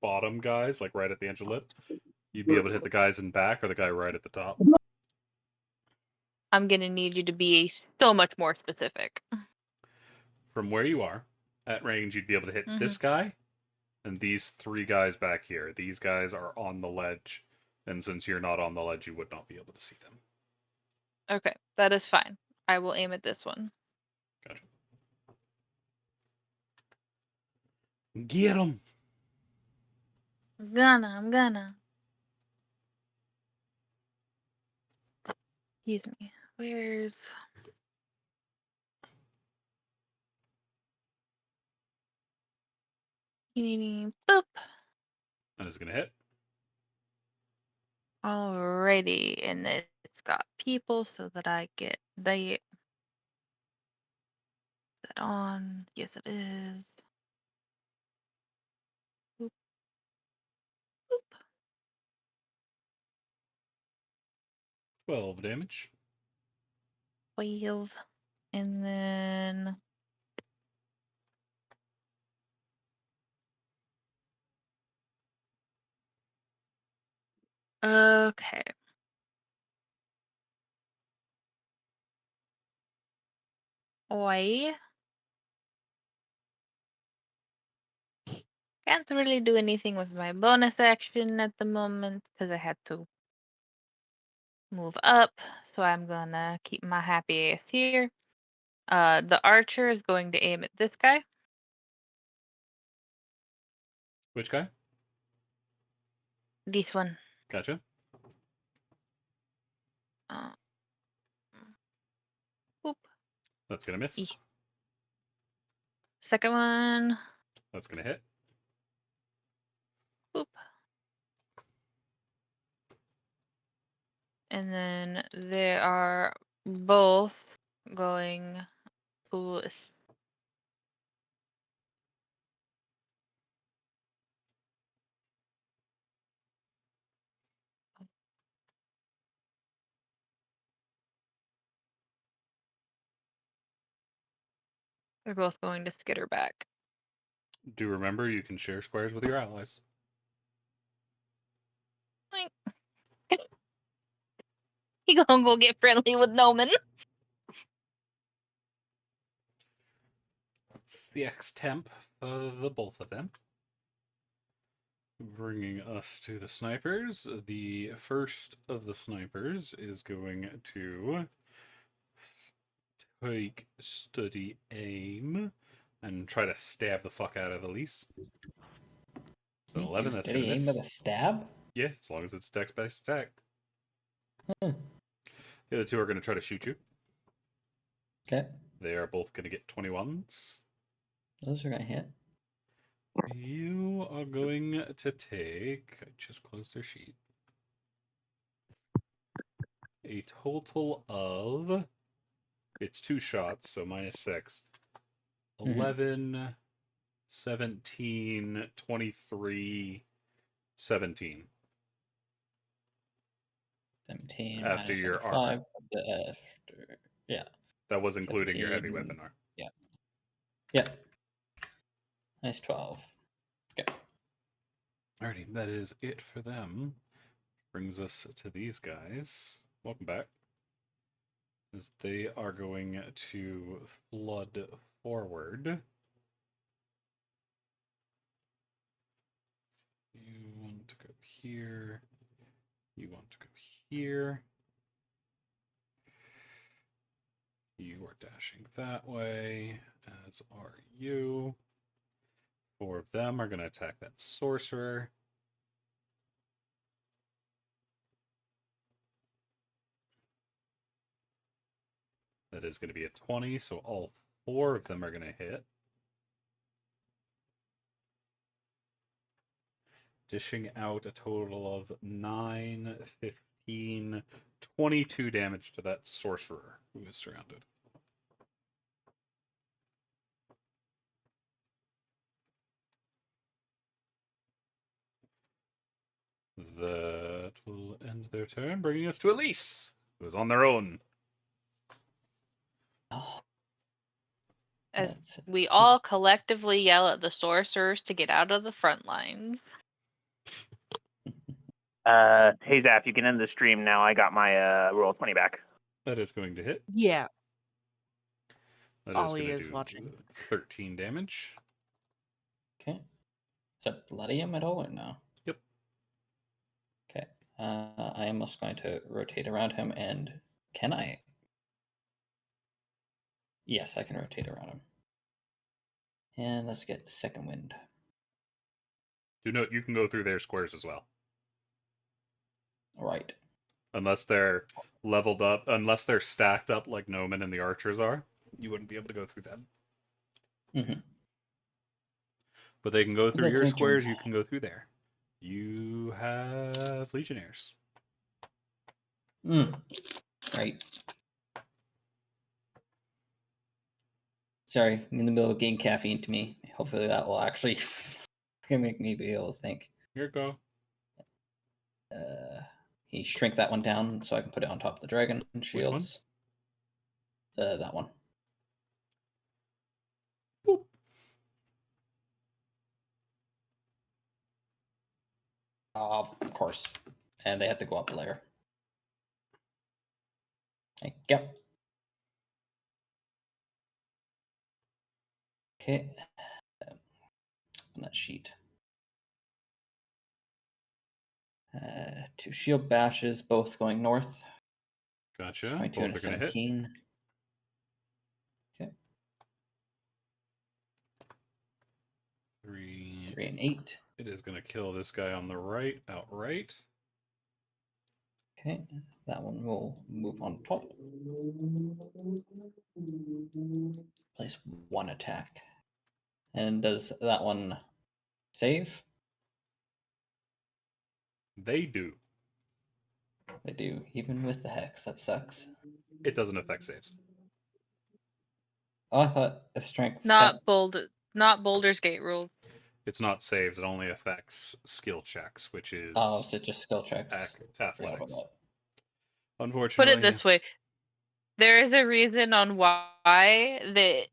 bottom guys, like right at the edge of lit. You'd be able to hit the guys in back or the guy right at the top. I'm gonna need you to be so much more specific. From where you are, at range, you'd be able to hit this guy and these 3 guys back here. These guys are on the ledge, and since you're not on the ledge, you would not be able to see them. Okay, that is fine. I will aim at this one. Gotcha. Get him! I'm gonna. Excuse me. Where's... Boop. That is going to hit. Alrighty, and it's got people so that I get that on. Yes, it is. Boop, boop. 12 damage. 12. And then okay. I can't really do anything with my bonus action at the moment because I had to move up. So I'm gonna keep my happy ass here. The archer is going to aim at this guy. Which guy? This one. Gotcha. Uh, boop. That's going to miss. Second one. That's going to hit. Boop. And then they are both going to they're both going to skitter back. Do remember you can share squares with your allies. He gonna go get friendly with Noman. It's the X-temp of the both of them. Bringing us to the snipers. The first of the snipers is going to take steady aim and try to stab the fuck out of Elise. So 11, that's going Steady to aim miss. with a stab? Yeah, as long as it's dex-based attack. Huh. The other two are going to try to shoot you. Okay. They are both going to get 21s. Those are gonna hit. You are going to take... I just closed their sheet. A total of... It's 2 shots, so -6. 11, 17, 23, 17. 17 After minus your 5. armor. After, yeah. That was including your heavy 17. weapon armor. Yeah. Nice 12. Okay. Alrighty, that is it for them. Brings us to these guys. Welcome back. As they are going to flood forward. You want to go here. You want to go here. You are dashing that way, as are you. 4 of them are going to attack that sorcerer. That is going to be a 20, so all 4 of them are going to hit. Dishing out a total of 9, 15, 22 damage to that sorcerer who is surrounded. That will end their turn, bringing us to Elise, who is on their own. Oh, As that's we all collectively yell at the sorcerers to get out of the front lines. Hey Zap, you can end the stream now. I got my roll 20 back. That is going to hit. Yeah. That is Ollie going to is do watching. 13 damage. okay. Is that bloody him at all or no? Yep. Okay. I am also going to rotate around him, and can I? Yes, I can rotate around him. And let's get second wind. Do note you can go through their squares as well. Right. Unless they're leveled up, unless they're stacked up like Noman and the archers are, you wouldn't be able to go through them. Mm-hmm. But they can go through Let your me squares. join. You can go through there. You have legionnaires. Right. Sorry, I'm in the middle of getting caffeine to me. Hopefully that will actually make me be able to think. Here you go. He shrink that one down so I can put it on top of the dragon Which one? shields. That one. Boop. Of course. And they have to go up a layer. Yep. Okay. On that sheet. 2 shield bashes, both going north. Gotcha. 22 Both and a are going to hit. 17. Okay. 3. 3 and 8. It is going to kill this guy on the right outright. Okay. That one will move on top. Place 1 attack. And does that one save? They do. They do, even with the hex. That sucks. It doesn't affect saves. Oh, I thought a strength. Not Boulder's Gate rules. It's not saves. It only affects skill checks, which is Oh, so just skill checks. Forgot about athletics. that. Put Unfortunately, it this way. There is a reason on why that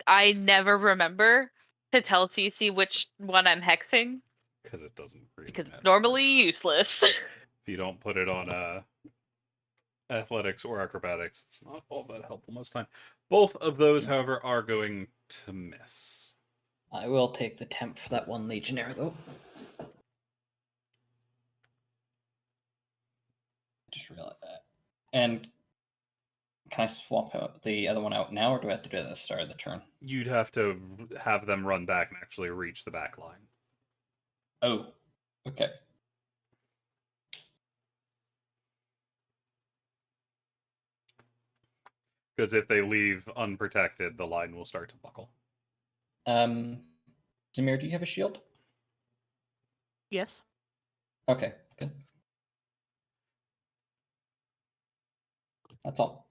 I never remember to tell CC which one I'm hexing, because it doesn't really because matter. it's normally useless. If you don't put it on athletics or acrobatics, it's not all that helpful most time. Both of those, however, are going to miss. I will take the temp for that one legionnaire, though. Just realized that. And can I swap out the other one out now, or do I have to do it at the start of the turn? You'd have to have them run back and actually reach the back line. Oh, okay. Because if they leave unprotected, the line will start to buckle. Zamir, do you have a shield? Yes. Okay, good. That's all.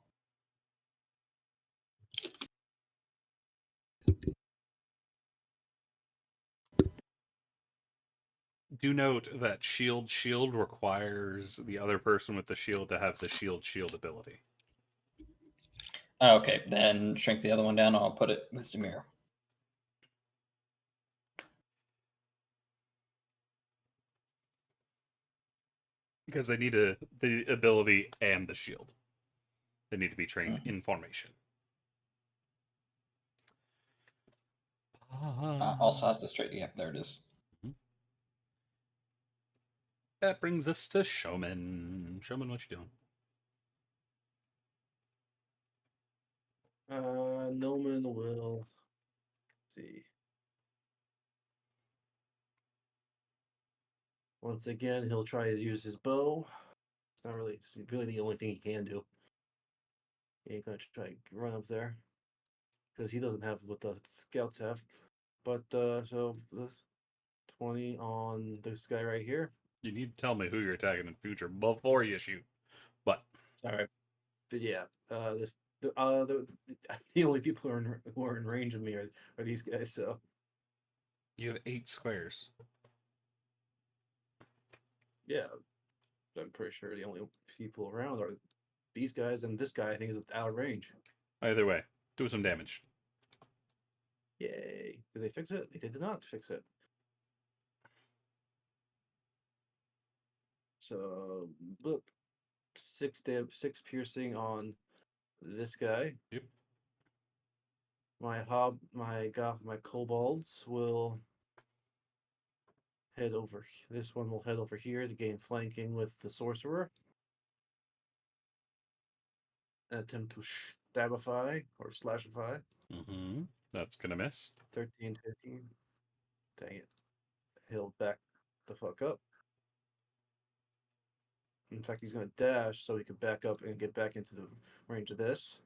Do note that shield requires the other person with the shield to have the shield ability. Okay, then shrink the other one down. I'll put it with Zamir. Because they need the ability and the shield. They need to be trained in formation. Also has the straight. Yep, there it is. That brings us to Showman. Showman, what you doing? Noman will see. Once again, he'll try to use his bow. It's not really, it's really the only thing he can do. He ain't gonna try to run up there because he doesn't have what the scouts have. But so 20 on this guy right here. You need to tell me who you're attacking in future before you shoot. But Sorry, but yeah, the only people who are in range of me are these guys. So you have 8 squares. yeah, I'm pretty sure the only people around are these guys, and this guy I think is out of range. Either way, do some damage. Yay! Did they fix it? They did not fix it. So look, 6 piercing on this guy. Yep. My kobolds will head over. This one will head over here to gain flanking with the sorcerer. Attempt to stabify or slashify. Mm-hmm. That's gonna miss. 13, 15. Dang it. He'll back the fuck up. In fact, he's going to dash so he can back up and get back into the range of this.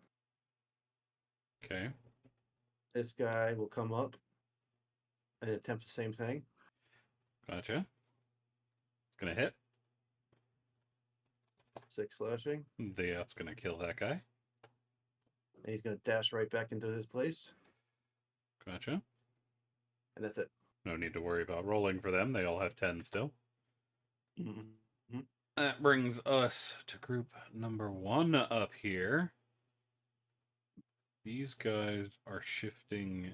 Okay. This guy will come up and attempt the same thing. Gotcha. It's gonna hit. 6 slashing. That's gonna kill that guy. And he's going to dash right back into his place. Gotcha. And that's it. No need to worry about rolling for them. They all have 10 still. Mm-hmm. That brings us to group number 1 up here. These guys are shifting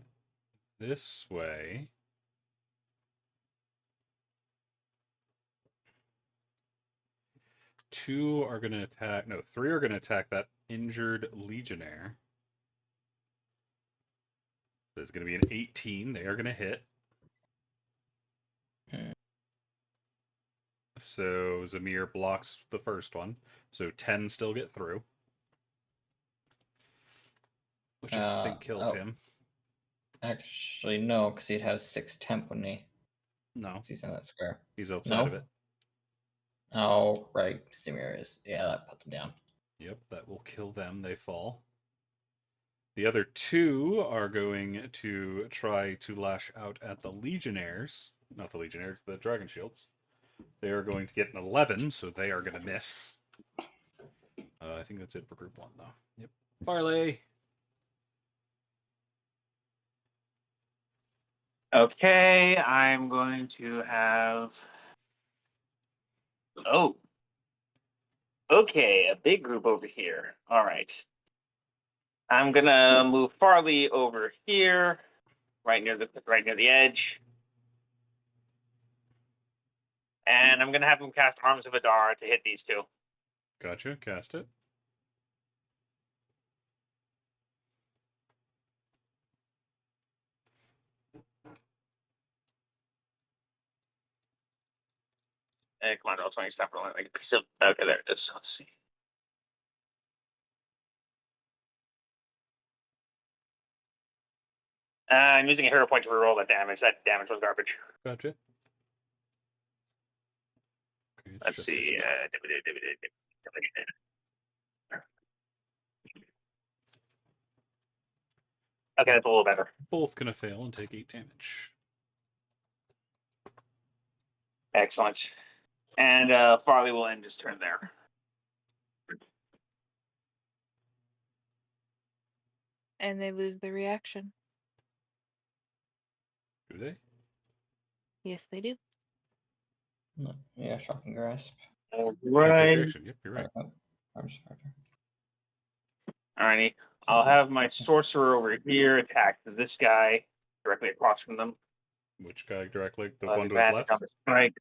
this way. Two are going to attack. No, 3 are going to attack that injured legionnaire. There's going to be an 18. They are going to hit. So Zamir blocks the first one. So 10 still get through. Which I think kills him. Actually, no, because he'd have 6 temp, wouldn't he? No. He's in that square. He's outside of it. Oh, right. Samir is. Yeah, that put them down. Yep, that will kill them. They fall. The other 2 are going to try to lash out at the Legionnaires. Not the Legionnaires, the Dragon Shields. They are going to get an 11, so they are going to miss. I think that's it for group 1, though. Yep. Farley! Okay, I'm going to have. Oh. Okay, a big group over here. All right. I'm gonna move Farley over here, right near the edge, and I'm gonna have him cast Arms of Adar to hit these 2. Gotcha, cast it. Come on, roll 20, stop rolling like a piece of. Okay, there it is. Let's see. I'm using a hero point to reroll that damage. That damage was garbage. Gotcha. Okay, Let's see. Okay, that's a little better. Both gonna fail and take 8 damage. Excellent. And Farley will end his turn there. And they lose the reaction. Do they? Yes, they do. No, yeah, Shocking Grasp. All Take right. reaction. Yep, you're right. Alrighty. I'll have my sorcerer over here attack this guy directly across from them. Which guy directly? The one to his Advantage left? on the strike.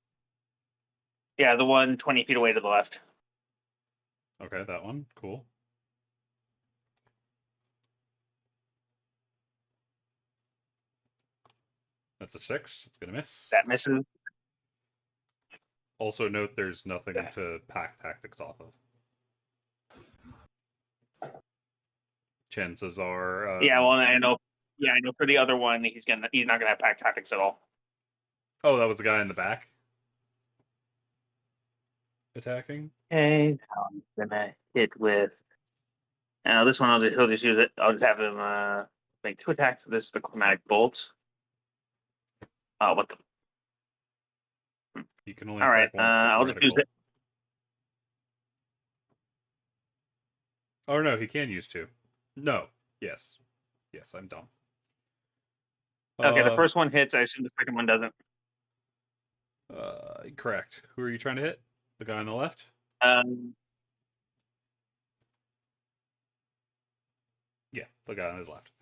Yeah, the one 20 feet away to the left. Okay, that one. Cool. That's a 6. It's gonna miss. That misses. Also note there's nothing to pack tactics off of. Chances are. Yeah, well, I know. Yeah, I know. For the other one, he's not gonna have pack tactics at all. Oh, that was the guy in the back attacking. Okay, I'm gonna hit with. This one he'll just use it. I'll just have him make 2 attacks with the chromatic bolt. Oh, what the? He can only All right, attack once. I'll just use it. Oh no, he can use 2. No. Yes. Yes, I'm dumb. Okay, the first one hits. I assume the second one doesn't. Correct. Who are you trying to hit? The guy on the left? Yeah, the guy on his left.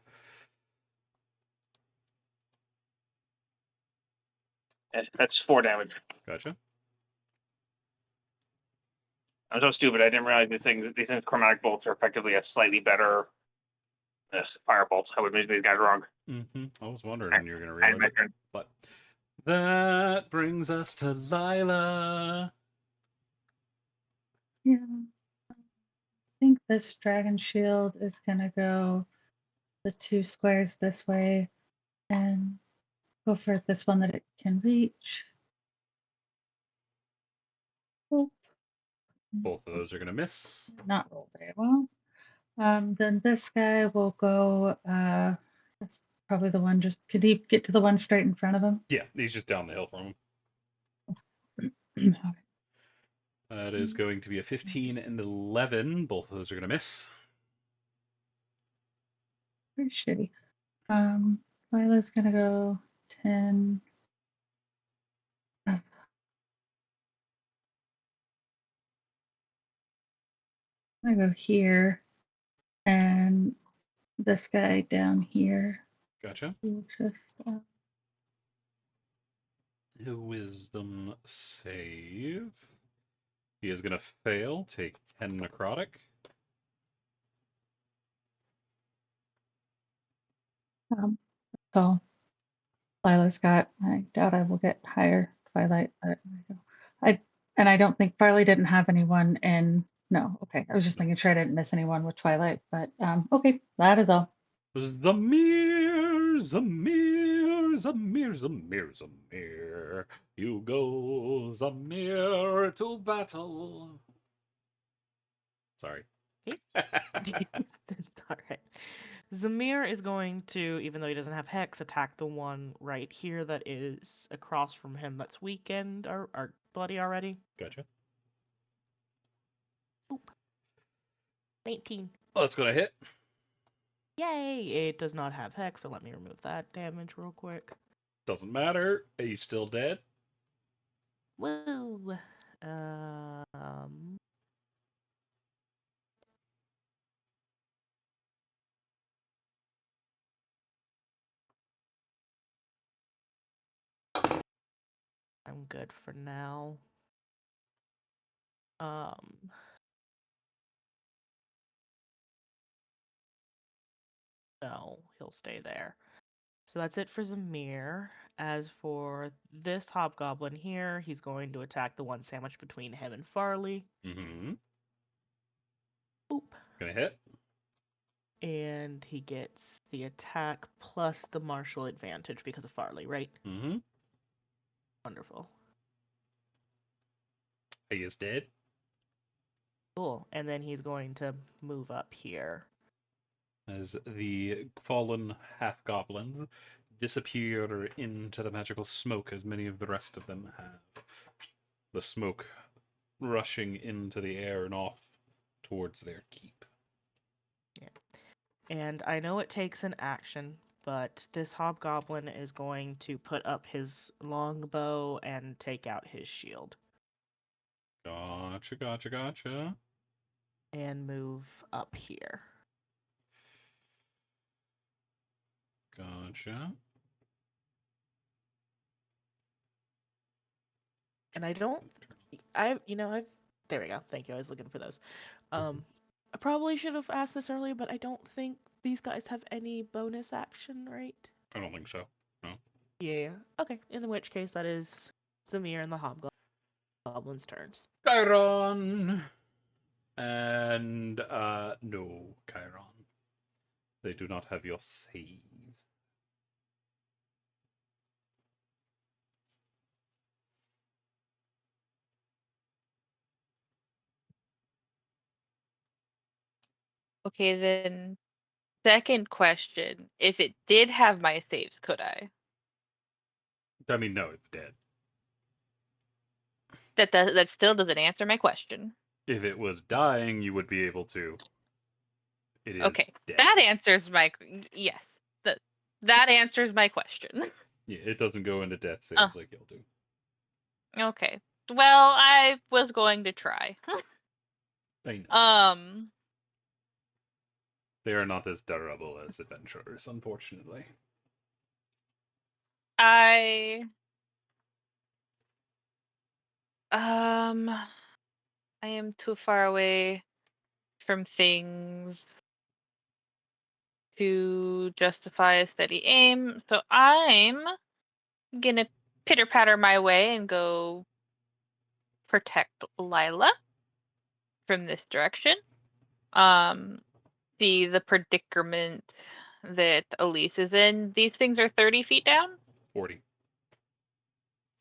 That's 4 damage. Gotcha. I'm so stupid. I didn't realize these chromatic bolts are effectively a slightly better fire bolts. I would make these guys wrong. Mm-hmm. I was wondering when you were going to realize it. But that brings us to Lila. Yeah. I think this dragon shield is gonna go the 2 squares this way and go for this one that it can reach. Oh, Both of those are going to miss. not roll very well. Then this guy will go probably the one. Just could he get to the one straight in front of him? Yeah, he's just down the hill from him. Okay. That is going to be a 15 and 11. Both of those are going to miss. Very shitty. Lila's gonna go 10. I'm gonna go here, and this guy down here Gotcha. will just. A wisdom save. He is going to fail. Take 10 necrotic. So Lila's got. I doubt I will get higher Twilight, but I don't think Farley didn't have anyone in. No, okay. I was just making sure I didn't miss anyone with Twilight, but okay, that is all. Zamir, Zamir, Zamir, Zamir, Zamir. You go, Zamir, to battle. Sorry. All right. Zamir is going to, even though he doesn't have Hex, attack the one right here that is across from him that's weakened or bloody already. Gotcha. Boop. 19. Oh, that's going to hit. Yay! It does not have Hex, so let me remove that damage real quick. Doesn't matter. He's still dead. Woo! I'm good for now. No, he'll stay there. So that's it for Zamir. As for this hobgoblin here, he's going to attack the one sandwiched between him and Farley. Mm-hmm. Boop. Gonna hit. And he gets the attack plus the martial advantage because of Farley, right? Mm-hmm. Wonderful. He is dead. Cool. And then he's going to move up here. As the fallen half-goblins disappear into the magical smoke, as many of the rest of them have. The smoke rushing into the air and off towards their keep. Yeah. And I know it takes an action, but this hobgoblin is going to put up his longbow and take out his shield. Gotcha, gotcha, gotcha. And move up here. Gotcha. And I don't, there we go. Thank you. I was looking for those. I probably should have asked this earlier, but I don't think these guys have any bonus action, right? I don't think so. No. Yeah. Okay. In which case, that is Zamir and the hobgoblin's turns. Chiron! And, no, Chiron. They do not have your saves. Okay, then second question. If it did have my saves, could I? I mean, no, it's dead. That still doesn't answer my question. If it was dying, you would be able to. It is Okay, dead. that answers my yes. That answers my question. Yeah, it doesn't go into death saves like you'll do. Okay. Well, I was going to try. I know. Um, They are not as durable as adventurers, unfortunately. I am too far away from things to justify a steady aim, so I'm gonna pitter patter my way and go protect Lila from this direction. See the predicament that Elise is in. These things are 30 feet down? 40.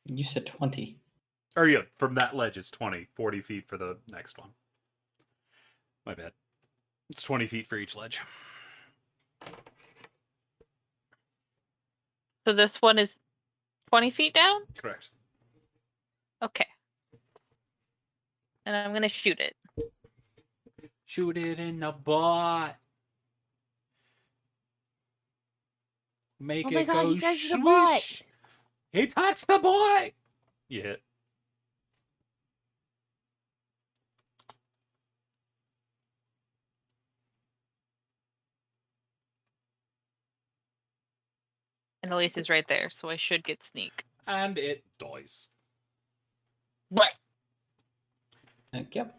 You said 20. Or yeah, from that ledge it's 20. 40 feet for the next one. My bad. It's 20 feet for each ledge. So this one is 20 feet down? Correct. Okay. And I'm gonna shoot it. Shoot it in the butt. Make Oh my it god, go you guys are the butt. swish. He touched the boy. You hit. And Elise is right there, so I should get sneak. And it dies. What? Yep.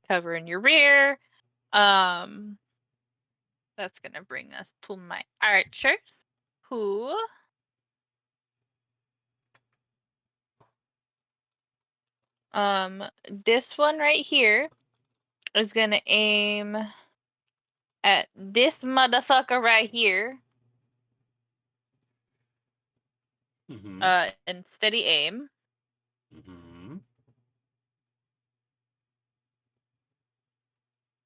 Cover in your rear. That's gonna bring us to my archer, who this one right here is gonna aim at this motherfucker right here. Mm-hmm. And steady aim. Mm-hmm.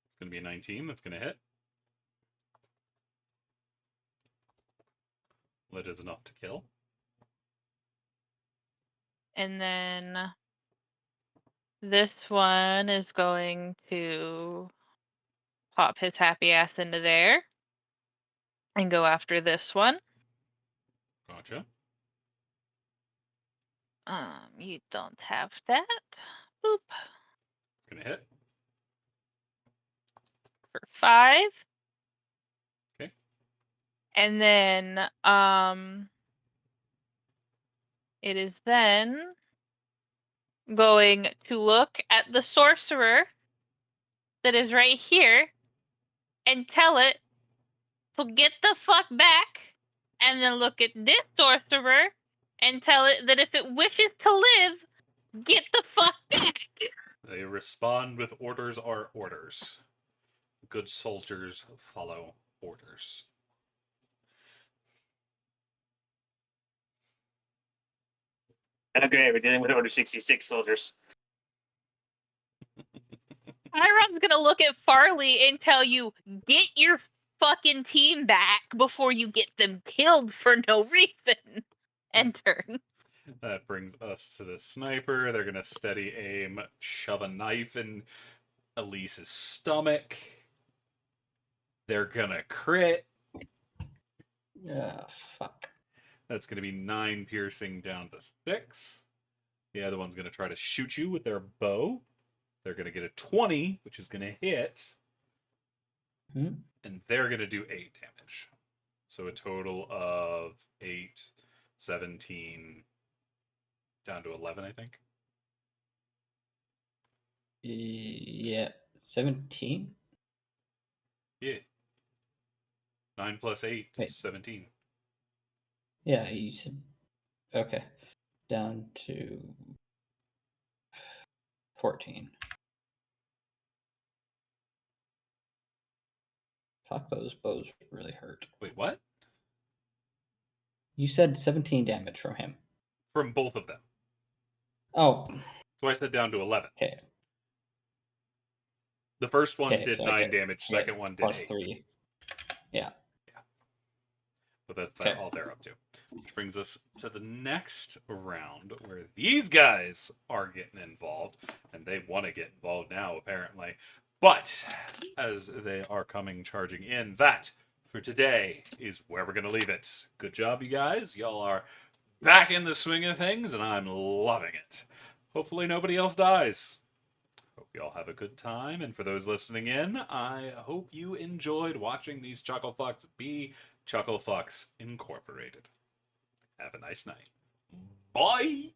It's gonna be a 19. That's gonna hit. That is enough to kill. And then this one is going to pop his happy ass into there and go after this one. Gotcha. You don't have that. Boop. It's gonna hit. For 5. Okay. And then it is then going to look at the sorcerer that is right here and tell it to get the fuck back, and then look at this sorcerer and tell it that if it wishes to live, get the fuck back. They respond with orders are orders. Good soldiers follow orders. Okay, we're dealing with Order 66 soldiers. Chiron's gonna look at Farley and tell you, get your fucking team back before you get them killed for no reason. End turn. That brings us to the sniper. They're gonna steady aim, shove a knife in Elise's stomach. They're gonna crit. Fuck. That's gonna be 9 piercing down to 6. The other one's gonna try to shoot you with their bow. They're gonna get a 20, which is gonna hit. Hmm? And they're gonna do 8 damage. So a total of 8, 17, down to 11, I think. Yeah. 17? Yeah. 9 plus 8, Wait. 17. Yeah, you said. Okay. Down to 14. Fuck, those bows really hurt. Wait, what? You said 17 damage from him. From both of them. Oh, So I said down to 11. okay. The first one Okay, did so 9 damage, second one did plus 8. 3. Yeah. But that's Okay. all they're up to. Which brings us to the next round, where these guys are getting involved, and they want to get involved now, apparently. But as they are coming charging in, that for today is where we're going to leave it. Good job, you guys. Y'all are back in the swing of things, and I'm loving it. Hopefully nobody else dies. Hope you all have a good time, and for those listening in, I hope you enjoyed watching these Chucklefucks be Chucklefucks Incorporated. Have a nice night. Bye!